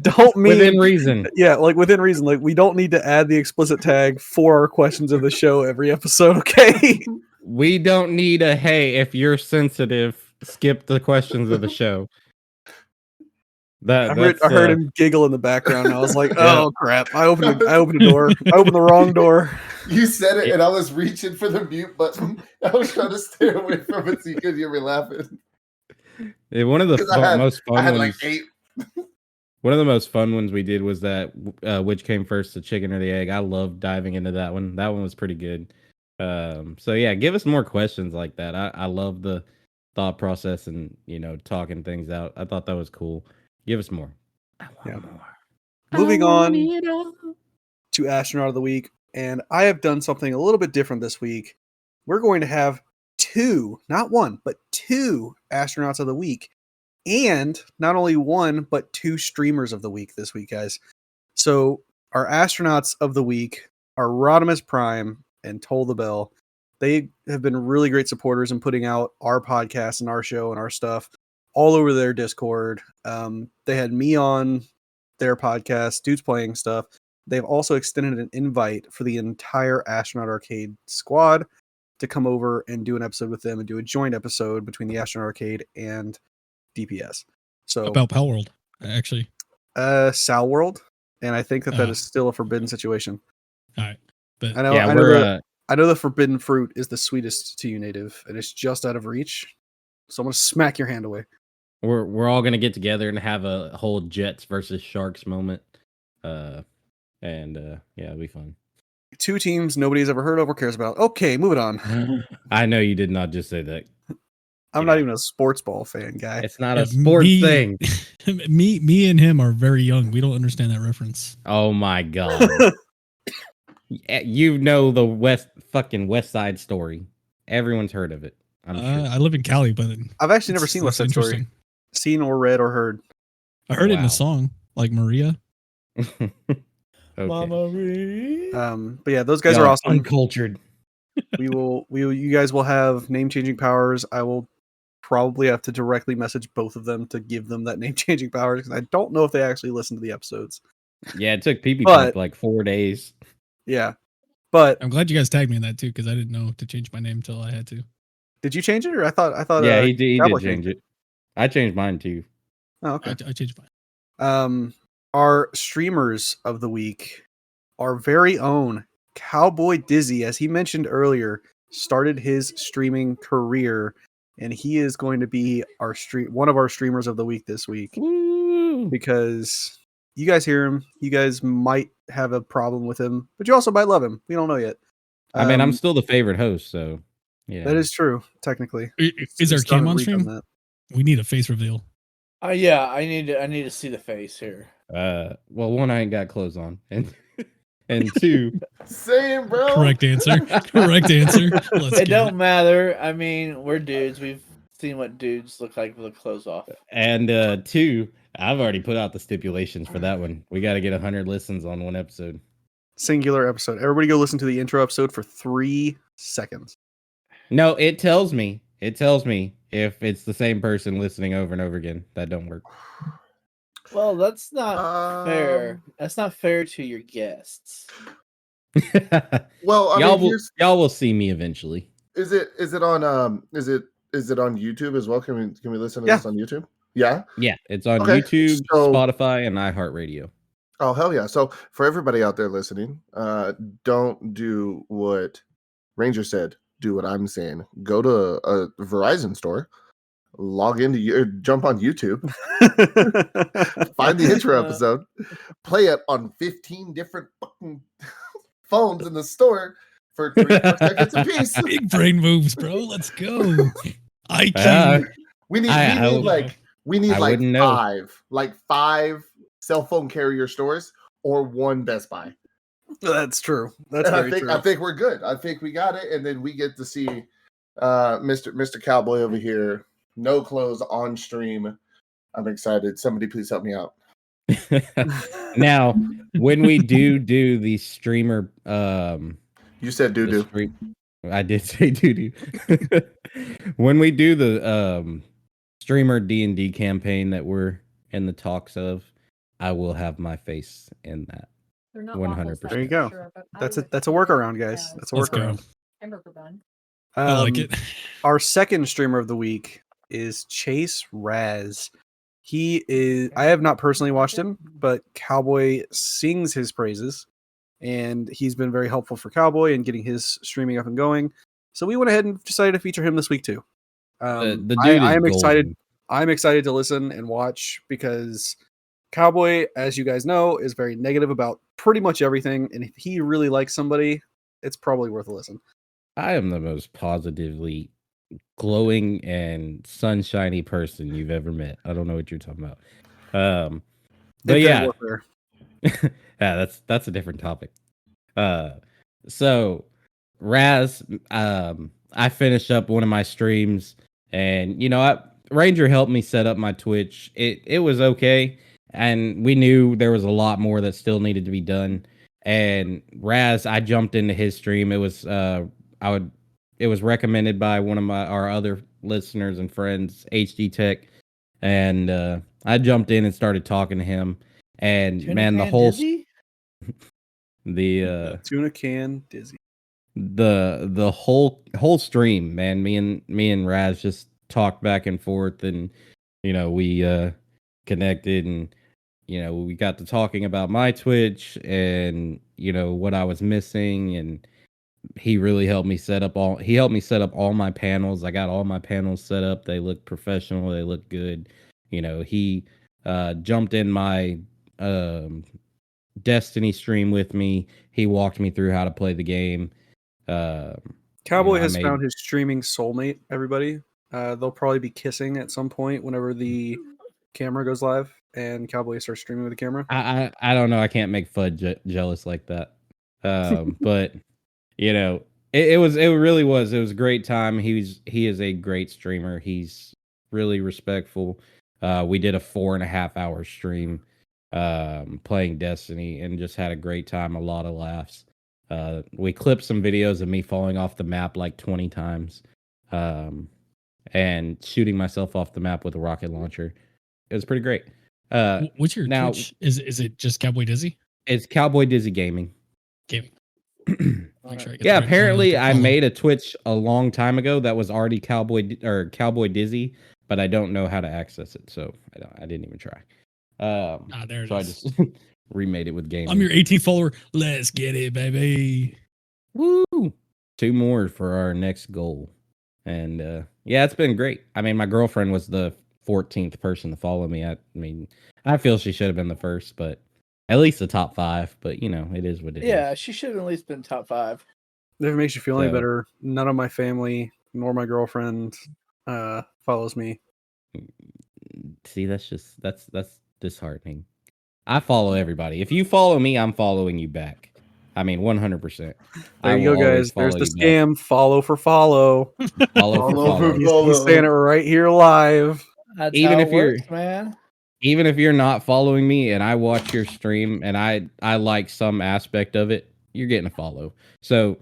don't mean Within reason. Yeah, like within reason. Like we don't need to add the explicit tag for our questions of the show every episode, okay? We don't need a hey, if you're sensitive, skip the questions of the show. That I that's heard him giggle in the background. And I was like, Yeah. "Oh crap! I opened the door. I opened the wrong door." You said it, and I was reaching for the mute button. I was trying to stay away from it so you could hear me laughing. one of the 'Cause I most fun had ones. like 8. One of the most fun ones we did was that which came first, the chicken or the egg. I loved diving into that one. That one was pretty good. So yeah, give us more questions like that. I love the thought process and talking things out. I thought that was cool. Give us more. I want more. Moving on to Astronaut of the Week, and I have done something a little bit different this week. We're going to have 2, not 1, but 2 Astronauts of the Week. And not only 1, but 2 streamers of the week this week, guys. So our astronauts of the week are Rodimus Prime and Toll the Bell. They have been really great supporters in putting out our podcast and our show and our stuff all over their Discord. They had me on their podcast, Dudes Playing Stuff. They've also extended an invite for the entire Astronaut Arcade squad to come over and do an episode with them and do a joint episode between the Astronaut Arcade and DPS. So About Pal World, actually. Sal World, and I think that is still a forbidden situation. All right, but I know the forbidden fruit is the sweetest to you, native, and it's just out of reach. So I'm gonna smack your hand away. We're all gonna get together and have a whole Jets versus Sharks moment. Yeah, it'll be fun. 2 teams nobody's ever heard of or cares about. Okay, moving on. I know you did not just say that. I'm not even a sports ball fan, guy. It's not a sports thing. Me and him are very young. We don't understand that reference. Oh my god. You know the West Side Story. Everyone's heard of it. I'm sure. I live in Cali, but I've actually never seen West Side Story. Seen or read or heard. I heard it in a song, like Maria. Okay. Mama Maria. But yeah, those guys are awesome. Uncultured. You guys will have name changing powers. I will probably have to directly message both of them to give them that name changing powers because I don't know if they actually listen to the episodes. Yeah, it took PP like 4 days. Yeah, but I'm glad you guys tagged me in that too because I didn't know to change my name until I had to. Did you change it, or I thought? Yeah, he did change it. I changed mine too. Oh, okay. I changed mine. Our streamers of the week, our very own Cowboy Dizzy, as he mentioned earlier, started his streaming career, and he is going to be one of our streamers of the week this week. Woo! Because you guys hear him, you guys might have a problem with him, but you also might love him. We don't know yet. I mean, I'm still the favorite host, so yeah, that is true. Technically, is there cam on stream? We need a face reveal. Yeah, I need to see the face here. Well, 1, I ain't got clothes on, and 2, Same, bro. Correct answer. Correct answer. It don't matter. I mean, we're dudes. We've seen what dudes look like with the clothes off. And 2, I've already put out the stipulations for that one. We got to get 100 listens on one episode. Singular episode. Everybody go listen to the intro episode for 3 seconds. No, it tells me if it's the same person listening over and over again. That don't work. Well, that's not fair. That's not fair to your guests. Well, I mean, y'all will see me eventually. Is it on YouTube as well? Can we listen to this on YouTube? Yeah. Yeah, it's on YouTube, Spotify, and iHeartRadio. Oh hell yeah! So for everybody out there listening, don't do what Ranger said. Do what I'm saying. Go to a Verizon store. Log into jump on YouTube, find the intro episode, play it on 15 different fucking phones in the store for 3 seconds a piece. Big brain moves, bro. Let's go. IQ. We need like 5 cell phone carrier stores or 1 Best Buy. That's true. That's very true. I think we're good. I think we got it, and then we get to see Mr. Cowboy over here. No clothes on stream. I'm excited. Somebody please help me out. Now, when we do the streamer, you said doo-doo. I did say doo-doo. When we do the streamer D&D campaign that we're in the talks of, I will have my face in that. 100%. There you go. That's a workaround, guys. That's a workaround. I like it. Our second streamer of the week is Chase Raz. I have not personally watched him, but Cowboy sings his praises, and he's been very helpful for Cowboy in getting his streaming up and going. So we went ahead and decided to feature him this week too. The dude I is am excited. golden. I'm excited to listen and watch because Cowboy, as you guys know, is very negative about pretty much everything. And if he really likes somebody, it's probably worth a listen. I am the most positively glowing and sunshiny person you've ever met. I don't know what you're talking about. But Infinite yeah, Warfare. yeah, that's a different topic. So Raz, I finished up one of my streams, and Ranger helped me set up my Twitch. It was okay, and we knew there was a lot more that still needed to be done. And Raz, I jumped into his stream. It was it was recommended by one of our other listeners and friends, HD Tech, and I jumped in and started talking to him. And man, the whole Tuna Can Dizzy. the whole stream, man, me and Raz just talked back and forth, and we connected, and we got to talking about my Twitch and what I was missing, and he really helped me set up all my panels. I got all my panels set up. They look professional, they look good. He jumped in my Destiny stream with me. He walked me through how to play the game. Cowboy has found his streaming soulmate, everybody. They'll probably be kissing at some point whenever the camera goes live and Cowboy starts streaming with the camera. I don't know. I can't make Fud jealous like that. But it really was. It was a great time. He is a great streamer. He's really respectful. We did a 4.5 hour stream playing Destiny and just had a great time. A lot of laughs. We clipped some videos of me falling off the map like 20 times and shooting myself off the map with a rocket launcher. It was pretty great. What's your Twitch? Is it just Cowboy Dizzy? It's Cowboy Dizzy Gaming. Make sure I get Yeah, the right apparently channel to I follow. made a Twitch a long time ago that was already Cowboy Dizzy, but I don't know how to access it, so I didn't even try. There it so is. I just remade it with gaming. I'm your 18th follower. Let's get it, baby. Woo! 2 more for our next goal. And yeah, it's been great. I mean, my girlfriend was the 14th person to follow me. I feel she should have been the first, but at least the top 5. But it is what it is. Yeah, she should have at least been top 5. If it makes you feel any better, none of my family nor my girlfriend follows me. See, that's disheartening. I follow everybody. If you follow me, I'm following you back. I mean, 100%. There you go, guys. There's the scam. Follow for follow. Follow for follow. He's saying it right here live. That's Even how if it works, man. Even if you're not following me and I watch your stream and I like some aspect of it, you're getting a follow. So,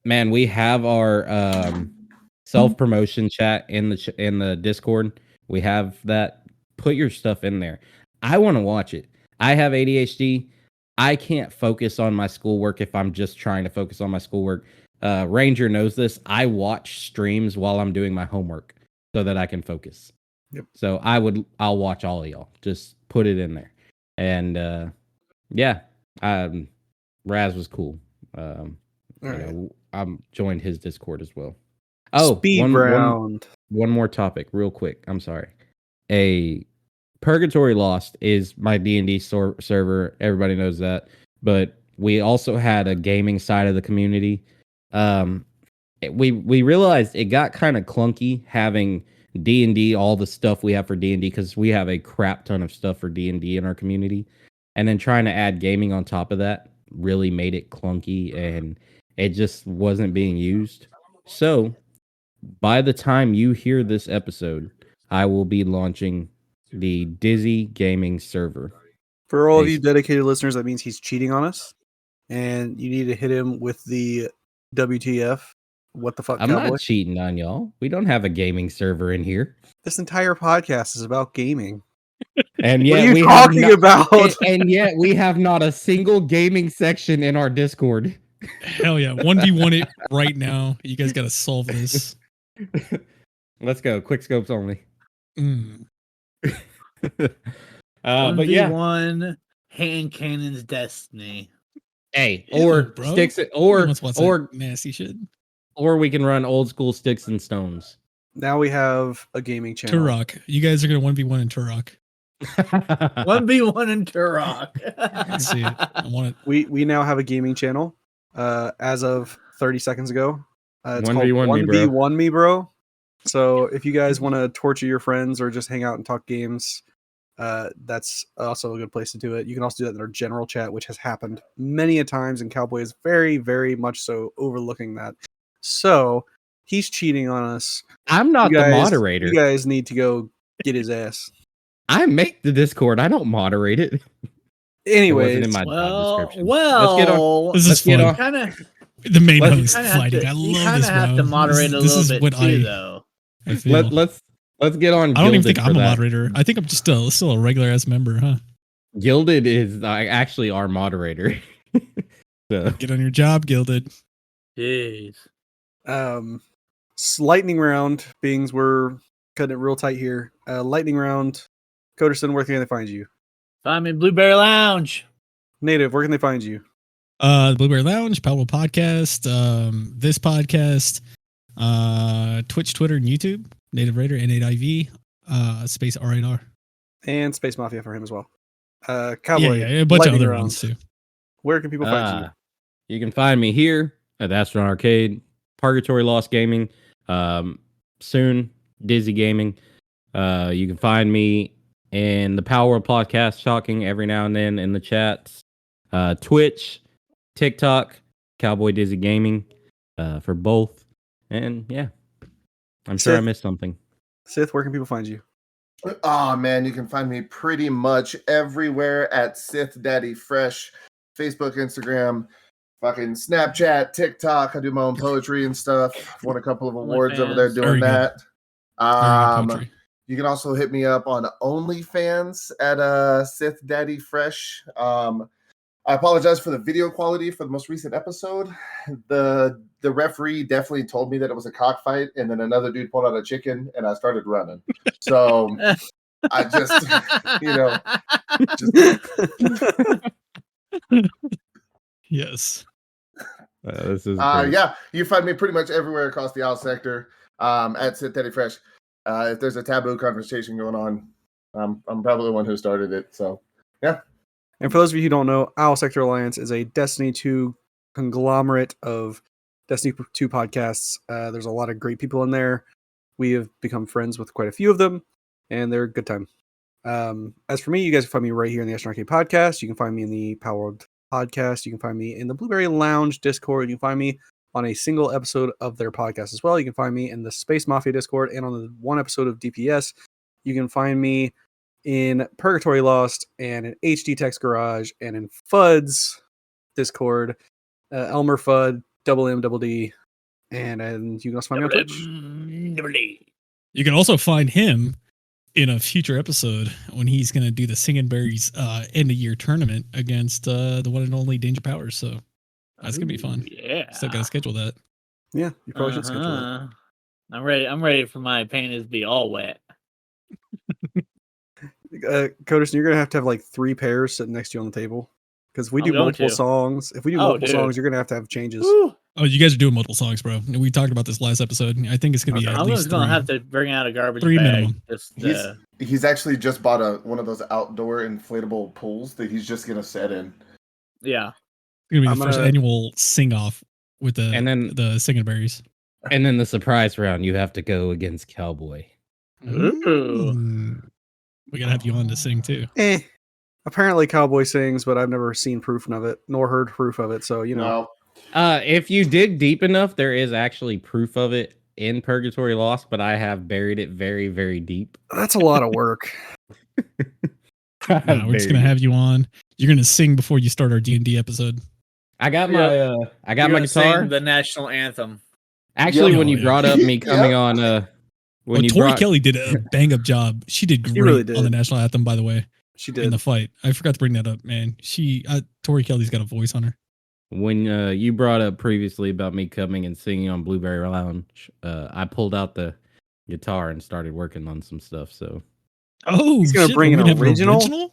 man, we have our self-promotion chat in the Discord. We have that. Put your stuff in there. I want to watch it. I have ADHD. I can't focus on my schoolwork if I'm just trying to focus on my schoolwork. Ranger knows this. I watch streams while I'm doing my homework so that I can focus. Yep. So I'll watch all of y'all. Just put it in there. And yeah, Raz was cool. I'm joined his Discord as well. Oh, Speed round. One more topic, real quick. I'm sorry. A Purgatory Lost is my D&D server. Everybody knows that. But we also had a gaming side of the community. We realized it got kind of clunky having D&D, all the stuff we have for D&D, because we have a crap ton of stuff for D&D in our community. And then trying to add gaming on top of that really made it clunky, and it just wasn't being used. So by the time you hear this episode, I will be launching the Dizzy Gaming server. For all of you dedicated listeners, that means he's cheating on us, and you need to hit him with the WTF. What the fuck, I'm Cowboy? not cheating on y'all. We don't have a gaming server in here. This entire podcast is about gaming. And what yet are you talking about? And yet we have not a single gaming section in our Discord. Hell yeah. 1v1 it right now. You guys got to solve this. Let's go. Quick scopes only. But yeah, 1v1 hand cannon's destiny. hey, Ew, or bro. sticks, Nobody wants to watch or that nasty shit. or we can run old school sticks and stones. Now we have a gaming channel. Turok. You guys are gonna 1v1 in Turok. 1v1 in Turok. Let's see it. I want it. We now have a gaming channel. As of 30 seconds ago. It's 1v1 called me, bro. 1v1 me, bro. So if you guys want to torture your friends or just hang out and talk games, that's also a good place to do it. You can also do that in our general chat, which has happened many a times, and Cowboy is very, very much so overlooking that. So he's cheating on us. I'm not the moderator. You guys need to go get his ass. I make the Discord. I don't moderate it. Anyways, in my job description. This is fun. Kind of The main Let's- host fighting. I you love kind this, of bro. have to moderate a This little is bit what too, though. I feel. Let's get on. I don't even Gilded think for I'm a that. moderator. I think I'm just still a regular ass member, huh? Gilded is actually our moderator. So Get on your job, Gilded. Jeez. lightning round, beings we're cutting it real tight here. Lightning round. Coderson, where can they find you? Find me in Blueberry Lounge. Native, where can they find you? Blueberry Lounge, Powell Podcast, this podcast, Twitch, Twitter, and YouTube. Native Raider, N8IV, space R8R. And Space Mafia for him as well. Cowboy, Yeah, a bunch of lightning other round. ones too. Where can people find you? you can find me here at Astronaut Arcade, Purgatory Lost Gaming, soon Dizzy Gaming. You can find me in the Power Podcast talking every now and then in the chats. Twitch, TikTok, Cowboy Dizzy Gaming, for both. And yeah, I'm sure I Sith. missed something. Sith, where can people find you? Oh man, you can find me pretty much everywhere at Sith Daddy Fresh, Facebook, Instagram, fucking Snapchat, TikTok. I do my own poetry and stuff. I've won a couple of awards over there doing Very good. that. Very good poetry. You can also hit me up on OnlyFans at Sith Daddy Fresh. I apologize for the video quality for the most recent episode. The referee definitely told me that it was a cockfight, and then another dude pulled out a chicken, and I started running. So I just, Yes. This is great. yeah, you find me pretty much everywhere across the Owl sector at Sit Teddy Fresh. If there's a taboo conversation going on, I'm probably the one who started it. So yeah. And for those of you who don't know, Owl Sector Alliance is a Destiny 2 conglomerate of Destiny 2 podcasts. There's a lot of great people in there. We have become friends with quite a few of them, and they're a good time. As for me, you guys can find me right here in the Astronaut Arcade Podcast. You can find me in the Power Podcast. You can find me in the Blueberry Lounge Discord. You can find me on a single episode of their podcast as well. You can find me in the Space Mafia Discord and on the one episode of DPS. You can find me in Purgatory Lost and in HD Text Garage and in Fud's Discord, Elmer Fudd, Double M Double D, and you can also find me on Twitch. You can also find him in a future episode when he's going to do the Singing Berries end of year tournament against the one and only Danger Powers. So that's going to be fun. Yeah. Still got to schedule that. Yeah, you probably should schedule that. I'm ready. I'm ready for my panties to be all wet. Coderson, you're gonna have to have like 3 pairs sitting next to you on the table because we do going multiple to. songs. If we do multiple songs, you're gonna have changes. Woo. Oh, you guys are doing multiple songs, bro. We talked about this last episode. I think it's going to be at I'm least just gonna 3. have to bring out a garbage 3 bag. minimum. Just, He's actually just bought one of those outdoor inflatable pools that he's just gonna set in. yeah. It's going to be I'm the first gonna- annual sing-off with the And then- the Singing Berries. And then the surprise round, you have to go against Cowboy. Ooh. We got to have you on to sing too. Apparently, Cowboy sings, but I've never seen proof of it nor heard proof of it. So you know, No, If you dig deep enough, there is actually proof of it in Purgatory Lost, but I have buried it very, very deep. that's a lot of work. We're just going to have you on. You're going to sing before you start our D&D episode. I got my You're my guitar. sing the national anthem. Actually, Yeah. when you Yeah. brought up me coming on, when you Tori brought, Kelly did a bang-up job. She did great really did. on the national anthem, by the way, She in did. the fight. I forgot to bring that up, man. Tori Kelly's got a voice on her. when you brought up previously about me coming and singing on Blueberry Lounge, I pulled out the guitar and started working on some stuff. So Oh, He's gonna shit, bring we're an gonna have original?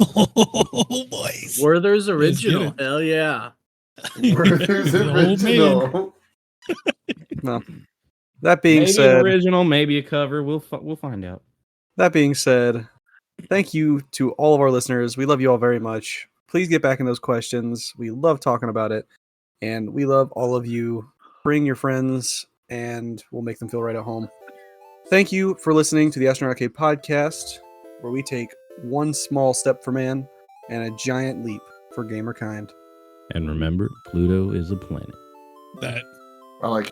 Oh, boys. Werther's Let's get original. it. Hell yeah. Werther's The old man. original. Well, that being Maybe an said, original, maybe a cover. We'll find out. that being said, thank you to all of our listeners. We love you all very much. Please get back in those questions. We love talking about it, and we love all of you. Bring your friends, and we'll make them feel right at home. Thank you for listening to the Astronaut Arcade Podcast, where we take one small step for man and a giant leap for gamerkind. And remember, Pluto is a planet. That I like